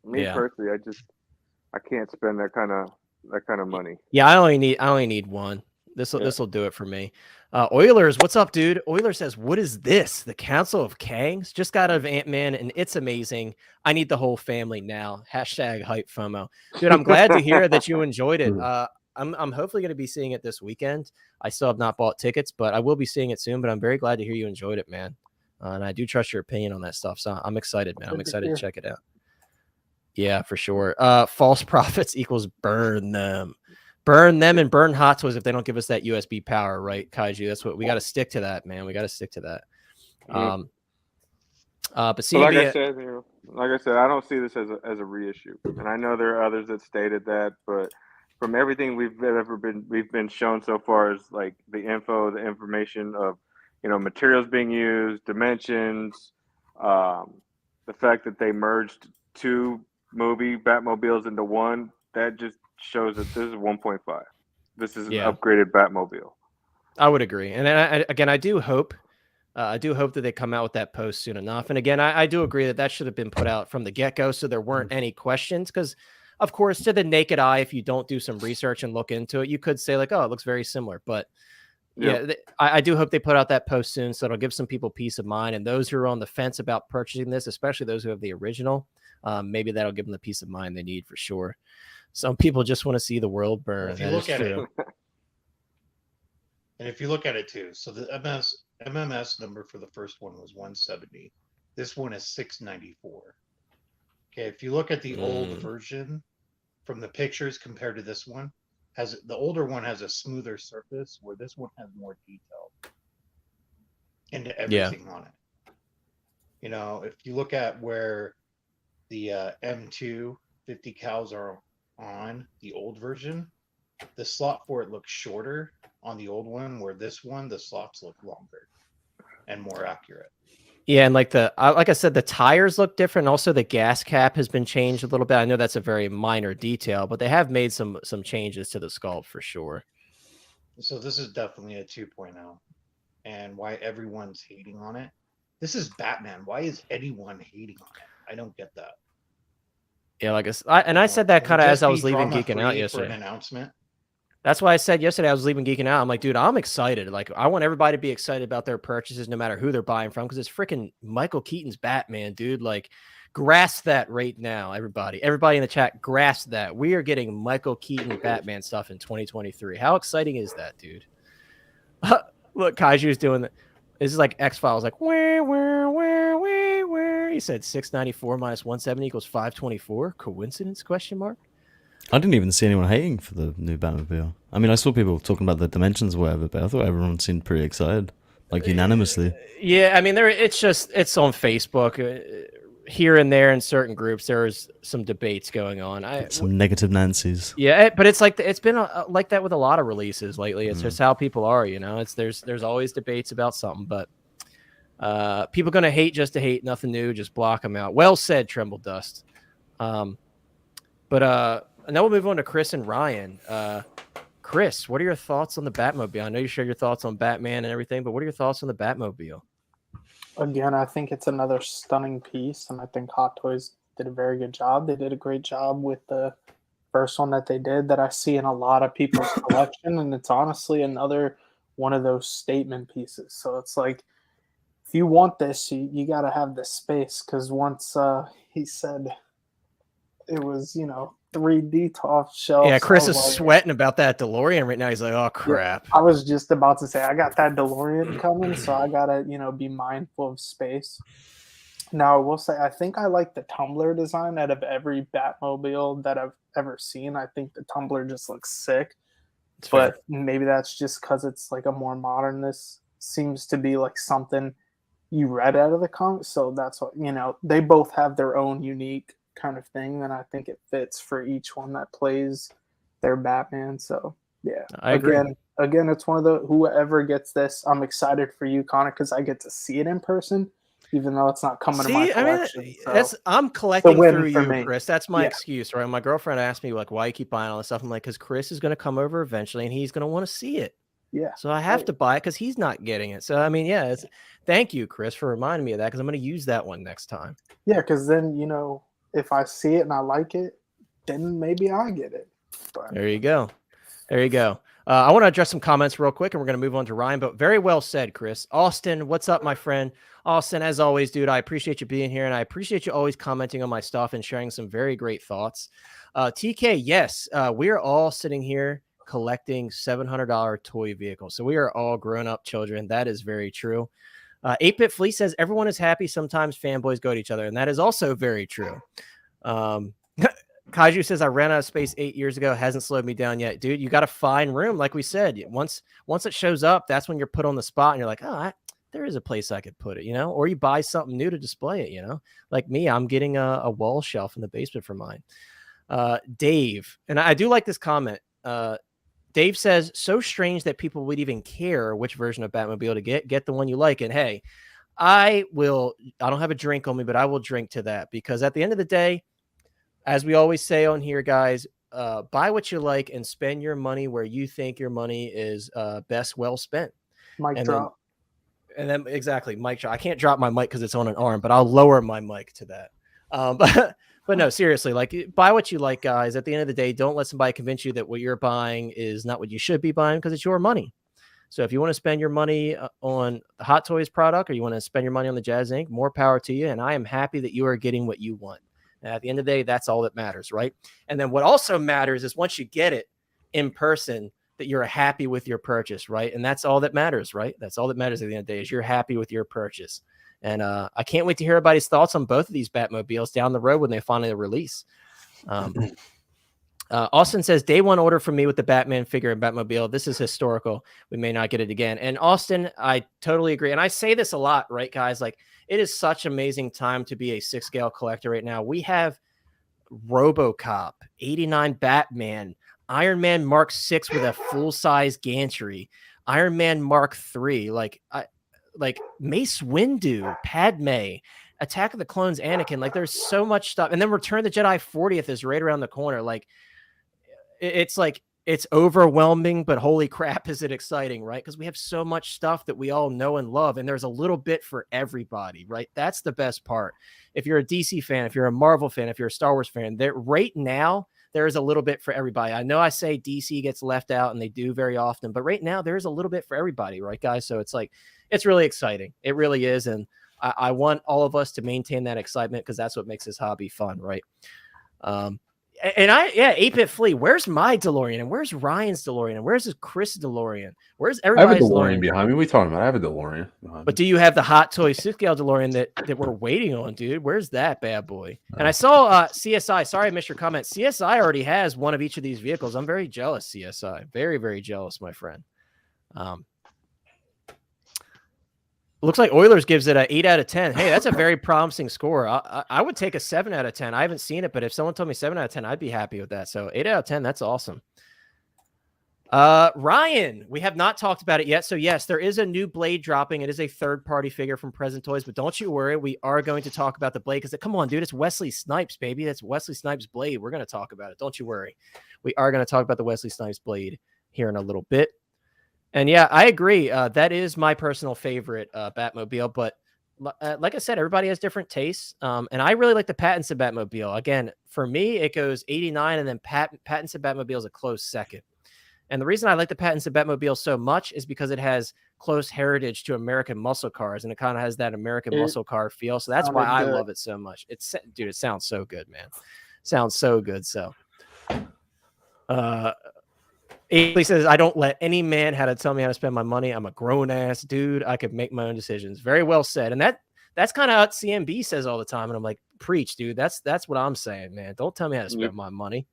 Me Yeah. personally, I can't spend that kind of money. Yeah, I only need one. This will do it for me. Oilers, what's up, dude? Oilers says, "What is this? The Council of Kangs? Just got out of Ant-Man, and it's amazing. I need the whole family now." Hashtag hype FOMO, dude. I'm glad to hear that you enjoyed it. I'm hopefully going to be seeing it this weekend. I still have not bought tickets, but I will be seeing it soon. But I'm very glad to hear you enjoyed it, man. And I do trust your opinion on that stuff, so I'm excited, man. I'm excited to check it out. Yeah, for sure. False prophets equals burn them. Burn them and burn Hot Toys if they don't give us that USB power, right, Kaiju? That's what we got to stick to that, man. We got to stick to that. But see, like I said, I don't see this as a reissue, and I know there are others that stated that, but from everything we've been shown so far, is like the information of materials being used, dimensions, the fact that they merged 2 movie Batmobiles into one, that just shows that this is 1.5. This is an upgraded Batmobile. I would agree. And I do hope that they come out with that post soon enough. And again, I do agree that should have been put out from the get-go, so there weren't any questions, because of course, to the naked eye, if you don't do some research and look into it, you could say like, oh, it looks very similar. But I do hope they put out that post soon, so it'll give some people peace of mind. And those who are on the fence about purchasing this, especially those who have the original, maybe that'll give them the peace of mind they need for sure. Some people just want to see the world burn. If you look at it, and if you look at it too, so the MMS number for the first one was 170. This one is 694. Okay, if you look at the old version from the pictures compared to this one, the older one has a smoother surface, where this one has more detail into everything on it. If you look at where the M2 50 cals are on the old version, the slot for it looks shorter on the old one, where this one, the slots look longer and more accurate. Yeah, and like I said, the tires look different. Also, the gas cap has been changed a little bit. I know that's a very minor detail, but they have made some changes to the sculpt for sure. So this is definitely a 2.0. And why everyone's hating on it? This is Batman. Why is anyone hating on it? I don't get that. Yeah, like I said that kind of as I was leaving Geeking Out yesterday. For an announcement. That's why I said yesterday I was leaving geeking out. I'm like, dude, I'm excited. Like, I want everybody to be excited about their purchases, no matter who they're buying from, because it's freaking Michael Keaton's Batman, dude. Like, grasp that right now, everybody. Everybody in the chat, grasp that. We are getting Michael Keaton Batman stuff in 2023. How exciting is that, dude? Look, Kaiju's doing that. This is like X-Files, like, where? He said 694 minus 170 equals 524. Coincidence, question mark? I didn't even see anyone hating for the new Batmobile. I mean, I saw people talking about the dimensions or whatever, but I thought everyone seemed pretty excited, like unanimously. Yeah, I mean, it's on Facebook. Here and there in certain groups, there's some debates going on. Some negative Nancy's. Yeah, but it's like it's been like that with a lot of releases lately. It's just how people are, you know. There's always debates about something, but people gonna hate just to hate. Nothing new, just block them out. Well said, Tremble Dust. But now we'll move on to Chris and Ryan. Chris, what are your thoughts on the Batmobile? I know you shared your thoughts on Batman and everything, but what are your thoughts on the Batmobile? Again, I think it's another stunning piece, and I think Hot Toys did a very good job. They did a great job with the first one that they did that I see in a lot of people's collection, and it's honestly another one of those statement pieces. So it's like, if you want this, you got to have this space, because once he said it was, 3D top shelf. Yeah, Chris is sweating about that DeLorean right now. He's like, oh, crap. Yeah, I was just about to say, I got that DeLorean coming, so I got to, be mindful of space. Now, I will say, I think I like the tumbler design out of every Batmobile that I've ever seen. I think the tumbler just looks sick. But maybe that's just because it's like a more modern. This seems to be like something you read out of the comic. So that's what, they both have their own unique kind of thing, and I think it fits for each one that plays their Batman. So yeah, I agree. Again, it's one of the, whoever gets this, I'm excited for you, Connor, because I get to see it in person, even though it's not coming to my collection. I mean, I'm collecting through you, Chris. That's my excuse, right? My girlfriend asked me, like, why you keep buying all this stuff? I'm like, because Chris is going to come over eventually, and he's going to want to see it. Yeah. So I have to buy it because he's not getting it. So I mean, yeah, thank you, Chris, for reminding me of that, because I'm going to use that one next time. Yeah, because then if I see it and I like it, then maybe I get it. But there you go. I want to address some comments real quick, and we're going to move on to Ryan, but very well said, Chris. Austin, what's up, my friend? Austin, as always, dude, I appreciate you being here, and I appreciate you always commenting on my stuff and sharing some very great thoughts. TK, yes, we are all sitting here collecting $700 toy vehicles. So we are all grown-up children. That is very true. 8-Bit Flea says everyone is happy. Sometimes fanboys go to each other, and that is also very true. Kaiju says I ran out of space 8 years ago. Hasn't slowed me down yet, dude. You got to find room, like we said. Once it shows up, that's when you're put on the spot, and you're like, oh, there is a place I could put it, or you buy something new to display it, Like me, I'm getting a wall shelf in the basement for mine. Dave, and I do like this comment. Dave says, so strange that people would even care which version of Batmobile to get the one you like. And hey, I don't have a drink on me, but I will drink to that, because at the end of the day, as we always say on here, guys, buy what you like and spend your money where you think your money is best well spent. Mic drop. Exactly, mic drop. I can't drop my mic because it's on an arm, but I'll lower my mic to that. But no, seriously, like, buy what you like, guys. At the end of the day, don't let somebody convince you that what you're buying is not what you should be buying, because it's your money. So if you want to spend your money on the Hot Toys product, or you want to spend your money on the Jazz Inc., more power to you. And I am happy that you are getting what you want. And at the end of the day, that's all that matters, right? And then what also matters is once you get it in person, that you're happy with your purchase, right? And that's all that matters, right? That's all that matters at the end of the day, is you're happy with your purchase. And I can't wait to hear everybody's thoughts on both of these Batmobiles down the road when they finally release. Austin says, day one order from me with the Batman figure and Batmobile. This is historical. We may not get it again. And Austin, I totally agree. And I say this a lot, right, guys? Like, it is such an amazing time to be a 6-scale collector right now. We have RoboCop, 89 Batman, Iron Man Mark 6 with a full-size gantry, Iron Man Mark 3, like Mace Windu, Padme, Attack of the Clones, Anakin. Like, there's so much stuff. And then Return of the Jedi 40th is right around the corner. Like, it's overwhelming, but holy crap, is it exciting, right? Because we have so much stuff that we all know and love, and there's a little bit for everybody, right? That's the best part. If you're a DC fan, if you're a Marvel fan, if you're a Star Wars fan, that right now, there is a little bit for everybody. I know I say DC gets left out, and they do very often, but right now there's a little bit for everybody, right, guys? So it's like, it's really exciting. It really is. And I want all of us to maintain that excitement, because that's what makes this hobby fun, right? And 8-Bit Flea, where's my DeLorean? And where's Ryan's DeLorean? And where's Chris DeLorean? Where's I have a everybody's DeLorean behind me. What are you talking about? I have a DeLorean behind But me. do you have the Hot Toy 6-scale DeLorean that we're waiting on, dude? Where's that bad boy? And I saw CSI. Sorry, I missed your comment. CSI already has one of each of these vehicles. I'm very jealous, CSI. Very, very jealous, my friend. Looks like Oilers gives it a 8 out of 10. Hey, that's a very promising score. I would take a 7 out of 10. I haven't seen it, but if someone told me 7 out of 10, I'd be happy with that. So 8 out of 10, that's awesome. Ryan, we have not talked about it yet. So yes, there is a new blade dropping. It is a third-party figure from Present Toys, but don't you worry. We are going to talk about the blade, because come on, dude, it's Wesley Snipes, baby. That's Wesley Snipes' blade. We're going to talk about it. Don't you worry. We are going to talk about the Wesley Snipes blade here in a little bit. And yeah, I agree. That is my personal favorite Batmobile. But like I said, everybody has different tastes. And I really like the Pattinson Batmobile. Again, for me, it goes 89, and then Pattinson Batmobile is a close second. And the reason I like the Pattinson Batmobile so much is because it has close heritage to American muscle cars, and it kind of has that American muscle car feel. So that's why I love it so much. Dude, it sounds so good, man. Sounds so good. So, Ailey says, I don't let any man how to tell me how to spend my money. I'm a grown ass dude. I could make my own decisions. Very well said. And that's kind of what CMB says all the time. And I'm like, preach, dude. That's what I'm saying, man. Don't tell me how to spend my money.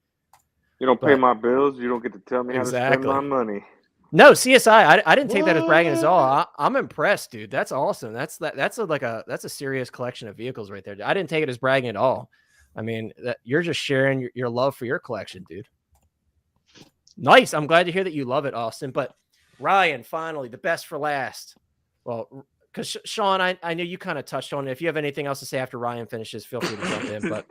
You don't pay my bills. You don't get to tell me how to spend my money. No, CSI. I didn't take that as bragging at all. I'm impressed, dude. That's awesome. That's a serious collection of vehicles right there. I didn't take it as bragging at all. I mean, you're just sharing your love for your collection, dude. Nice. I'm glad to hear that you love it, Austin. But Ryan, finally, the best for last. Well, because Sean, I know you kind of touched on it. If you have anything else to say after Ryan finishes, feel free to jump in. But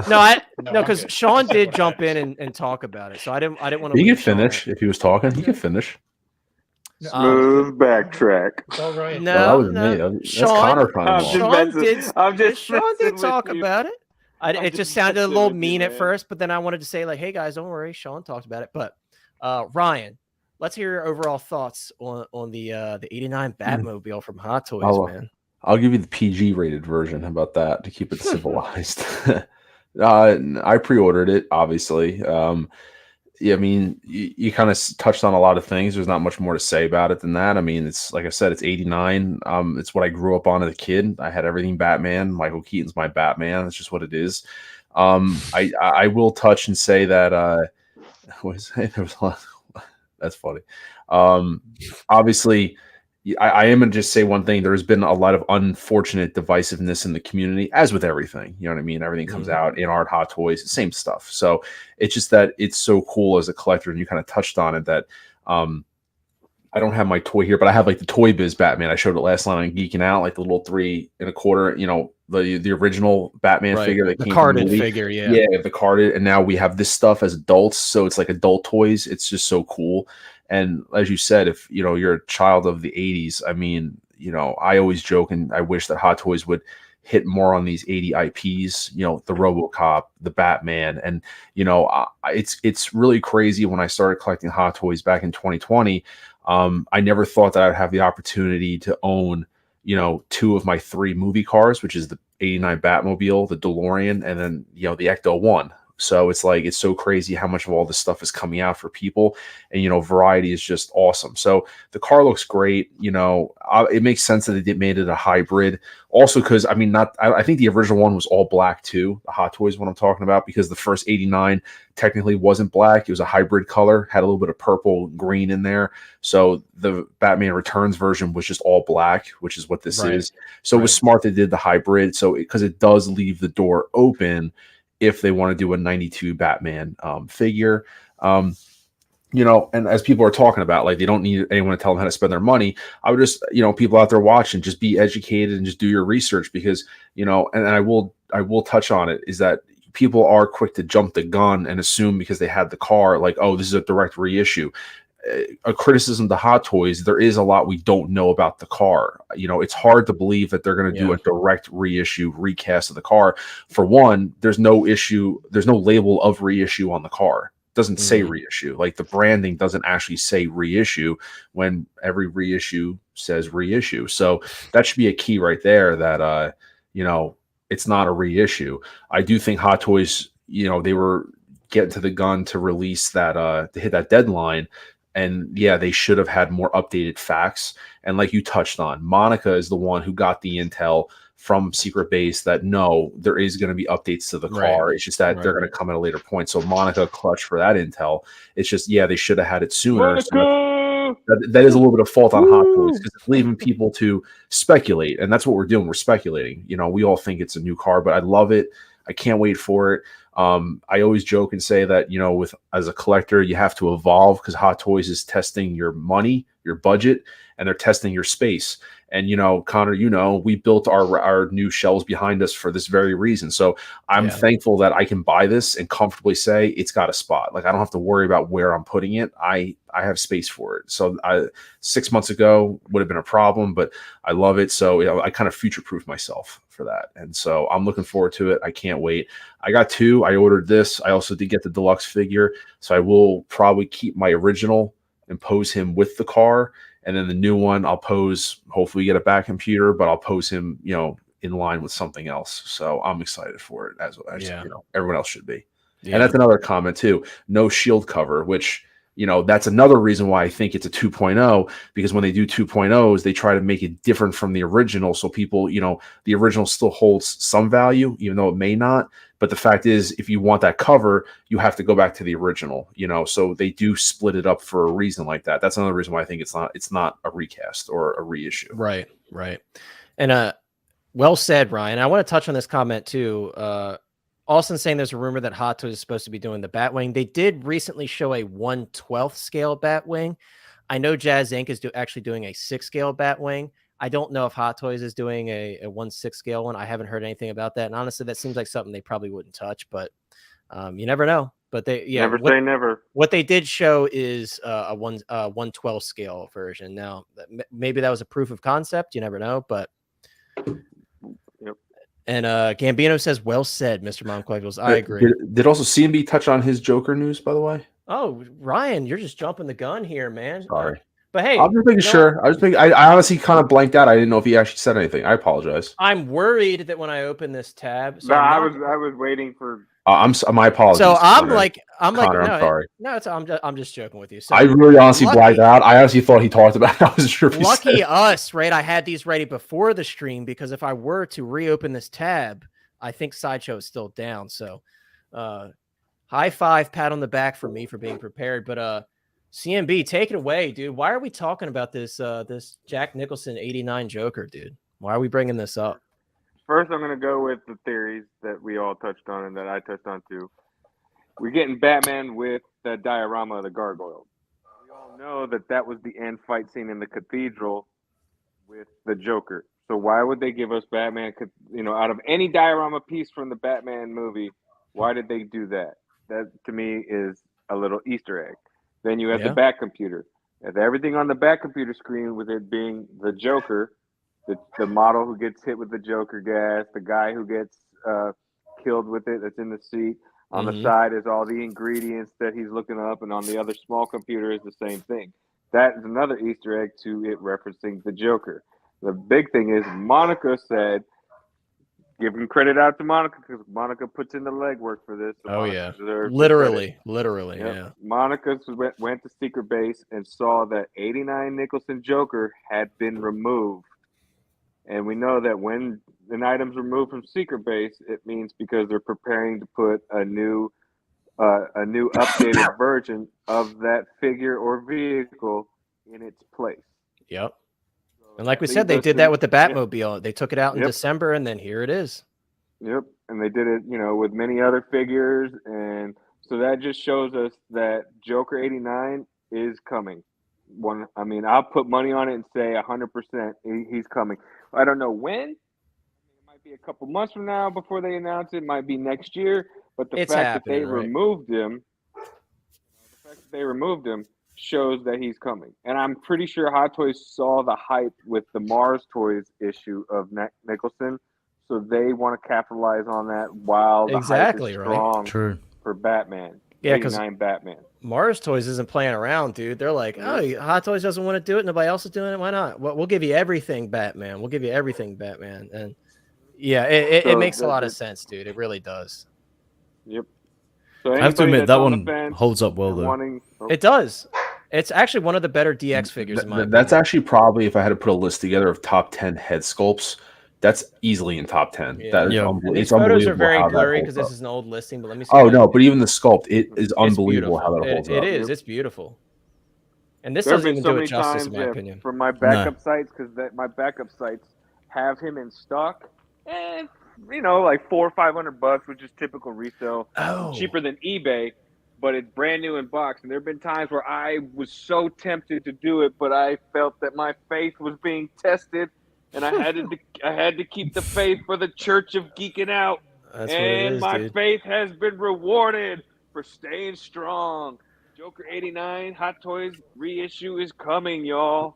no, because Sean did jump in and talk about it. So I didn't want to. He can finish if he was talking. He can finish. Smooth backtrack. It's all right. No, that was me. That's Sean, Connor Sean did talk about it. It just sounded a little mean at first, but then I wanted to say, like, hey guys, don't worry, Sean talked about it. But Ryan, let's hear your overall thoughts on the 89 Batmobile from Hot Toys, man. I'll give you the PG rated version. How about that, to keep it civilized? I pre-ordered it, obviously. Yeah, I mean, you kind of touched on a lot of things. There's not much more to say about it than that. I mean, it's like I said, it's 89. It's what I grew up on as a kid. I had everything Batman. Michael Keaton's my Batman. That's just what it is. I will touch and say that that's funny. Obviously, I am going to just say one thing. There's been a lot of unfortunate divisiveness in the community, as with everything. You know what I mean? Everything comes out in art, Hot Toys, same stuff. So it's just that it's so cool as a collector, and you kind of touched on it, that I don't have my toy here, but I have like the Toy Biz Batman. I showed it last night on Geeking Out, like the little 3 1/4, you know, the original Batman figure that the came carded from the movie. figure, the carded, and now we have this stuff as adults, so it's like adult toys. It's just so cool. And as you said, if you know you're a child of the 80s, I mean, you know, I always joke and I wish that Hot Toys would hit more on these 80 IPs, you know, the RoboCop, the Batman. And, you know, it's really crazy. When I started collecting Hot Toys back in 2020, I never thought that I'd have the opportunity to own, you know, 2 of my 3 movie cars, which is the 89 Batmobile, the DeLorean, and then, you know, the Ecto-1. So it's like, it's so crazy how much of all this stuff is coming out for people. And, you know, variety is just awesome. So the car looks great. You know, it makes sense that they made it a hybrid. Also, because, I mean, I think the original one was all black too. The Hot Toys, what I'm talking about, because the first 89 technically wasn't black. It was a hybrid color, had a little bit of purple, green in there. So the Batman Returns version was just all black, which is what this is. So it was smart they did the hybrid. So because it does leave the door open if they want to do a 92 Batman figure. You know, and as people are talking about, like, they don't need anyone to tell them how to spend their money. I would just, you know, people out there watching, just be educated and just do your research, because, you know, and I will touch on it, is that people are quick to jump the gun and assume because they had the car, like, oh, this is a direct reissue. a criticism to Hot Toys, there is a lot we don't know about the car. It's hard to believe that they're going to do a direct reissue recast of the car. For one, there's no label of reissue on the car. It doesn't say reissue. Like the branding doesn't actually say reissue when every reissue says reissue. So that should be a key right there that it's not a reissue. I do think Hot Toys, they were getting to the gun to release that to hit that deadline. And yeah, they should have had more updated facts. And like you touched on, Monica is the one who got the intel from Secret Base that no, there is going to be updates to the car. It's just that they're going to come at a later point. So Monica clutched for that intel. It's just, yeah, they should have had it sooner. So that is a little bit of fault on Hot Toys because it's leaving people to speculate. And that's what we're doing. We're speculating. We all think it's a new car, but I love it. I can't wait for it. I always joke and say that, as a collector, you have to evolve because Hot Toys is testing your money, your budget, and they're testing your space. And, Connor, we built our new shelves behind us for this very reason. So I'm thankful that I can buy this and comfortably say it's got a spot. Like I don't have to worry about where I'm putting it. I have space for it. So 6 months ago would have been a problem, but I love it. So, I kind of future-proof myself for that. And so I'm looking forward to it. I can't wait. I got 2. I ordered this. I also did get the deluxe figure. So I will probably keep my original and pose him with the car. And then the new one, I'll pose, hopefully get a back computer, but I'll pose him, in line with something else. So I'm excited for it as everyone else should be. Yeah. And that's another comment too. No shield cover, which, that's another reason why I think it's a 2.0, because when they do 2.0s, they try to make it different from the original. So people, the original still holds some value, even though it may not. But the fact is, if you want that cover, you have to go back to the original, so they do split it up for a reason like that. That's another reason why I think it's not a recast or a reissue. Right. And well said, Ryan. I want to touch on this comment too. Austin saying there's a rumor that Hot Toys is supposed to be doing the Batwing. They did recently show a 1/12 scale Batwing. I know Jazz Inc. is actually doing a 6 scale Batwing. I don't know if Hot Toys is doing a 1/6 scale one. I haven't heard anything about that. And honestly, that seems like something they probably wouldn't touch, but you never know. But never say never. What they did show is a 1/12 scale version. Now, maybe that was a proof of concept. You never know, but. Yep. And Gambino says, well said, Mr. Mom Collectibles. I agree. Did also CMB touch on his Joker news, by the way? Oh, Ryan, you're just jumping the gun here, man. Sorry. But hey, I'm just making sure. I honestly kind of blanked out. I didn't know if he actually said anything. I apologize. I'm worried that when I open this tab. So I was waiting for. My apologies. So I'm Connor. like, Connor, no, I'm sorry. No, I'm just joking with you. So I really honestly blanked out. I honestly thought he talked about it. I wasn't sure if he lucky said us, right? I had these ready before the stream because if I were to reopen this tab, I think Sideshow is still down. So high five, pat on the back for me for being prepared. But CMB, take it away, dude. Why are we talking about this this Jack Nicholson 89 Joker, dude? Why are we bringing this up? First, I'm going to go with the theories that we all touched on and that I touched on too. We're getting Batman with the diorama of the gargoyle. We all know that was the end fight scene in the cathedral with the Joker. So why would they give us Batman, out of any diorama piece from the Batman movie, why did they do that? That, to me, is a little Easter egg. Then you have the Bat computer. If everything on the Bat computer screen, with it being the Joker, the model who gets hit with the Joker gas, the guy who gets killed with it that's in the seat. On the side is all the ingredients that he's looking up, and on the other small computer is the same thing. That is another Easter egg to it referencing the Joker. The big thing is Monica said, give him credit out to Monica because Monica puts in the legwork for this. So Monica literally, yep. yeah. Monica went to Secret Base and saw that 89 Nicholson Joker had been removed. And we know that when an item's removed from Secret Base, it means because they're preparing to put a new updated version of that figure or vehicle in its place. Yep. And like we said, they did that with the Batmobile. Yep. They took it out in December, and then here it is. Yep. And they did it, with many other figures. And so that just shows us that Joker 89 is coming. I'll put money on it and say 100% he's coming. I don't know when. It might be a couple months from now before they announce it. It might be next year. But the fact that they removed him shows that he's coming. And I'm pretty sure Hot Toys saw the hype with the Mars Toys issue of Nicholson, so they want to capitalize on that while the Exactly, hype is right. strong True. for Batman. Yeah, 'cause 89 Batman. Mars Toys isn't playing around, dude. They're like, oh, Hot Toys doesn't want to do it. Nobody else is doing it. Why not? We'll give you everything, Batman. We'll give you everything, Batman. And yeah, it So makes a lot of sense, dude. It really does. Yep. So I have to anybody admit that's that on the one fence holds up well and though. wanting- It does. It's actually one of the better DX figures in my That's opinion. actually probably, if I had to put a list together of top 10 head sculpts, that's easily in top 10. Yeah. That is Yeah. And it's these photos unbelievable are very how that blurry holds because this up. is an old listing, but let me see. Oh that. no, but even the sculpt, it is It's unbelievable how beautiful. that holds It up. is. It's beautiful. And this There have doesn't been even so do it many justice, times in my opinion. from my backup sites, because my backup sites have him in stock, and like $400 or $500, which is typical resale, Oh. cheaper than eBay, but it's brand new in box. And there have been times where I was so tempted to do it, but I felt that my faith was being tested, and I had to keep the faith for the Church of Geeking Out. That's what it And is, my dude. faith has been rewarded for staying strong. Joker 89 Hot Toys reissue is coming, y'all.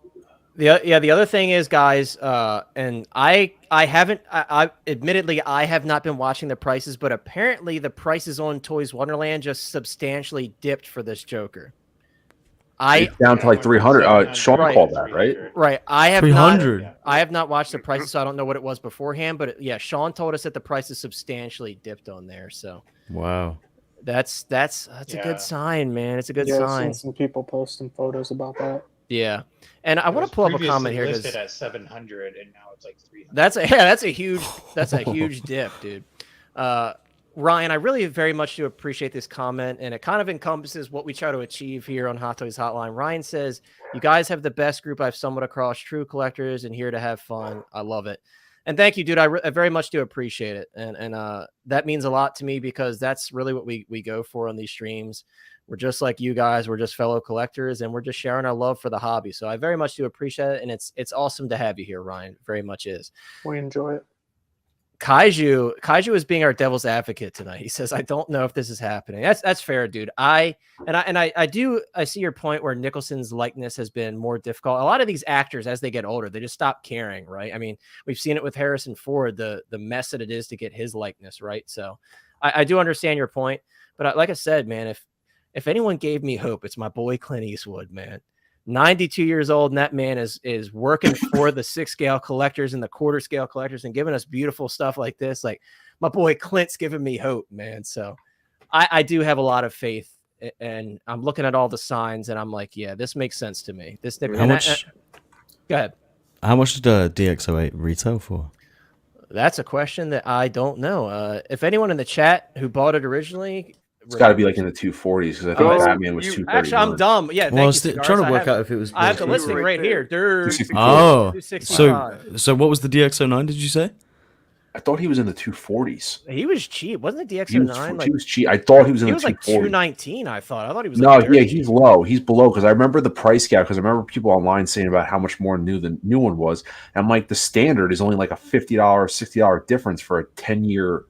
The other thing is, guys, and I admittedly I have not been watching the prices, but apparently the prices on Toys Wonderland just substantially dipped for this Joker. It's down to like 300. Sean Right. called that, right? Right. I have 300. not. I have not watched the prices, so I don't know what it was beforehand. But yeah, Sean told us that the prices substantially dipped on there. So Wow. that's a Yeah. good sign, man. It's a good Yeah, I've sign. seen some people posting photos about that. Yeah, and I want to pull up a comment here listed because at 700 and now it's like 300. that's a huge dip, dude. Ryan, I really very much do appreciate this comment, and it kind of encompasses what we try to achieve here on Hot Toys Hotline. Ryan says, "You guys have the best group I've stumbled across, true collectors, and here to have fun. I love it." And thank you, dude. I very much do appreciate it, and that means a lot to me because that's really what we go for on these streams. We're just like you guys. We're just fellow collectors, and we're just sharing our love for the hobby. So I very much do appreciate it, and it's awesome to have you here, Ryan. Very much is. We enjoy it. Kaiju is being our devil's advocate tonight. He says, "I don't know if this is happening." That's fair, dude. I see your point where Nicholson's likeness has been more difficult. A lot of these actors, as they get older, they just stop caring, right? I mean, we've seen it with Harrison Ford, the mess that it is to get his likeness, right? So I do understand your point, but like I said, man, if anyone gave me hope, it's my boy Clint Eastwood, man. 92 years old, and that man is working for the 6-scale collectors and the quarter scale collectors and giving us beautiful stuff like this. Like my boy Clint's giving me hope, man. So I do have a lot of faith, and I'm looking at all the signs and I'm like, yeah, this makes sense to me. This How much? Go ahead. How much did DX08 retail for? That's a question that I don't know. If anyone in the chat who bought it originally, It's got to be like in the 240s because I think Batman was 239. actually, I'm dumb. Yeah, Well, I thank was you, trying Cigars. to work out if it was. I have the both listing retail. right here. Dude. 264. Oh, 265. so what was the DX09? Did you say? I thought he was in the 240s. He was cheap, wasn't the He was, DX09? he was cheap. I thought he was in he the was like 240s. 219. I thought he was. No, Like yeah, dirty he's cheap. low. He's below because I remember the price gap because I remember people online saying about how much more new the new one was. And I'm like, the standard is only like a $50, $60 difference for a 10-year,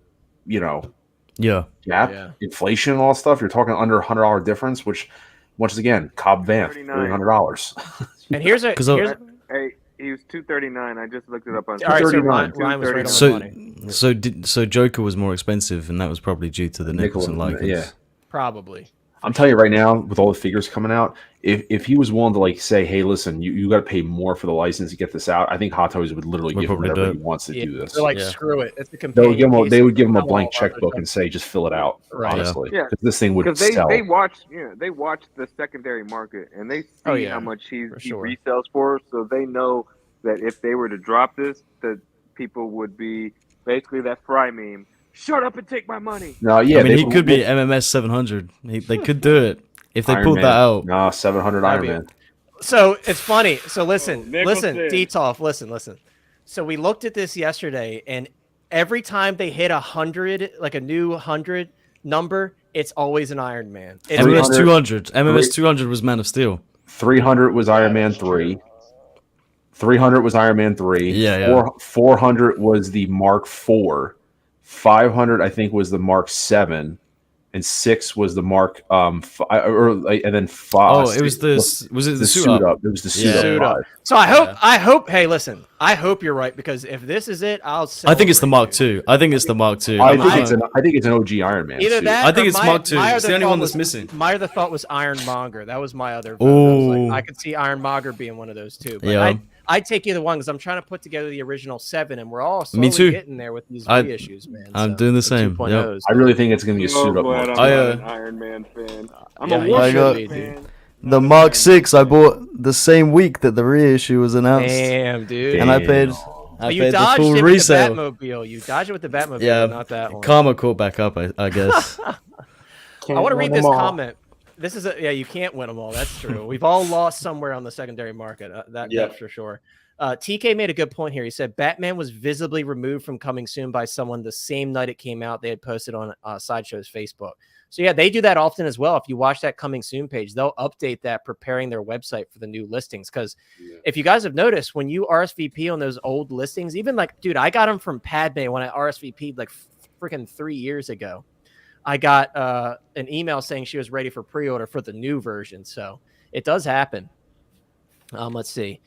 Yeah. gap. Yeah. Inflation and all that stuff. You're talking under $100 difference, which once again, Cobb Vanth, $300. And here's a Hey, he was 239. I just looked it up on. All right, so 239. Ryan was right on the So money. so Joker was more expensive, and that was probably due to the Nicholson likeness. Yeah. Probably. I'm telling you right now, with all the figures coming out, if he was willing to like say, "Hey, listen, you got to pay more for the license to get this out," I think Hot Toys would literally Would give him probably whatever do he it. wants to do this. They're like, Yeah. screw it. It's the They companion would give him, piece. they would give him a Come blank on, checkbook brother. and say, "Just fill it out." Right. Honestly, Yeah. 'Cause this thing would Because sell. they watch the secondary market and they see Oh, yeah, how much he sure. resells for, so they know that if they were to drop this, that people would be basically that Fry meme. Shut up and take my money. No, yeah, I mean, they he could be MMS 700. They could do it if they Iron pulled Man. that out. No, 700 That'd Iron be- Man. So it's funny. So listen, Nicholson. Detolf, listen. So we looked at this yesterday, and every time they hit 100, like a new 100 number, it's always an Iron Man. It's MMS 300 200. MMS 200 was Man of Steel. 300 was Iron Man 3. 300 was Iron Man 3. Yeah. 400 was the Mark 4. 500, I think, was the Mark 7. and 6 was the Mark and then 5. Oh, it was the suit up? It was the suit Suit up. up. So I hope. Hey, listen. I hope you're right because if this is it, I'll. I think it's the Mark celebrate, II. I think it's the Mark II. I think it's an OG Iron Man. Either suit. that. I think or it's Mark II. It's the only thought one that's was- missing. My other thought was Ironmonger. That was my other. Vote. I was Oh. like, I could see Ironmonger being one of those two. But Yeah. I'd take either one because I'm trying to put together the original 7, and we're all Me slowly too. getting there with these I- reissues, man. I'm doing the same. 2.0s. I really think it's going to be a So suit up. glad Mark. I'm I, not an Iron Man fan. I'm yeah, a you Wolverine should be, fan. dude. The Mark 6 I bought the same week that the reissue was announced, Damn, dude. and I paid But you the dodged full it resale. with the Batmobile. You dodged it with the Batmobile, Yeah, not that one. Karma caught back up, I guess. I Can't want to win read this them all. comment. This is you can't win them all. That's true. We've all lost somewhere on the secondary market. That's for sure. TK made a good point here. He said Batman was visibly removed from coming soon by someone the same night it came out. They had posted on Sideshow's Facebook. So yeah, they do that often as well. If you watch that coming soon page, they'll update that, preparing their website for the new listings. Because if you guys have noticed, when you RSVP on those old listings, even like, dude, I got them from Padme when I RSVP'd like freaking 3 years ago. I got an email saying she was ready for pre-order for the new version. So it does happen. Let's see.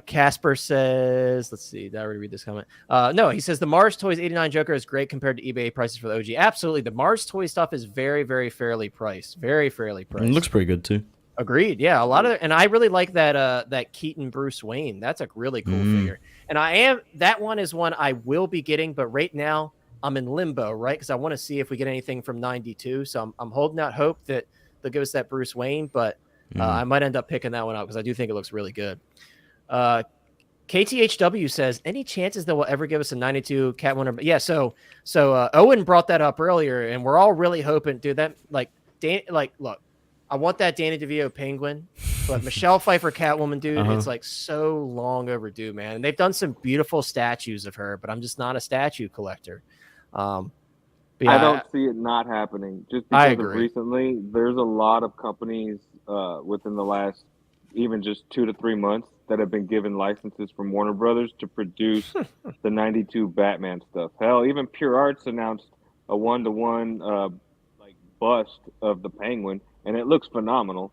Casper says, let's see, did I already read this comment? No, he says the Mars Toys 89 Joker is great compared to eBay prices for the OG. Absolutely. The Mars Toy stuff is very, very fairly priced. Very fairly priced. It looks pretty good too. Agreed. Yeah, a lot of, and I really like that Keaton Bruce Wayne. That's a really cool figure. And that one is one I will be getting, but right now I'm in limbo, right? Because I want to see if we get anything from 92. So I'm holding out hope that they'll give us that Bruce Wayne, but I might end up picking that one up because I do think it looks really good. KTHW says, any chances that will ever give us a 92 Catwoman? Yeah, so Owen brought that up earlier, and we're all really hoping, dude, that look, I want that Danny DeVito Penguin, but Michelle Pfeiffer Catwoman, dude, it's like so long overdue, man. And they've done some beautiful statues of her, but I'm just not a statue collector. But yeah, I don't see it not happening. Just I because of agree. recently, there's a lot of companies within the last even just 2 to 3 months that have been given licenses from Warner Brothers to produce the 92 Batman stuff. Hell, even Pure Arts announced a 1-to-1 like bust of the Penguin, and it looks phenomenal.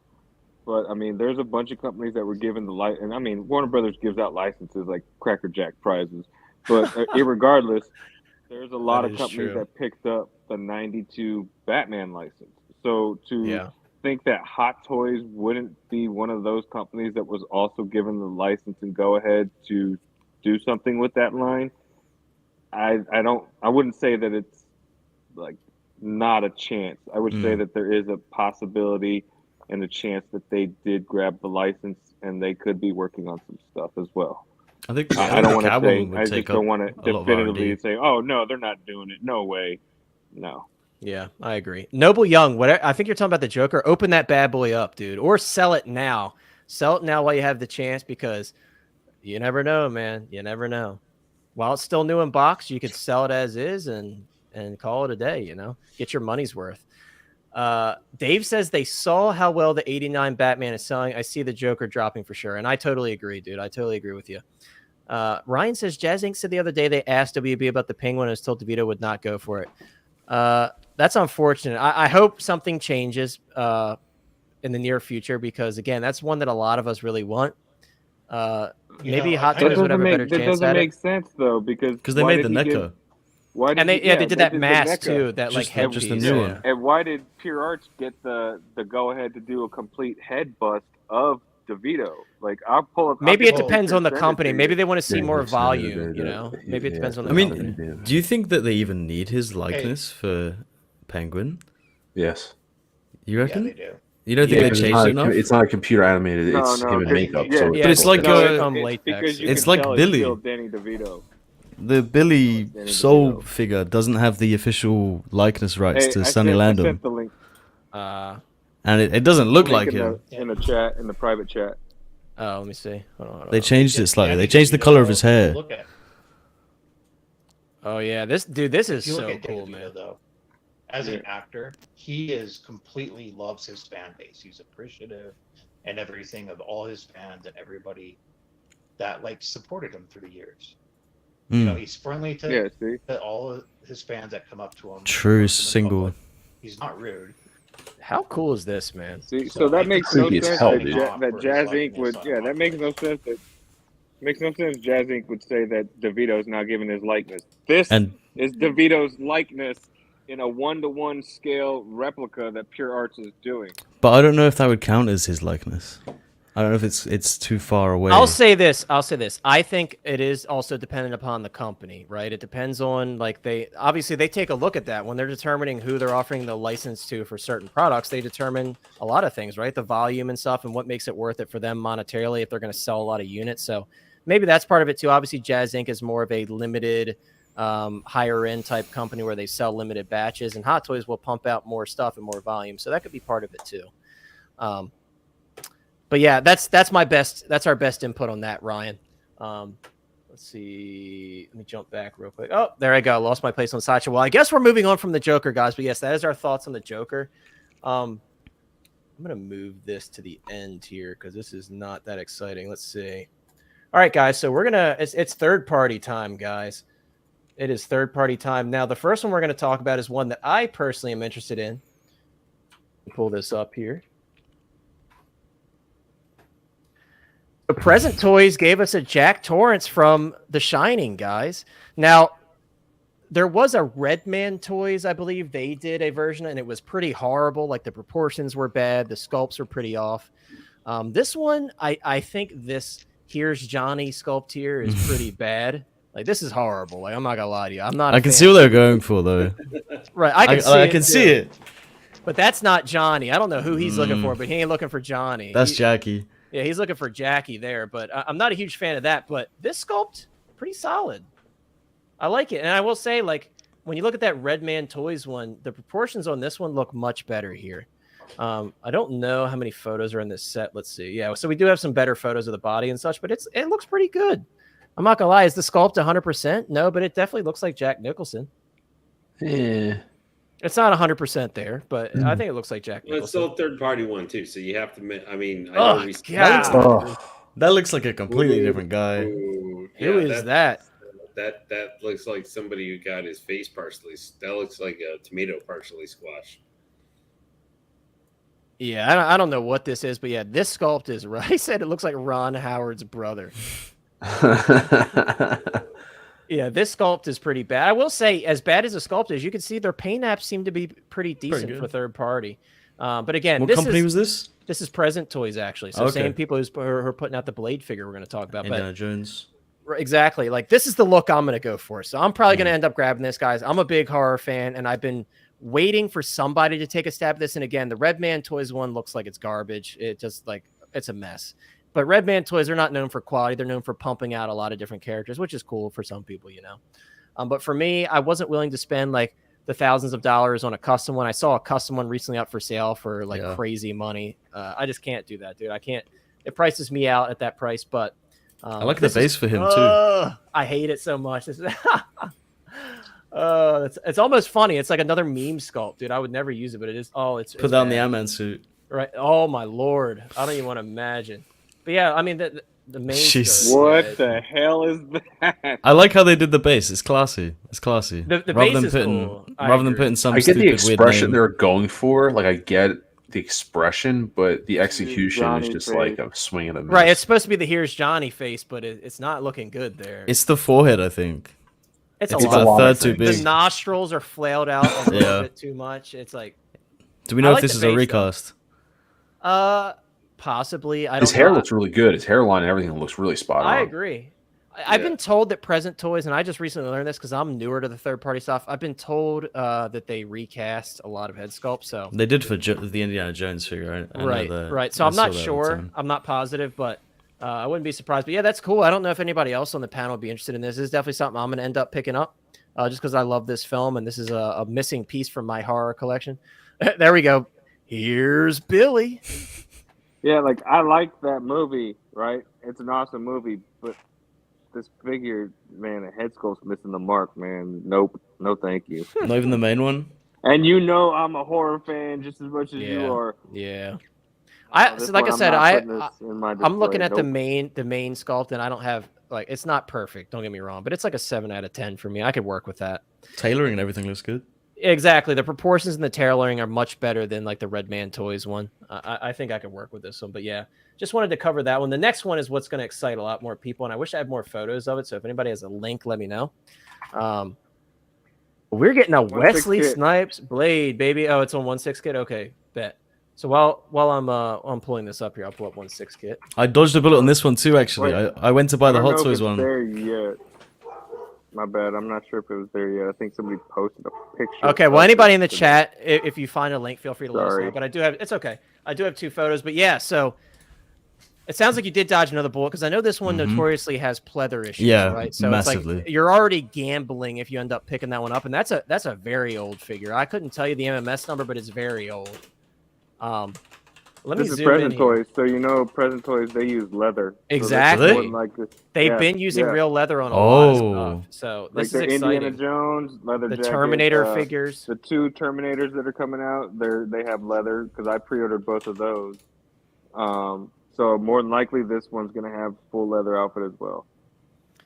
But I mean, there's a bunch of companies that were given the light, and I mean, Warner Brothers gives out licenses like Cracker Jack prizes. But irregardless, there's a lot of companies that picked up the 92 Batman license. So to think that Hot Toys wouldn't be one of those companies that was also given the license and go ahead to do something with that line, I wouldn't say that it's like not a chance. I would say that there is a possibility and a chance that they did grab the license and they could be working on some stuff as well. I think I don't want to say. would I just take don't want up to a lot of definitively R&D. say, "Oh no, they're not doing it. No way." No. Yeah, I agree. Noble Young, whatever. I think you're talking about the Joker. Open that bad boy up, dude, or sell it now. Sell it now while you have the chance, because you never know, man. You never know. While it's still new in box, you could sell it as is and call it a day. You know, get your money's worth. Dave says they saw how well the 89 Batman is selling. I see the Joker dropping for sure, and I totally agree, dude. I totally agree with you. Ryan says Jazz Inc. said the other day they asked WB about the Penguin and was told DeVito would not go for it. That's unfortunate. I hope something changes in the near future, because again, that's one that a lot of us really want. Maybe Hot Toys would have a better chance That doesn't at make it. sense though, because they made the NECA. Why did And they did that mask too, that like Just headpiece. the new one. And why did Pure Arts get the go ahead to do a complete head bust of DeVito? Like, I'll pull up. Maybe I'll it get a depends picture on the and send it company. to Maybe you. they want to see Yeah, more yes, volume, you know? Maybe it depends on the I company. mean, do you think that they even need his likeness for Penguin? Yes. You Yeah, reckon? they do. You don't think they It's changed not, it enough? it's not a computer animated. No, It's no, him in 'cause- makeup. yeah, so yeah, But it's like No, latex. because you It's can like tell Billy. Still Danny DeVito. The Billy Danny Soul DeVito. figure doesn't have the official likeness rights Hey, to I Sonny sent Landon, the link. and it doesn't look link like in him. in the chat, in the private chat. Oh, let me see. Hold on. They changed it slightly. Danny They changed the DeVito, color of his though, if you hair. Look at, Oh yeah, this is if you look so at cool, Danny man. DeVito, though, as an actor, he is completely loves his fan base. He's appreciative and everything of all his fans and everybody that like supported him through the years. You know, he's friendly to, Yeah, see. to all of his fans that come up to him. True talks to him in single. public. He's not rude. How cool is this, man? See, so that makes no creepy as sense hell, that, dude. that Jazz Inc. would. Yeah, that makes no sense. That makes no sense. Jazz Inc. would say that DeVito's now giving his likeness. This And is DeVito's likeness in a 1-to-1 scale replica that Pure Arts is doing. but I don't know if that would count as his likeness. I don't know if it's too far away. I'll say this. I think it is also dependent upon the company, right? It depends on like they take a look at that when they're determining who they're offering the license to for certain products. They determine a lot of things, right? The volume and stuff, and what makes it worth it for them monetarily if they're going to sell a lot of units. So maybe that's part of it too. Obviously, Jazz Inc. is more of a limited, higher end type company where they sell limited batches, and Hot Toys will pump out more stuff and more volume. So that could be part of it too. But yeah, that's our best input on that, Ryan. Let's see. Let me jump back real quick. Oh, there I go. I lost my place on Sideshow. Well, I guess we're moving on from the Joker, guys. But yes, that is our thoughts on the Joker. I'm gonna move this to the end here because this is not that exciting. Let's see. All right, guys. So it's third party time, guys. It is third party time. Now, the first one we're gonna talk about is one that I personally am interested in. Pull this up here. The Present Toys gave us a Jack Torrance from The Shining, guys. Now, there was a Redman Toys, I believe they did a version, and it was pretty horrible. Like the proportions were bad, the sculpts were pretty off. This one, I think this Here's Johnny sculpt here is pretty bad. Like this is horrible. Like I'm not gonna lie to you. I'm not. I can see what they're going for though. Right, I can see it. But that's not Johnny. I don't know who he's looking for, but he ain't looking for Johnny. That's Jackie. Yeah, he's looking for Jackie there, but I'm not a huge fan of that. But this sculpt, pretty solid. I like it. And I will say, like, when you look at that Redman Toys one, the proportions on this one look much better here. I don't know how many photos are in this set. Let's see. Yeah, so we do have some better photos of the body and such, but it looks pretty good. I'm not gonna lie. Is the sculpt 100%? No, but it definitely looks like Jack Nicholson. Yeah. It's not 100% there, but I think it looks like Jack Nicholson. Well, it's still a third-party one, too, so you have to... I mean... That looks like a completely different guy. Who is that? That looks like somebody who got his face partially... That looks like a tomato partially squashed. Yeah, I don't know what this is, but yeah, this sculpt is... I said it looks like Ron Howard's brother. Yeah, this sculpt is pretty bad. I will say, as bad as the sculpt is, you can see their paint apps seem to be pretty decent for third party. But again, what company was this? This is Present Toys, actually. So same people who are putting out the Blade figure we're going to talk about. Indiana Jones. Exactly. Like, this is the look I'm going to go for. So I'm probably going to end up grabbing this, guys. I'm a big horror fan, and I've been waiting for somebody to take a stab at this. And again, the Redman Toys one looks like it's garbage. It just, like, it's a mess. But Redman Toys are not known for quality. They're known for pumping out a lot of different characters, which is cool for some people, you know. But for me, I wasn't willing to spend like the thousands of dollars on a custom one. I saw a custom one recently up for sale for like crazy money. I just can't do that, dude. I can't. It prices me out at that price. But I like the base for him too. I hate it so much. It's almost funny. It's like another meme sculpt, dude. I would never use it, but it is. It's put that on the Ant-Man suit. Right. Oh my lord. I don't even want to imagine. But yeah, I mean the main. What the hell is that? I like how they did the base. It's classy. It's classy. The base is cool. Rather than putting some. I get the expression weird they're going for. Like I get the expression, but the execution is just like a swing and a miss. Right. It's supposed to be the Here's Johnny face, but it's not looking good there. It's the forehead, I think. It's about a third too big. The nostrils are flailed out a little bit too much. It's like. Do we know if this is a recast? Possibly. His hair looks really good. His hairline and everything looks really spot on. I agree. I've been told that Present Toys, and I just recently learned this because I'm newer to the third-party stuff. I've been told that they recast a lot of head sculpts. So they did for the Indiana Jones figure, right? Right. So I'm not sure. I'm not positive, but I wouldn't be surprised. But yeah, that's cool. I don't know if anybody else on the panel would be interested in this. This is definitely something I'm going to end up picking up just because I love this film, and this is a missing piece from my horror collection. There we go. Here's Billy. Yeah, like I like that movie, right? It's an awesome movie, but this figure, man, the head sculpt's missing the mark, man. Nope, no, thank you. Not even the main one. And you know, I'm a horror fan just as much as you are. Yeah. So like I said, I'm looking at the main sculpt, and I don't have like it's not perfect. Don't get me wrong, but it's like a 7 out of 10 for me. I could work with that. Tailoring and everything looks good. Exactly. The proportions and the tailoring are much better than like the Red Man Toys one. I think I could work with this one, but yeah, just wanted to cover that one. The next one is what's going to excite a lot more people, and I wish I had more photos of it. So if anybody has a link, let me know. We're getting a 1/6 Wesley kit. Snipes blade, baby. Oh, it's on 1/6 kit. Okay, bet. So while I'm pulling this up here, I'll pull up 1/6 kit. I dodged a bullet on this one too. Actually, Wait, I went to buy the I don't Hot know if Toys it's one. there yet. My bad. I'm not sure if it was there yet. I think somebody posted a picture. Okay, well, anybody in the chat, if you find a link, feel free to let us know. Sorry. But it's okay. I do have 2 photos. But yeah, so it sounds like you did dodge another bullet because I know this one notoriously has pleather issues, Yeah, right? So massively. it's like you're already gambling if you end up picking that one up, and that's a very old figure. I couldn't tell you the MMS number, but it's very old. Let me This is zoom in Present here. Toys, so you know Present Toys they use leather. Exactly. So like this. They've Yeah, been using yeah. real leather on a lot of stuff. So Like this the is exciting. Indiana Jones leather The jacket, Terminator figures. The 2 Terminators that are coming out, they have leather because I pre-ordered both of those. So more than likely this one's gonna have full leather outfit as well.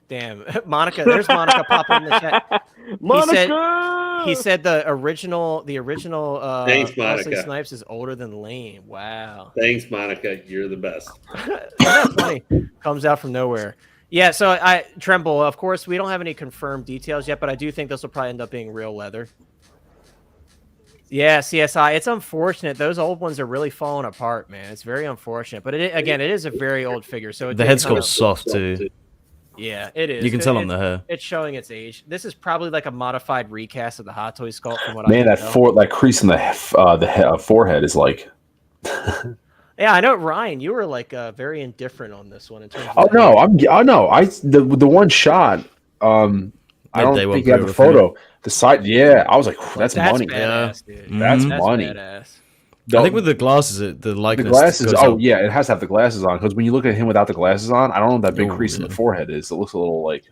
Damn, Monica. There's Monica popping in the chat. Monica! He said the original Thanks, Wesley Monica. Snipes is older than Lane. Wow. Thanks, Monica. You're the best. That's funny. Comes out from nowhere. Yeah, so I Tremble, of course, we don't have any confirmed details yet, but I do think this will probably end up being real leather. Yeah, CSI. It's unfortunate. Those old ones are really falling apart, man. It's very unfortunate. But it is a very old figure. So The head sculpt's soft too. Yeah, it is. You can tell on the hair. It's showing its age. This is probably like a modified recast of the Hot Toys sculpt from what Man, I that that crease in the forehead is like. Yeah, I know, Ryan. You were like very indifferent on this one in terms of. Oh no, the one shot. I don't think you have the photo. The side, yeah, I was like, that's money. Badass, dude. That's money. Badass. I think with the glasses, the likeness. The glasses. goes Oh up. yeah, it has to have the glasses on because when you look at him without the glasses on, I don't know what that big crease in the forehead is. It looks a little like.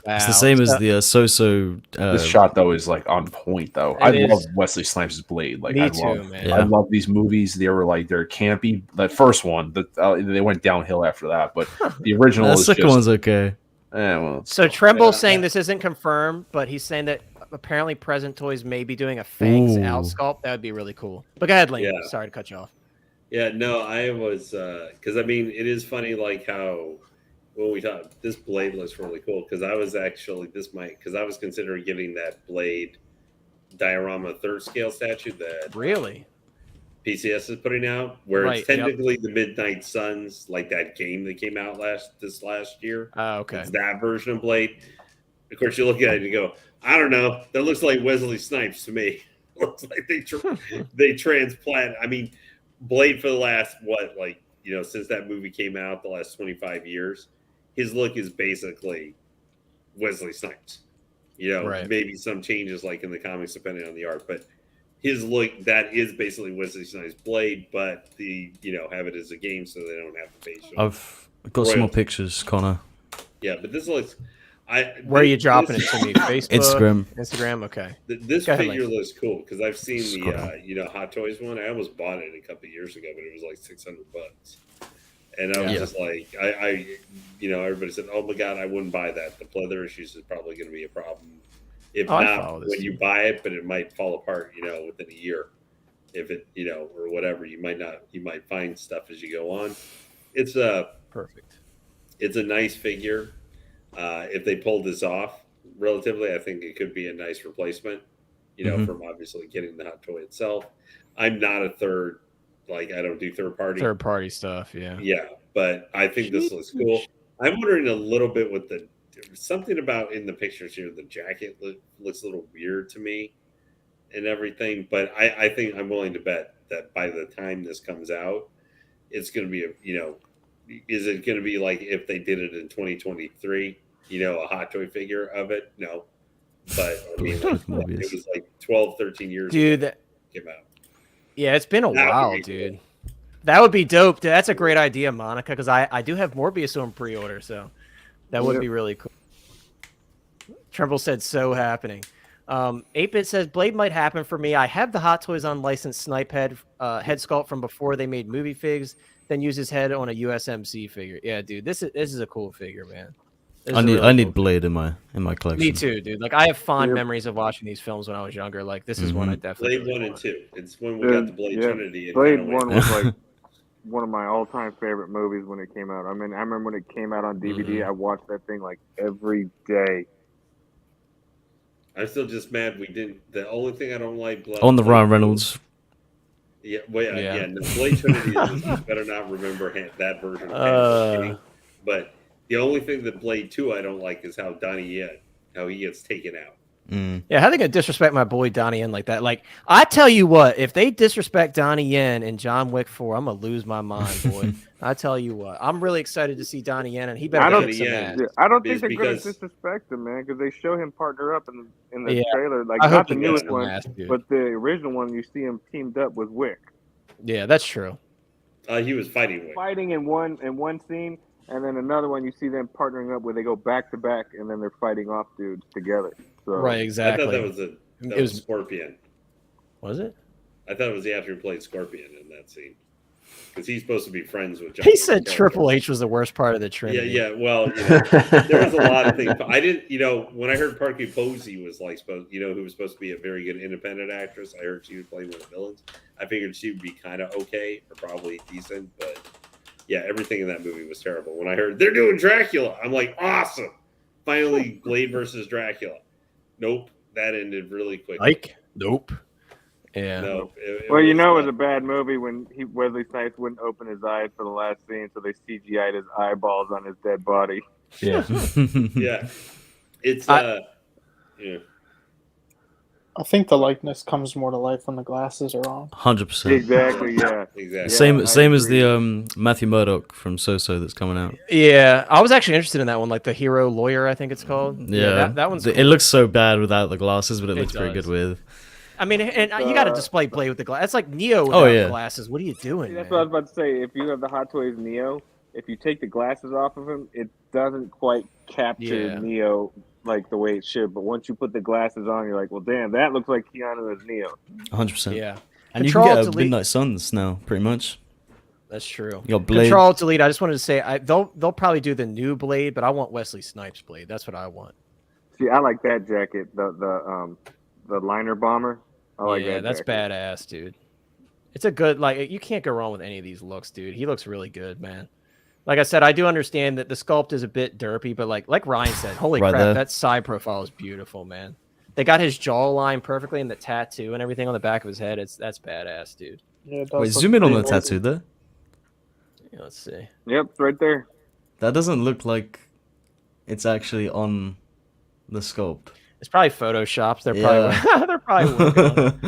It's the same as the so-so. This shot though is like on point though. I love Wesley Snipes' blade. Like Me too, man. I love these movies. They were like they're campy. That first one, they went downhill after that. But the original, The is second just, one's okay. So Tremble's saying this isn't confirmed, but he's saying that apparently Present Toys may be doing a Fangs out sculpt. That would be really cool. But go ahead, Lane. Yeah. Sorry to cut you off. Yeah, no, I was because I mean it is funny like how when we talk this blade looks really cool because I was actually because I was considering getting that blade diorama 3rd scale statue that really PCS is putting out, where it's technically the Midnight Suns, like that game that came out last year. Oh, okay. It's that version of Blade. Of course, you look at it and you go, I don't know. That looks like Wesley Snipes to me. Looks like they transplant. I mean, Blade for the last since that movie came out, the last 25 years, his look is basically Wesley Snipes. Maybe some changes like in the comics depending on the art, but his look, that is basically Wesley Snipes' Blade, but have it as a game so they don't have to pay. I've got some more pictures, Connor. Yeah, but this looks. Where are you dropping it to me? Facebook, Instagram. Okay. This figure looks cool because I've seen the Hot Toys one. I almost bought it a couple of years ago, but it was like $600, and I was just like, everybody said, "Oh my god, I wouldn't buy that. The pleather issues is probably going to be a problem." If not, when you buy it, but it might fall apart, within a year. If it, or whatever, you might find stuff as you go on. It's perfect. It's a nice figure. If they pulled this off, relatively, I think it could be a nice replacement, from obviously getting the Hot Toy itself. I'm not a I don't do third party stuff. Yeah. Yeah. But I think this looks cool. I'm wondering a little bit with something about in the pictures here, the jacket looks a little weird to me and everything, but I think I'm willing to bet that by the time this comes out, it's going to be is it going to be like if they did it in 2023, a Hot Toy figure of it? No, but I mean, it was like 12, 13 years dude, ago it came out. Yeah, it's been a while, dude. Cool. That would be dope. Dude. That's a great idea, Monica, because I do have Morbius on pre-order, so that would be really cool. Tremble said so happening. 8-Bit says Blade might happen for me. I have the Hot Toys unlicensed snipe head sculpt from before they made movie figs, then use his head on a USMC figure. Yeah, dude, this is a cool figure, man. This I is a need really I need cool- Blade in my collection. Me too, dude. Like I have fond Yep. memories of watching these films when I was younger. Like this is one I definitely Blade really 1 and want. 2. It's when we got the Blade Yeah, Trinity. And Blade kinda 1 went- was like one of my all-time favorite movies when it came out. I mean, I remember when it came out on DVD, I watched that thing like every day. I'm still just mad we didn't. The only thing I don't like. On the Blade Ryan 2 Reynolds. Yeah, well, Yeah. yeah. No, Blade Trinity is you better not remember that version of Hancock. But the only thing that Blade 2 I don't like is how how he gets taken out. Yeah, how they gonna disrespect my boy Donnie Yen like that? Like, I tell you what, if they disrespect Donnie Yen in John Wick 4, I'm gonna lose my mind, boy. I tell you what, I'm really excited to see Donnie Yen, and he better don't- kick some ass. I don't think Is they're going to because- disrespect him, man, because they show him partner up in the Yeah, trailer. Like, I hope not the he newest kicks some one, ass, dude. but the original one, you see him teamed up with Wick. Yeah, that's true. He was fighting with. Fighting in one scene, and then another one you see them partnering up where they go back to back, and then they're fighting off dudes together. So, Right, exactly. I thought that was Scorpion. Was it? I thought it was the actor who played Scorpion in that scene. Because he's supposed to be friends with John. He said Wick's Triple character. H was the worst part of the Trinity. Yeah. Well, there was a lot of things. I didn't, when I heard Parky Posey was like supposed, who was supposed to be a very good independent actress, I heard she was playing one of the villains. I figured she would be kind of okay or probably decent, but yeah, everything in that movie was terrible. When I heard they're doing Dracula, I'm like, awesome! Finally, Blade versus Dracula. Nope, that ended really quickly. Like, nope. Yeah. No. Well, it was a bad movie when Wesley Snipes wouldn't open his eyes for the last scene, so they CGI'd his eyeballs on his dead body. Yeah. Yeah. It's yeah. I think the likeness comes more to life when the glasses are on. 100%. Exactly. Yeah. Exactly. Same as the Matthew Murdock from So that's coming out. Yeah, I was actually interested in that one, like the Hero Lawyer, I think it's called. Yeah, that one's. It cool. looks so bad without the glasses, but it It looks pretty does. good with. I mean, and you got to display Blade with the glass. That's like Neo without Oh, yeah. glasses. What are you doing? That's man? what I was about to say. If you have the Hot Toys Neo, if you take the glasses off of him, it doesn't quite capture Yeah. Neo like the way it should. But once you put the glasses on, you're like, well, damn, that looks like Keanu as Neo. 100%. Yeah, And you Control, can get a delete. Midnight Suns now, pretty much. That's true. You got Blade. Control delete. I just wanted to say they'll probably do the new Blade, but I want Wesley Snipes Blade. That's what I want. See, I like that jacket, the liner bomber. I like yeah, that. that's jacket. badass, dude. It's a good you can't go wrong with any of these looks, dude. He looks really good, man. Like I said, I do understand that the sculpt is a bit derpy, but like Ryan said, holy Right crap, there. that side profile is beautiful, man. They got his jawline perfectly and the tattoo and everything on the back of his head. That's badass, dude. Yeah, it does Wait, look zoom in on the pretty tattoo there. Yeah, let's see. Yep, it's right there. That doesn't look like it's actually on the sculpt. It's probably photoshopped. They're Yeah. probably they're probably working on it.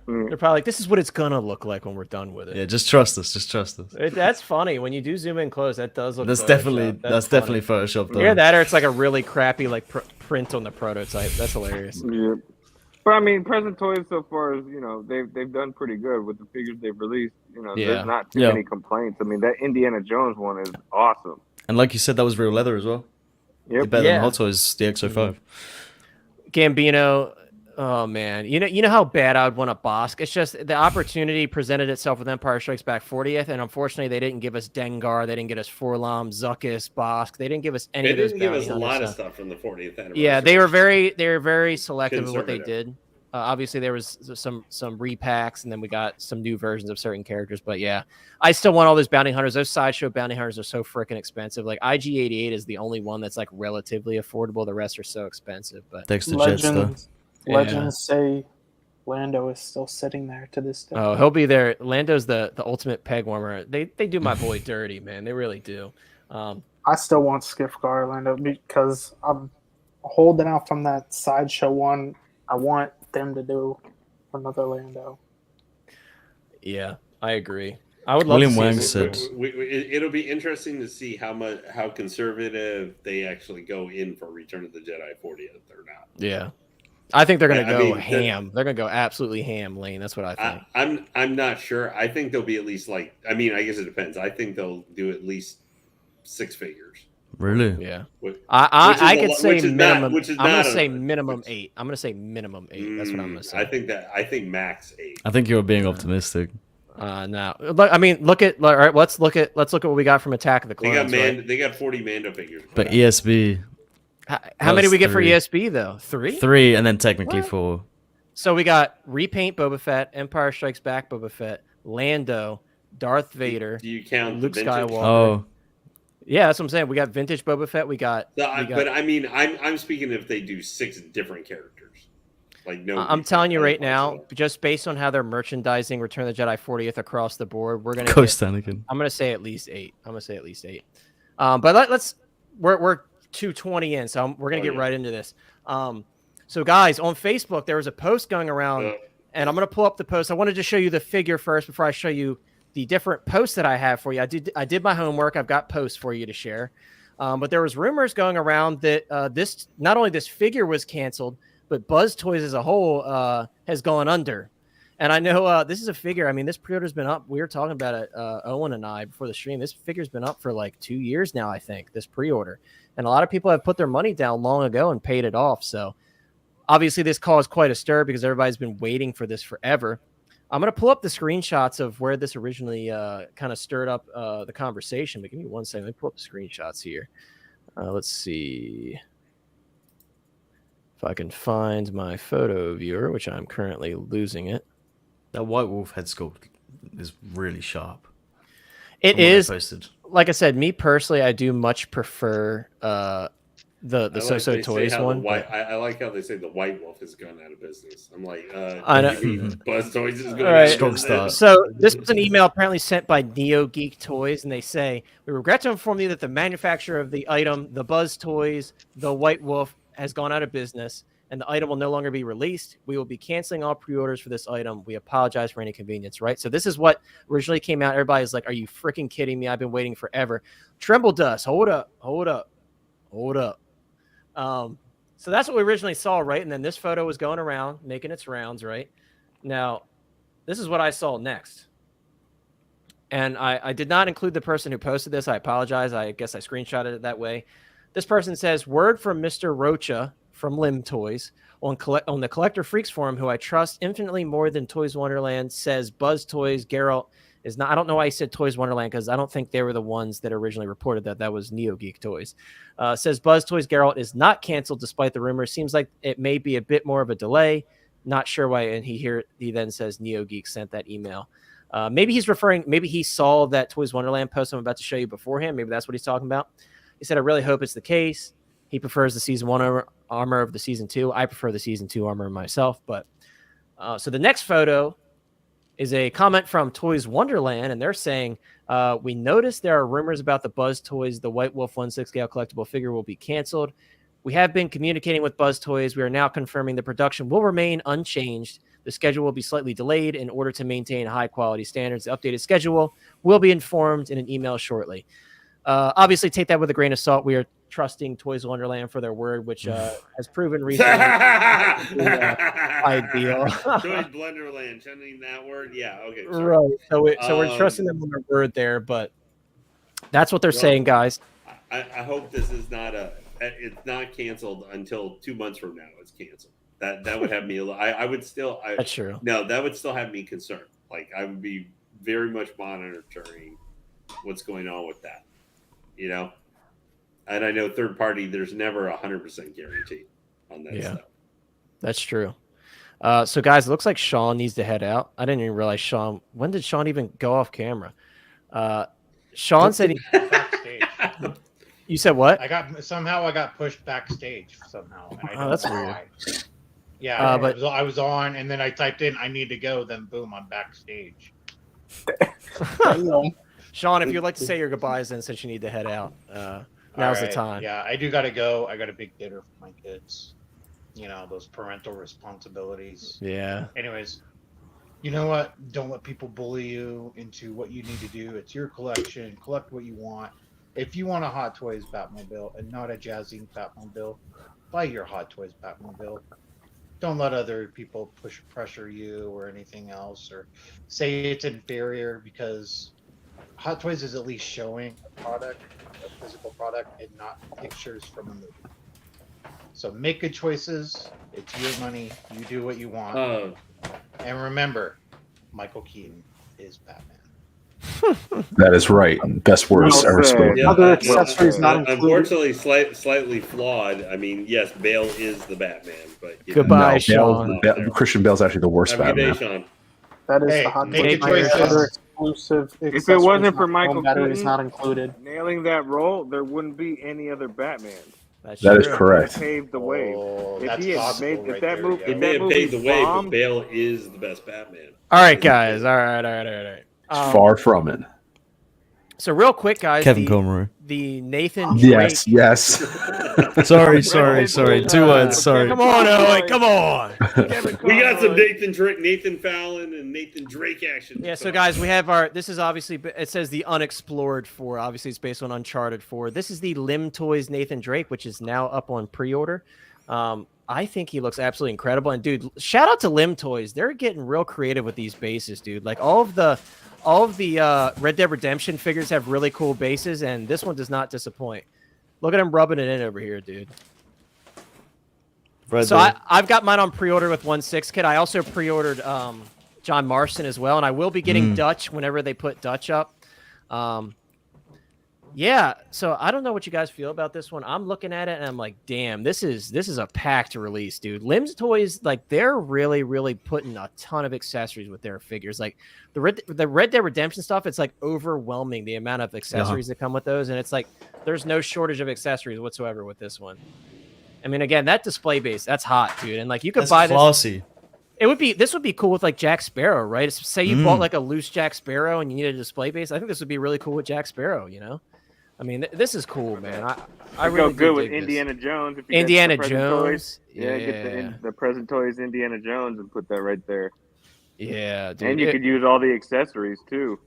Mm. They're probably like, this is what it's gonna look like when we're done with it. Yeah, just trust us. Just trust us. That's funny when you do zoom in close. That does look. That's photoshopped. definitely funny. photoshopped. Either that or it's like a really crappy like print on the prototype. That's hilarious. Yep. But I mean, present toys so far as they've done pretty good with the figures they've released. Yeah. There's not too Yeah. many complaints. I mean, that Indiana Jones one is awesome. And like you said, that was real leather as well. Yep. Better Yeah. than Hot Toys, the XO5. Gambino. Oh man, you know how bad I would want a Bosk. It's just the opportunity presented itself with Empire Strikes Back 40th, and unfortunately they didn't give us Dengar, they didn't get us Forlom, Zuckus, Bosk. They didn't give us any They of those. didn't give us bounty a lot hunters, of so- stuff from the 40th anniversary. Yeah, they were very selective in what they Conservative. did. Obviously, there was some repacks, and then we got some new versions of certain characters. But yeah, I still want all those bounty hunters. Those sideshow bounty hunters are so freaking expensive. Like IG-88 is the only one that's like relatively affordable. The rest are so expensive. But Dexter Jetstar. Legends say Lando is still sitting there to this day. oh, he'll be there. Lando's the ultimate peg warmer. They do my boy dirty, man. They really do. I still want Skiffgar Lando because I'm holding out from that sideshow one. I want them to do another Lando. Yeah, I agree. I would love William to see Wang it. said- It'll be interesting to see how conservative they actually go in for Return of the Jedi 40th or not. Yeah, I think they're gonna I go mean, ham. They're gonna go absolutely ham, Lane. That's what I think. I'm not sure. I think they'll be at least I guess it depends. I think they'll do at least 6 figures. Really? Yeah, Which I is a could lot- say which is not- minimum. which is I'm gonna not say a- minimum which- 8. I'm gonna say minimum 8. That's what I'm gonna say. I think max 8. I think you're being optimistic. No. Look, I mean, look at. All right, let's look at what we got from Attack of the They Clones. got They got 40 Mando figures. But ESB, How many was we get for 3. ESB though? 3. 3, and then technically What? 4. So we got repaint Boba Fett, Empire Strikes Back Boba Fett, Lando, Darth Vader. Do you count Luke the vintage? Skywalker. Oh, Yeah, that's what I'm saying. We got vintage Boba Fett. We got. But I mean, I'm speaking if they do 6 different characters. Like no, I'm telling you right now, just based on how they're merchandising Return of the Jedi 40th across the board, we're gonna. Ghost Anakin. I'm gonna say at least 8. But let's. We're 220 in, so we're gonna get right into this. So guys, on Facebook there was a post going around, and I'm gonna pull up the post. I wanted to show you the figure first before I show you the different posts that I have for you. I did my homework. I've got posts for you to share. But there was rumors going around that this not only this figure was canceled, but Buzz Toys as a whole has gone under. And I know this is a figure. I mean, this pre-order's been up. We were talking about it, Owen and I, before the stream. This figure's been up for like 2 years now, I think, this pre-order. And a lot of people have put their money down long ago and paid it off. So obviously this caused quite a stir because everybody's been waiting for this forever. I'm going to pull up the screenshots of where this originally kind of stirred up the conversation. But give me 1 second. Let me pull up the screenshots here. Let's see if I can find my photo viewer, which I'm currently losing it. That White Wolf head sculpt is really sharp. It is. Posted. Like I said, me personally, I do much prefer the So Toys one. I like how they say the White Wolf has gone out of business. I'm like, I know. Buzz Toys is going Right. out of business. So this was an email apparently sent by Neo Geek Toys, and they say, we regret to inform you that the manufacturer of the item, the Buzz Toys, the White Wolf, has gone out of business, and the item will no longer be released. We will be canceling all pre-orders for this item. We apologize for any inconvenience, right? So this is what originally came out. Everybody's like, are you freaking kidding me? I've been waiting forever. Tremble Dust, hold up. So that's what we originally saw, right? And then this photo was going around, making its rounds, right? Now, this is what I saw next. And I did not include the person who posted this. I apologize. I guess I screenshotted it that way. This person says, word from Mr. Rocha from Lim Toys on the Collector Freaks forum, who I trust infinitely more than Toys Wonderland, says Buzz Toys Geralt is not. I don't know why he said Toys Wonderland, because I don't think they were the ones that originally reported that. That was Neo Geek Toys. Says Buzz Toys Geralt is not canceled despite the rumors. Seems like it may be a bit more of a delay. Not sure why. And he then says Neo Geek sent that email. Maybe he's referring. Maybe he saw that Toys Wonderland post I'm about to show you beforehand. Maybe that's what he's talking about. He said, I really hope it's the case. He prefers the season 1 armor of the season 2. I prefer the season 2 armor myself. But so the next photo is a comment from Toys Wonderland, and they're saying, we noticed there are rumors about the Buzz Toys, the White Wolf 1/6 scale collectible figure will be canceled. We have been communicating with Buzz Toys. We are now confirming the production will remain unchanged. The schedule will be slightly delayed in order to maintain high quality standards. The updated schedule will be informed in an email shortly. Obviously, take that with a grain of salt. We are trusting Toys Wonderland for their word, which has proven recently ideal. Toys Blunderland, sending that word. Yeah, okay. Sorry. Right. So we're trusting them on their word there, but that's what they're saying, guys. I hope this is it's not canceled until 2 months from now. It's canceled. That would have me. I would still. That's true. No, that would still have me concerned. Like I would be very much monitoring what's going on with that. You know, and I know third party. There's never 100% guarantee on that stuff. That's true. So guys, it looks like Sean needs to head out. I didn't even realize Sean. When did Sean even go off camera? Sean said he. Backstage. You said what? I got pushed backstage somehow. And I don't that's know weird. why. Yeah, but I was on, and then I typed in, "I need to go." Then boom, I'm backstage. Sean, if you'd like to say your goodbyes, then since you need to head out, now's the time. Yeah, I do got to go. I got a big dinner for my kids. You know, those parental responsibilities. Yeah. Anyways, you know what? Don't let people bully you into what you need to do. It's your collection. Collect what you want. If you want a Hot Toys Batmobile and not a Jazzing Batmobile, buy your Hot Toys Batmobile. Don't let other people pressure you or anything else, or say it's inferior, because Hot Toys is at least showing a product, a physical product, and not pictures from a movie. So make good choices. It's your money. You do what you want. And remember, Michael Keaton. is Batman. That is right. Best words Well ever said. spoken. Yeah, Other accessories not included. unfortunately, slightly flawed. I mean, yes, Bale is the Batman, but you know, Goodbye, No, Sean. Christian Bale's actually the worst have a good day, Batman. Sean. That is Hey, the Hot make Toys a Nightmare. choice. Other exclusive If it accessories wasn't for not- Michael batteries Keaton not included. nailing that role, there wouldn't be any other Batman. That's That is true. correct. Paved the way. Oh, If that's he had possible made- if right that there, movie- yeah. He if may that have paved the movie way, but bombed- Bale is the best Batman. All right, guys. All right. It's far from it. So real quick, guys. Kevin the, Conroy. the Nathan Drake. Yes. Sorry. Two words. Sorry. Come on, Owen. Come on. We got some Nathan Fallon and Nathan Drake action. Yeah, so guys, we have our. This is obviously. It says the Unexplored 4. Obviously, it's based on Uncharted 4. This is the Lim Toys Nathan Drake, which is now up on pre-order. I think he looks absolutely incredible. And dude, shout out to Lim Toys. They're getting real creative with these bases, dude. Like all of the Red Dead Redemption figures have really cool bases, and this one does not disappoint. Look at him rubbing it in over here, dude. So I've got mine on pre-order with 1/6 kit. I also pre-ordered John Marston as well, and I will be getting Dutch whenever they put Dutch up. Yeah, so I don't know what you guys feel about this one. I'm looking at it and I'm like, damn, this is a packed release, dude. Lim's Toys, like they're really putting a ton of accessories with their figures. Like the Red Dead Redemption stuff, it's like overwhelming the amount of accessories that come with those, and it's like there's no shortage of accessories whatsoever with this one. I mean, again, that display base, that's hot, dude. And like you could buy this. Classy. This would be cool with like Jack Sparrow, right? Say you bought like a loose Jack Sparrow and you needed a display base. I think this would be really cool with Jack Sparrow, you know? I mean, this is cool, man. I really go good do with dig this. Indiana Jones. If you get Indiana the present Jones. Toys. Yeah, get the present toys Indiana Jones and put that right there. Yeah, dude. And you could use all the accessories too.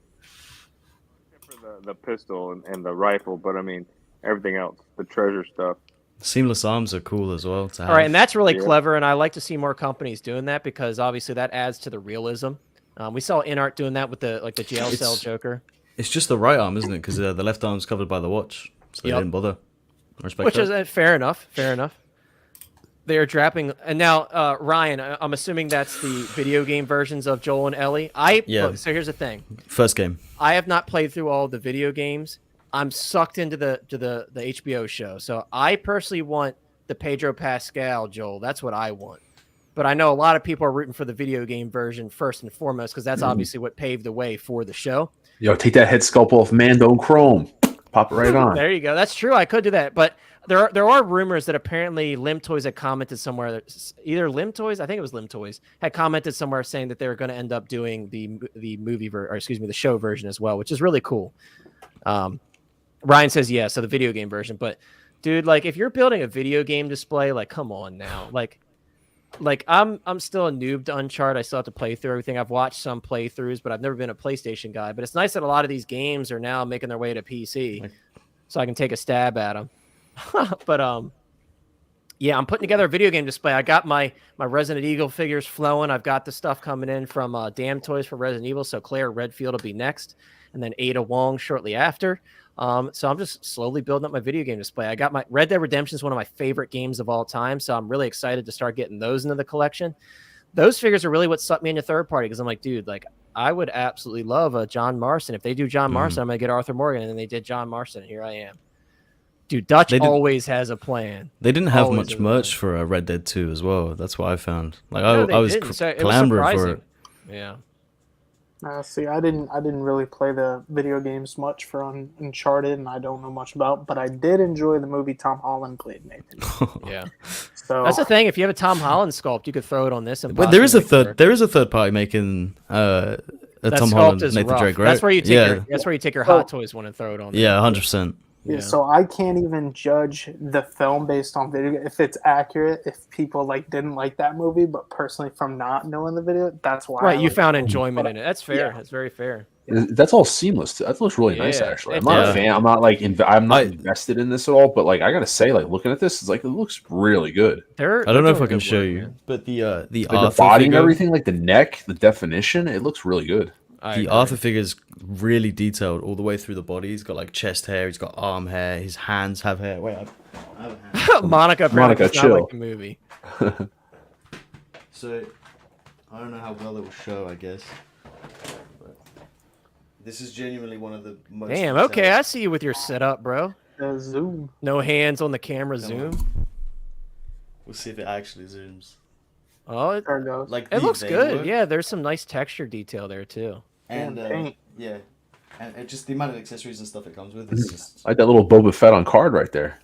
Except for the pistol and the rifle, but I mean everything else, the treasure stuff. Seamless arms are cool as well to have. All right, and that's really Yeah. clever, and I like to see more companies doing that because obviously that adds to the realism. We saw InArt doing that with the jail cell Joker. It's just the right arm, isn't it? Because the left arm's covered by the watch, so they Yep. didn't bother. I respect Which that. is fair enough. Fair enough. They are dropping, and now Ryan, I'm assuming that's the video game versions of Joel and Ellie. Yeah. Look, so here's the thing: First game. I have not played through all of the video games. I'm sucked into the HBO show, so I personally want the Pedro Pascal Joel. That's what I want. But I know a lot of people are rooting for the video game version first and foremost because that's obviously what paved the way for the show. Yo, take that head sculpt off Mando and Chrome. Pop it right on. There you go. That's true. I could do that. But there are rumors that apparently Lim Toys had commented somewhere. Either Lim Toys, I think it was Lim Toys, had commented somewhere saying that they were going to end up doing the movie the show version as well, which is really cool. Ryan says yeah, so the video game version. But dude, like if you're building a video game display, like come on now, like I'm still a noob to Uncharted. I still have to play through everything. I've watched some playthroughs, but I've never been a PlayStation guy. But it's nice that a lot of these games are now making their way to PC, so I can take a stab at them. But yeah, I'm putting together a video game display. I got my Resident Evil figures flowing. I've got the stuff coming in from Damn Toys for Resident Evil. So Claire Redfield will be next, and then Ada Wong shortly after. So I'm just slowly building up my video game display. I got my Red Dead Redemption is one of my favorite games of all time. So I'm really excited to start getting those into the collection. Those figures are really what sucked me into third party because I'm like, dude, like I would absolutely love a John Marston. If they do John Marston, I'm going to get Arthur Morgan. And then they did John Marston. And here I am. Dude, Dutch always has a plan. They didn't have Always much has a merch for Red Dead 2 as well. That's what I found. Like No, I was didn't. So it was clamoring for surprising. it. Yeah. See, I didn't really play the video games much for Uncharted, and I don't know much about. But I did enjoy the movie Tom Holland played Nathan. Yeah. So That's the thing. If you have a Tom Holland sculpt, you could throw it on this. And But there is a possibly make it work. third. There is a third party making a That Tom sculpt Holland is Nathan rough. Drake, right? That's where you take yeah, that's where you take your Hot Toys one and throw it on. yeah, 100%. Yeah, so I can't even judge the film based on video if it's accurate. If people didn't like that movie, but personally from not knowing the video, that's why. Right, you like found it. enjoyment in it. That's fair. Yeah. That's very fair. That's all seamless. That looks really nice, Yeah, actually. I'm it not does. a fan. I'm not I'm not invested in this at all. But I gotta say, looking at this, it's it looks really good. I don't know if I can show you, but the The Arthur body and figure, everything, the neck, the definition, it looks really good. the Arthur figure is really detailed all the way through the body. He's got chest hair, he's got arm hair, his hands have hair. Wait, I have a hand. Monica Monica, does not chill. like the movie. So I don't know how well it will show, I guess. This is genuinely one of the most. Damn. Okay, I see you with your setup, bro. The zoom. No hands on the camera. Come Zoom. on. We'll see if it actually zooms. Oh, it, There it goes. Like it the looks vein good. work. Yeah, there's some nice texture detail there too. And paint. yeah, and it just the amount of accessories and stuff it comes with is just. I like that little Boba Fett on card right there.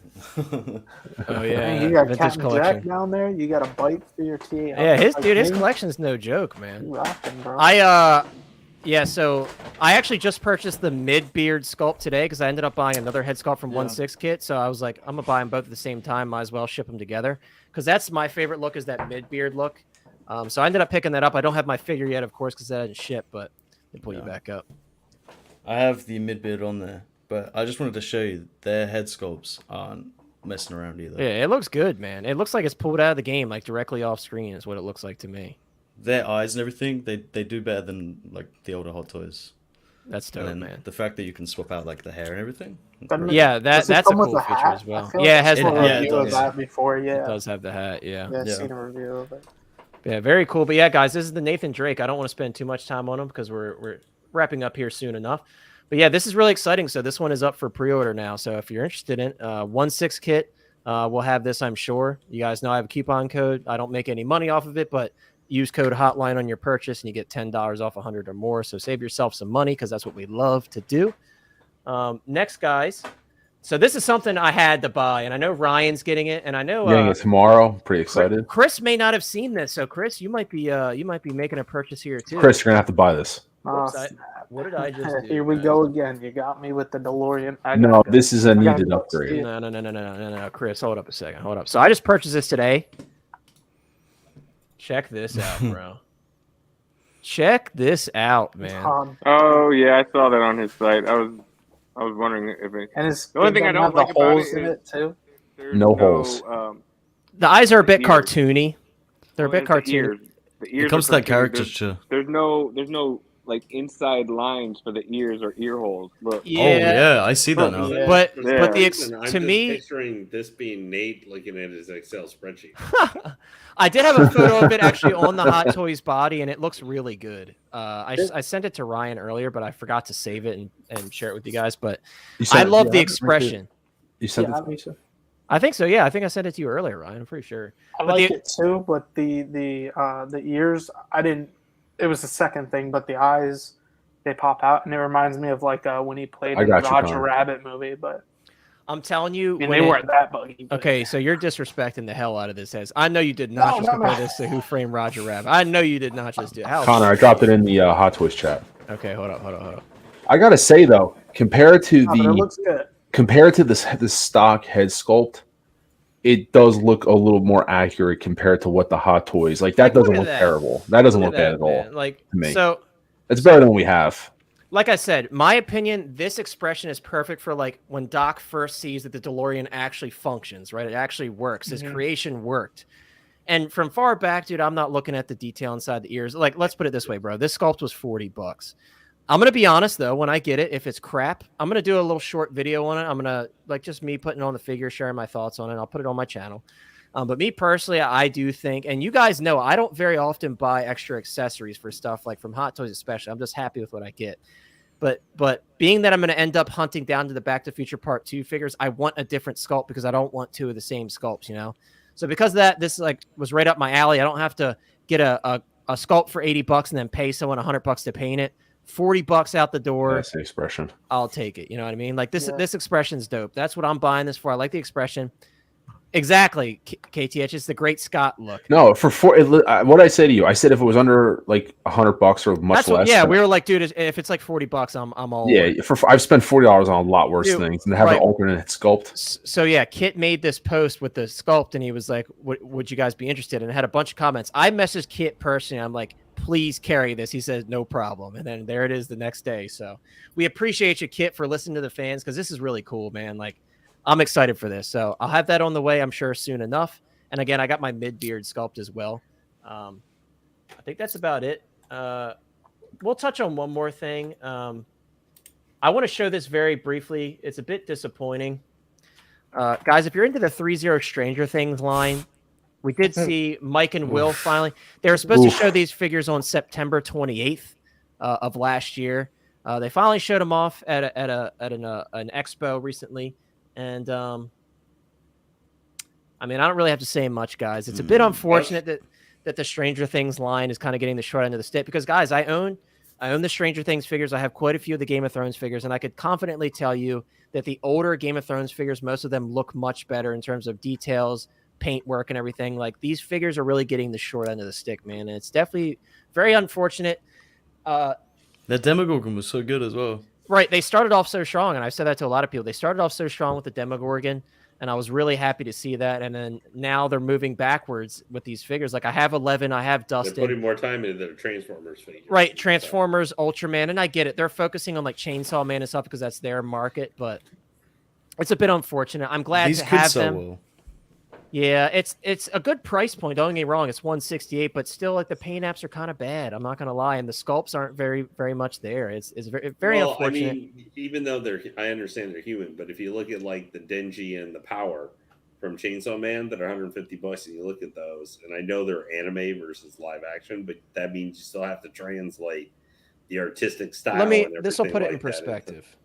Oh yeah, Man, you got vintage Captain collection. Jack down there. You got a bite for your TA. Yeah, his Like dude, his me. collection's no joke, man. You rocking, bro. Yeah, so I actually just purchased the mid-beard sculpt today because I ended up buying another head sculpt from Yeah. 1/6 kit. So I was like, I'm gonna buy them both at the same time. Might as well ship them together because that's my favorite look is that mid-beard look. So I ended up picking that up. I don't have my figure yet, of course, because that didn't ship. But they pull you back up. I have the mid beard on there, but I just wanted to show you their head sculpts aren't messing around either. Yeah, it looks good, man. It looks like it's pulled out of the game, like directly off screen, is what it looks like to me. Their eyes and everything, they do better than like the older Hot Toys. That's dope, And then man. the fact that you can swap out like the hair and everything. Doesn't it- Yeah, Does it that's a come with cool a feature hat? as well. I feel Yeah, like it has I've the seen a yeah, hat. it review of does. that before. It Yeah, does have the hat. Yeah. yeah, I've Yeah. seen a review of it. Yeah, very cool. But yeah, guys, this is the Nathan Drake. I don't want to spend too much time on him because we're wrapping up here soon enough. But yeah, this is really exciting. So this one is up for pre-order now. So if you're interested in 1/6 kit, we'll have this, I'm sure. You guys know I have a coupon code. I don't make any money off of it, but use code Hotline on your purchase and you get $10 off 100 or more. So save yourself some money because that's what we love to do. Next, guys. So this is something I had to buy, and I know Ryan's getting it, and I know Getting it tomorrow. Pretty excited. Chris may not have seen this. So Chris, you might be making a purchase here too. Chris, you're gonna have to buy this. Whoops, Oh, what did I just do? Here we guys? go again. You got me with the DeLorean. No, this is a gotta needed go upgrade. see it. No, Chris, hold up a second. Hold up. So I just purchased this today. Check this out, bro. Check this out, man. Oh yeah, I saw that on his site. I was wondering if it. And it's The only thing I don't have like the about holes it in is it too. there's No holes. The eyes are a bit ears. cartoony. They're a bit The cartoony. ears. The ears It comes to are that cartoony. caricature. There's no like inside lines for the ears or ear holes. Look. Oh yeah, I see that now. Yeah. But Yeah. but the I'm to just me, picturing this being Nate looking at his Excel spreadsheet. I did have a photo of it actually on the Hot Toys body, and it looks really good. I sent it to Ryan earlier, but I forgot to save it and share it with you guys. But You I sent- love the yeah, expression. You sent Yeah, it to me. I think so. Yeah, I think I sent it to you earlier, Ryan. I'm pretty sure. I But like the- it too, but the ears, I didn't. It was the second thing, but the eyes, they pop out, and it reminds me of like when he played I in the got you, Roger Connor. Rabbit movie. But I'm telling you, I mean, when they it- weren't that buggy. but- Okay, so you're disrespecting the hell out of this. As I know you did not No, just no, compare no. this to Who Framed Roger Rabbit. I know you did not just do. How? Connor, I dropped it in the Hot Toys chat. Okay, hold up. I gotta say though, compared to No, but it looks good. this stock head sculpt, it does look a little more accurate compared to what the Hot Toys like. That Like, look doesn't at look that. terrible. That doesn't Look look at bad that, at all. man. Like to me. so. It's better than we have. Like I said, my opinion, this expression is perfect for like when Doc first sees that the DeLorean actually functions, right? It actually works. His creation worked. And from far back, dude, I'm not looking at the detail inside the ears. Like, let's put it this way, bro. This sculpt was $40. I'm gonna be honest though, when I get it, if it's crap, I'm gonna do a little short video on it. I'm gonna like just me putting on the figure, sharing my thoughts on it. I'll put it on my channel. But me personally, I do think, and you guys know, I don't very often buy extra accessories for stuff like from Hot Toys, especially. I'm just happy with what I get. But being that I'm going to end up hunting down to the Back to the Future Part 2 figures, I want a different sculpt because I don't want two of the same sculpts, you know? So because of that, this like was right up my alley. I don't have to get a sculpt for $80 and then pay someone $100 to paint it. $40 out the door. That's the expression. I'll take it. You know what I mean? Like this expression's dope. That's what I'm buying this for. I like the expression. Exactly, KTH. It's the Great Scott look. No, what I say to you, I said if it was under like $100 or much That's what, less. yeah, we were like, dude, if it's like $40, I'm all in. Yeah, I've spent $40 on a lot worse Dude, things and have an right. alternate sculpt. So yeah, Kit made this post with the sculpt, and he was like, "Would you guys be interested?" And it had a bunch of comments. I messaged Kit personally. I'm like, "Please carry this." He says, "No problem." And then there it is the next day. So we appreciate you, Kit, for listening to the fans because this is really cool, man. Like, I'm excited for this. So I'll have that on the way, I'm sure, soon enough. And again, I got my mid-beard sculpt as well. I think that's about it. We'll touch on one more thing. I want to show this very briefly. It's a bit disappointing. Guys, if you're into the 3-0 Stranger Things line, we did see Mike and Will finally. They were supposed to show these figures on September 28th of last year. They finally showed them off at an expo recently, and I mean, I don't really have to say much, guys. It's a bit unfortunate that the Stranger Things line is kind of getting the short end of the stick because, guys, I own the Stranger Things figures. I have quite a few of the Game of Thrones figures, and I could confidently tell you that the older Game of Thrones figures, most of them look much better in terms of details, paint work, and everything. Like, these figures are really getting the short end of the stick, man. And it's definitely very unfortunate. The Demogorgon was so good as well. Right. They started off so strong, and I've said that to a lot of people. They started off so strong with the Demogorgon, and I was really happy to see that. And then now they're moving backwards with these figures. Like, I have 11, I have Dustin. They're putting more time into their Transformers figures. Right, Transformers, Ultraman, and I get it. They're focusing on like Chainsaw Man and stuff because that's their market, but it's a bit unfortunate. I'm glad These to could have sell them. well. Yeah, it's a good price point. Don't get me wrong, it's 168, but still, like, the paint apps are kind of bad. I'm not gonna lie, and the sculpts aren't very much there. It's very Well, unfortunate. I mean, even though I understand they're human, but if you look at like the Denji and the Power from Chainsaw Man that are $150, and you look at those, and I know they're anime versus live action, but that means you still have to translate the artistic style. This will put it in perspective.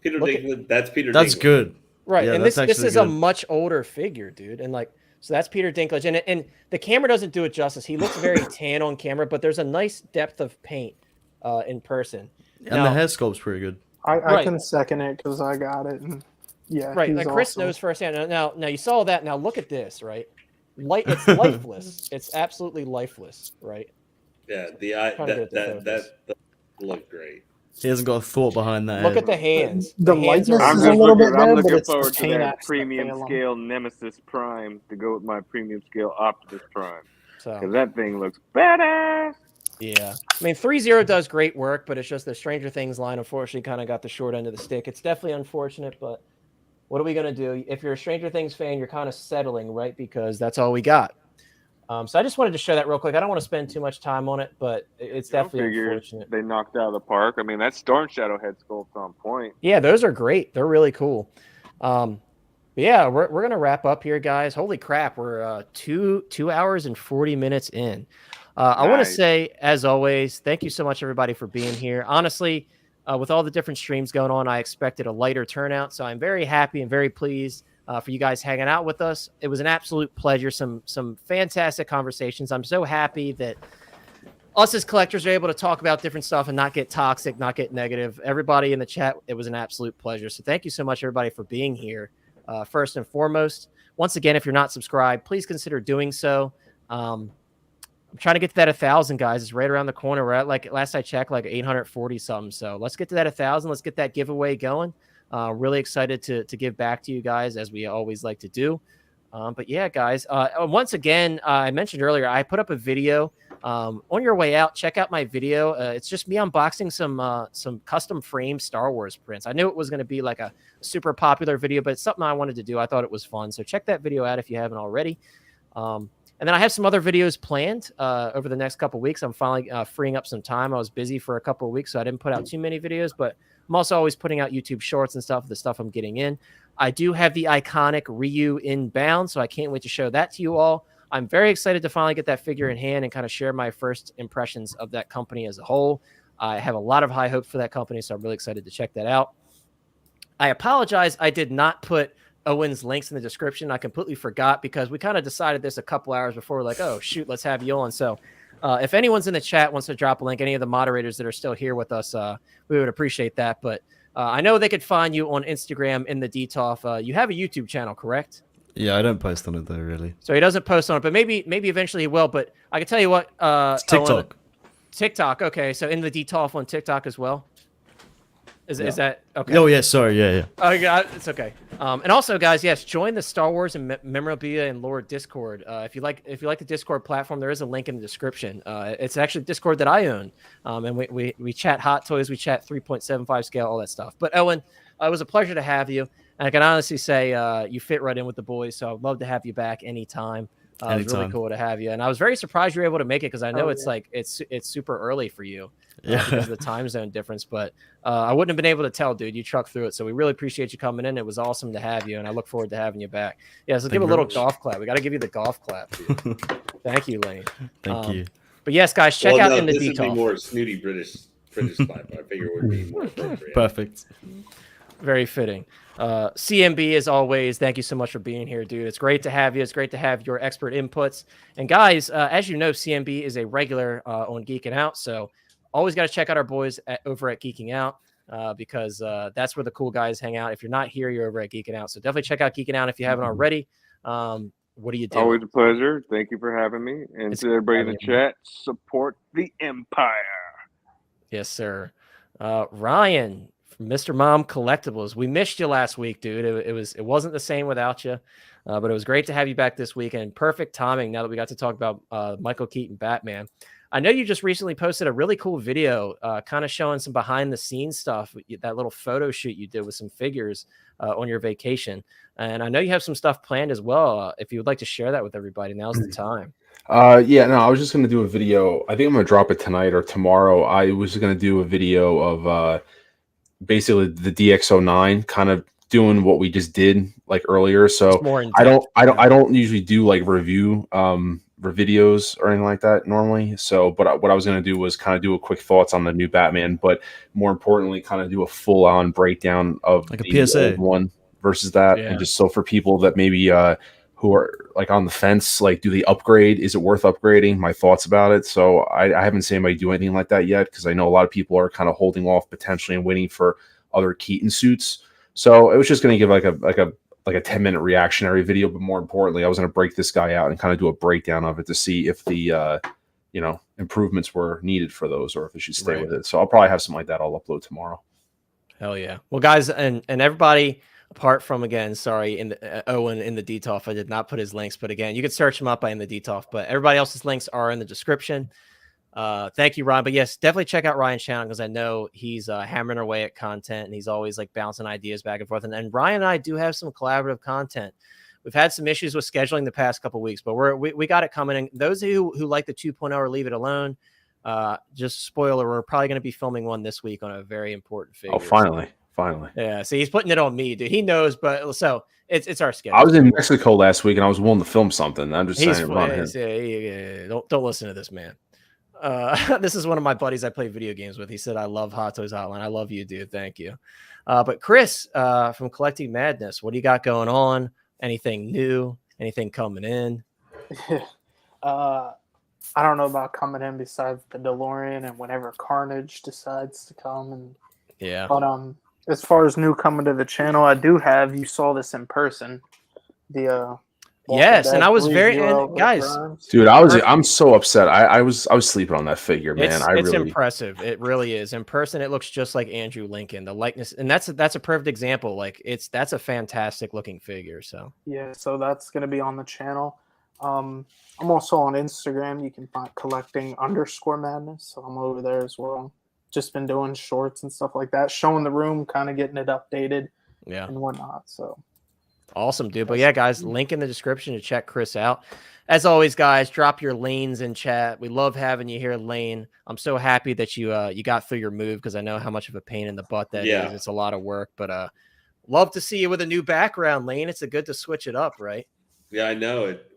Peter Dinklage, that's Peter. That's Dinklage. good. Right, Yeah, and that's this is a good. much older figure, dude, and like, so that's Peter Dinklage, and the camera doesn't do it justice. He looks very tan on camera, but there's a nice depth of paint in person. And the hair sculpt's pretty good. I can second it because I got it. And yeah, Right, he's like Chris awesome. knows firsthand. Now you saw that. Now look at this, right? It's lifeless. It's absolutely lifeless, right? Yeah, the eye Trying to get it to that looked great. He hasn't got a thought behind that. Look head. at the hands. The hands likeness I'm is just a little bit looking. I'm there, but looking it's the forward to paint that apps that premium fail 'em. scale Nemesis Prime to go with my premium scale Optimus Prime because So that thing looks badass. yeah, I mean 3-0 does great work, but it's just the Stranger Things line unfortunately kind of got the short end of the stick. It's definitely unfortunate, but what are we gonna do? If you're a Stranger Things fan, you're kind of settling, right? Because that's all we got. So I just wanted to show that real quick. I don't want to spend too much time on it, but it's definitely unfortunate. They knocked out of the park. I mean, that Storm Shadow head sculpt's on point. Yeah, those are great. They're really cool. But yeah, we're gonna wrap up here, guys. Holy crap, we're 2 hours and 40 minutes in. I want to Nice. say, as always, thank you so much, everybody, for being here. Honestly, with all the different streams going on, I expected a lighter turnout, so I'm very happy and very pleased for you guys hanging out with us. It was an absolute pleasure. Some fantastic conversations. I'm so happy that us as collectors are able to talk about different stuff and not get toxic, not get negative. Everybody in the chat, it was an absolute pleasure. So thank you so much, everybody, for being here. First and foremost, once again, if you're not subscribed, please consider doing so. I'm trying to get to that 1,000, guys. It's right around the corner. We're at, like, last I checked, like 840 something. So let's get to that 1,000. Let's get that giveaway going. Really excited to give back to you guys, as we always like to do. But yeah, guys, once again, I mentioned earlier, I put up a video. On your way out, check out my video. It's just me unboxing some custom frame Star Wars prints. I knew it was going to be like a super popular video, but it's something I wanted to do. I thought it was fun. So check that video out if you haven't already. And then I have some other videos planned over the next couple of weeks. I'm finally freeing up some time. I was busy for a couple of weeks, so I didn't put out too many videos, but I'm also always putting out YouTube shorts and stuff, the stuff I'm getting in. I do have the iconic Ryu inbound, so I can't wait to show that to you all. I'm very excited to finally get that figure in hand and kind of share my first impressions of that company as a whole. I have a lot of high hopes for that company, so I'm really excited to check that out. I apologize, I did not put Owen's links in the description. I completely forgot because we kind of decided this a couple hours before. We're like, oh, shoot, let's have you on. So if anyone's in the chat wants to drop a link, any of the moderators that are still here with us, we would appreciate that. But I know they could find you on Instagram in the DTOF. You have a YouTube channel, correct? Yeah, I don't post on it though, really. So he doesn't post on it, but maybe eventually he will. But I can tell you what. It's TikTok. TikTok. Okay, so in the DTOF on TikTok as well. Is that okay? Oh yeah, sorry, yeah. Oh, yeah, it's okay. And also, guys, yes, join the Star Wars and memorabilia and lore Discord. If you like the Discord platform, there is a link in the description. It's actually Discord that I own, and we chat Hot Toys, we chat 3.75 scale, all that stuff. But Owen, it was a pleasure to have you, and I can honestly say you fit right in with the boys. So I'd love to have you back anytime. It was really cool to have you, and I was very surprised you were able to make it because I know like it's super early for you. Because of the time zone difference, but I wouldn't have been able to tell, dude. You trucked through it, so we really appreciate you coming in. It was awesome to have you, and I look forward to having you back. Yeah, so give a little golf clap. We got to give you the golf clap, dude. Thank you, Lane. Thank you. But yes, guys, check Well, out no, in the this would be detail. more snooty British Splat, but I figure it would be more appropriate. Perfect. Very fitting. CMB, as always, thank you so much for being here, dude. It's great to have you. It's great to have your expert inputs. And guys, as you know, CMB is a regular on Geeking Out, so always got to check out our boys over at Geeking Out because that's where the cool guys hang out. If you're not here, you're over at Geeking Out. So definitely check out Geeking Out if you haven't already. What are you doing? Always a pleasure. Thank you for having me. And It's to everybody in the having you. chat, support the Empire. Yes, sir. Ryan from Mr. Mom Collectibles. We missed you last week, dude. It wasn't the same without you, but it was great to have you back this week, and perfect timing now that we got to talk about Michael Keaton Batman. I know you just recently posted a really cool video, kind of showing some behind the scenes stuff. That little photo shoot you did with some figures on your vacation, and I know you have some stuff planned as well. If you would like to share that with everybody, now's the time. Yeah, no, I was just gonna do a video. I think I'm gonna drop it tonight or tomorrow. I was gonna do a video of basically the DX09, kind of doing what we just did like earlier. So More in I depth. don't usually do like review videos or anything like that normally. So, but what I was gonna do was kind of do a quick thoughts on the new Batman, but more importantly, kind of do a full on breakdown of Like a the PSA. old one versus that, Yeah. and just so for people that maybe who are like on the fence, like, do they upgrade? Is it worth upgrading? My thoughts about it. So I haven't seen anybody do anything like that yet, because I know a lot of people are kind of holding off potentially and waiting for other Keaton suits. So it was just going to give like a 10-minute reactionary video, but more importantly, I was going to break this guy out and kind of do a breakdown of it to see if the improvements were needed for those, or if it should stay Right. with it. So I'll probably have something like that I'll upload tomorrow. Hell yeah. Well, guys, and everybody, apart from, again, sorry, in the Owen in the DTOF, I did not put his links, but again, you can search him up by in the DTOF, but everybody else's links are in the description. Thank you, Ryan. But yes, definitely check out Ryan's channel, because I know he's hammering away at content, and he's always like bouncing ideas back and forth. And Ryan and I do have some collaborative content. We've had some issues with scheduling the past couple of weeks, but we got it coming. And those of you who like the 2.0 or leave it alone, just spoiler, we're probably going to be filming one this week on a very important figure. Oh, finally. Finally. Yeah, see, he's putting it on me, dude. He knows, but so it's our schedule. I was in Mexico last week and I was willing to film something. I'm just He's saying it on him. yeah, don't listen to this man. This is one of my buddies I play video games with. He said, I love Hottoys Hotline. I love you, dude. Thank you. But Chris from Collecting Madness, what do you got going on? Anything new? Anything coming in? I don't know about coming in besides the DeLorean and whenever Carnage decides to come. And Yeah. but as far as new coming to the channel, I do have, you saw this in person, the Yes, and I was 3 very, Zero and guys, Crimes. Dude, I'm so upset. I was sleeping on that figure, man. it's impressive. It really is. In person, it looks just like Andrew Lincoln. The likeness, and that's a perfect example. Like that's a fantastic looking figure. So Yeah, so that's gonna be on the channel. I'm also on Instagram. You can find collecting_madness. So I'm over there as well. Just been doing shorts and stuff like that, showing the room, kind of getting it updated yeah, and whatnot. So awesome, dude. But yeah, guys, link in the description to check Chris out. As always, guys, drop your lanes in chat. We love having you here, Lane. I'm so happy that you got through your move, because I know how much of a pain in the butt that is. It's a lot of work, but love to see you with a new background, Lane. It's a good to switch it up, right? Yeah, I know it.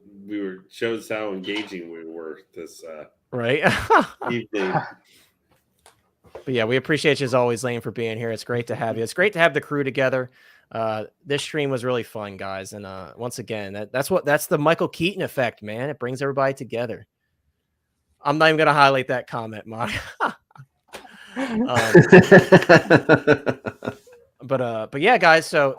Shows how engaging we were this Right. evening. But yeah, we appreciate you as always, Lane, for being here. It's great to have you. It's great to have the crew together. This stream was really fun, guys. And once again, that's the Michael Keaton effect, man. It brings everybody together. I'm not even gonna highlight that comment, Mark. But yeah, guys. So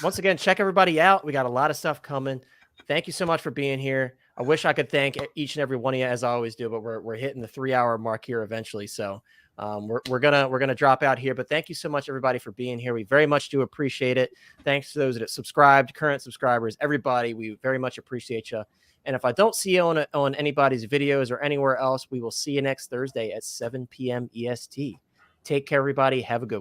once again, check everybody out. We got a lot of stuff coming. Thank you so much for being here. I wish I could thank each and every one of you, as I always do, but we're hitting the 3-hour mark here eventually. So we're gonna drop out here. But thank you so much, everybody, for being here. We very much do appreciate it. Thanks to those that subscribed, current subscribers, everybody. We very much appreciate you. And if I don't see you on anybody's videos or anywhere else, we will see you next Thursday at 7 p.m. EST. Take care, everybody. Have a good one.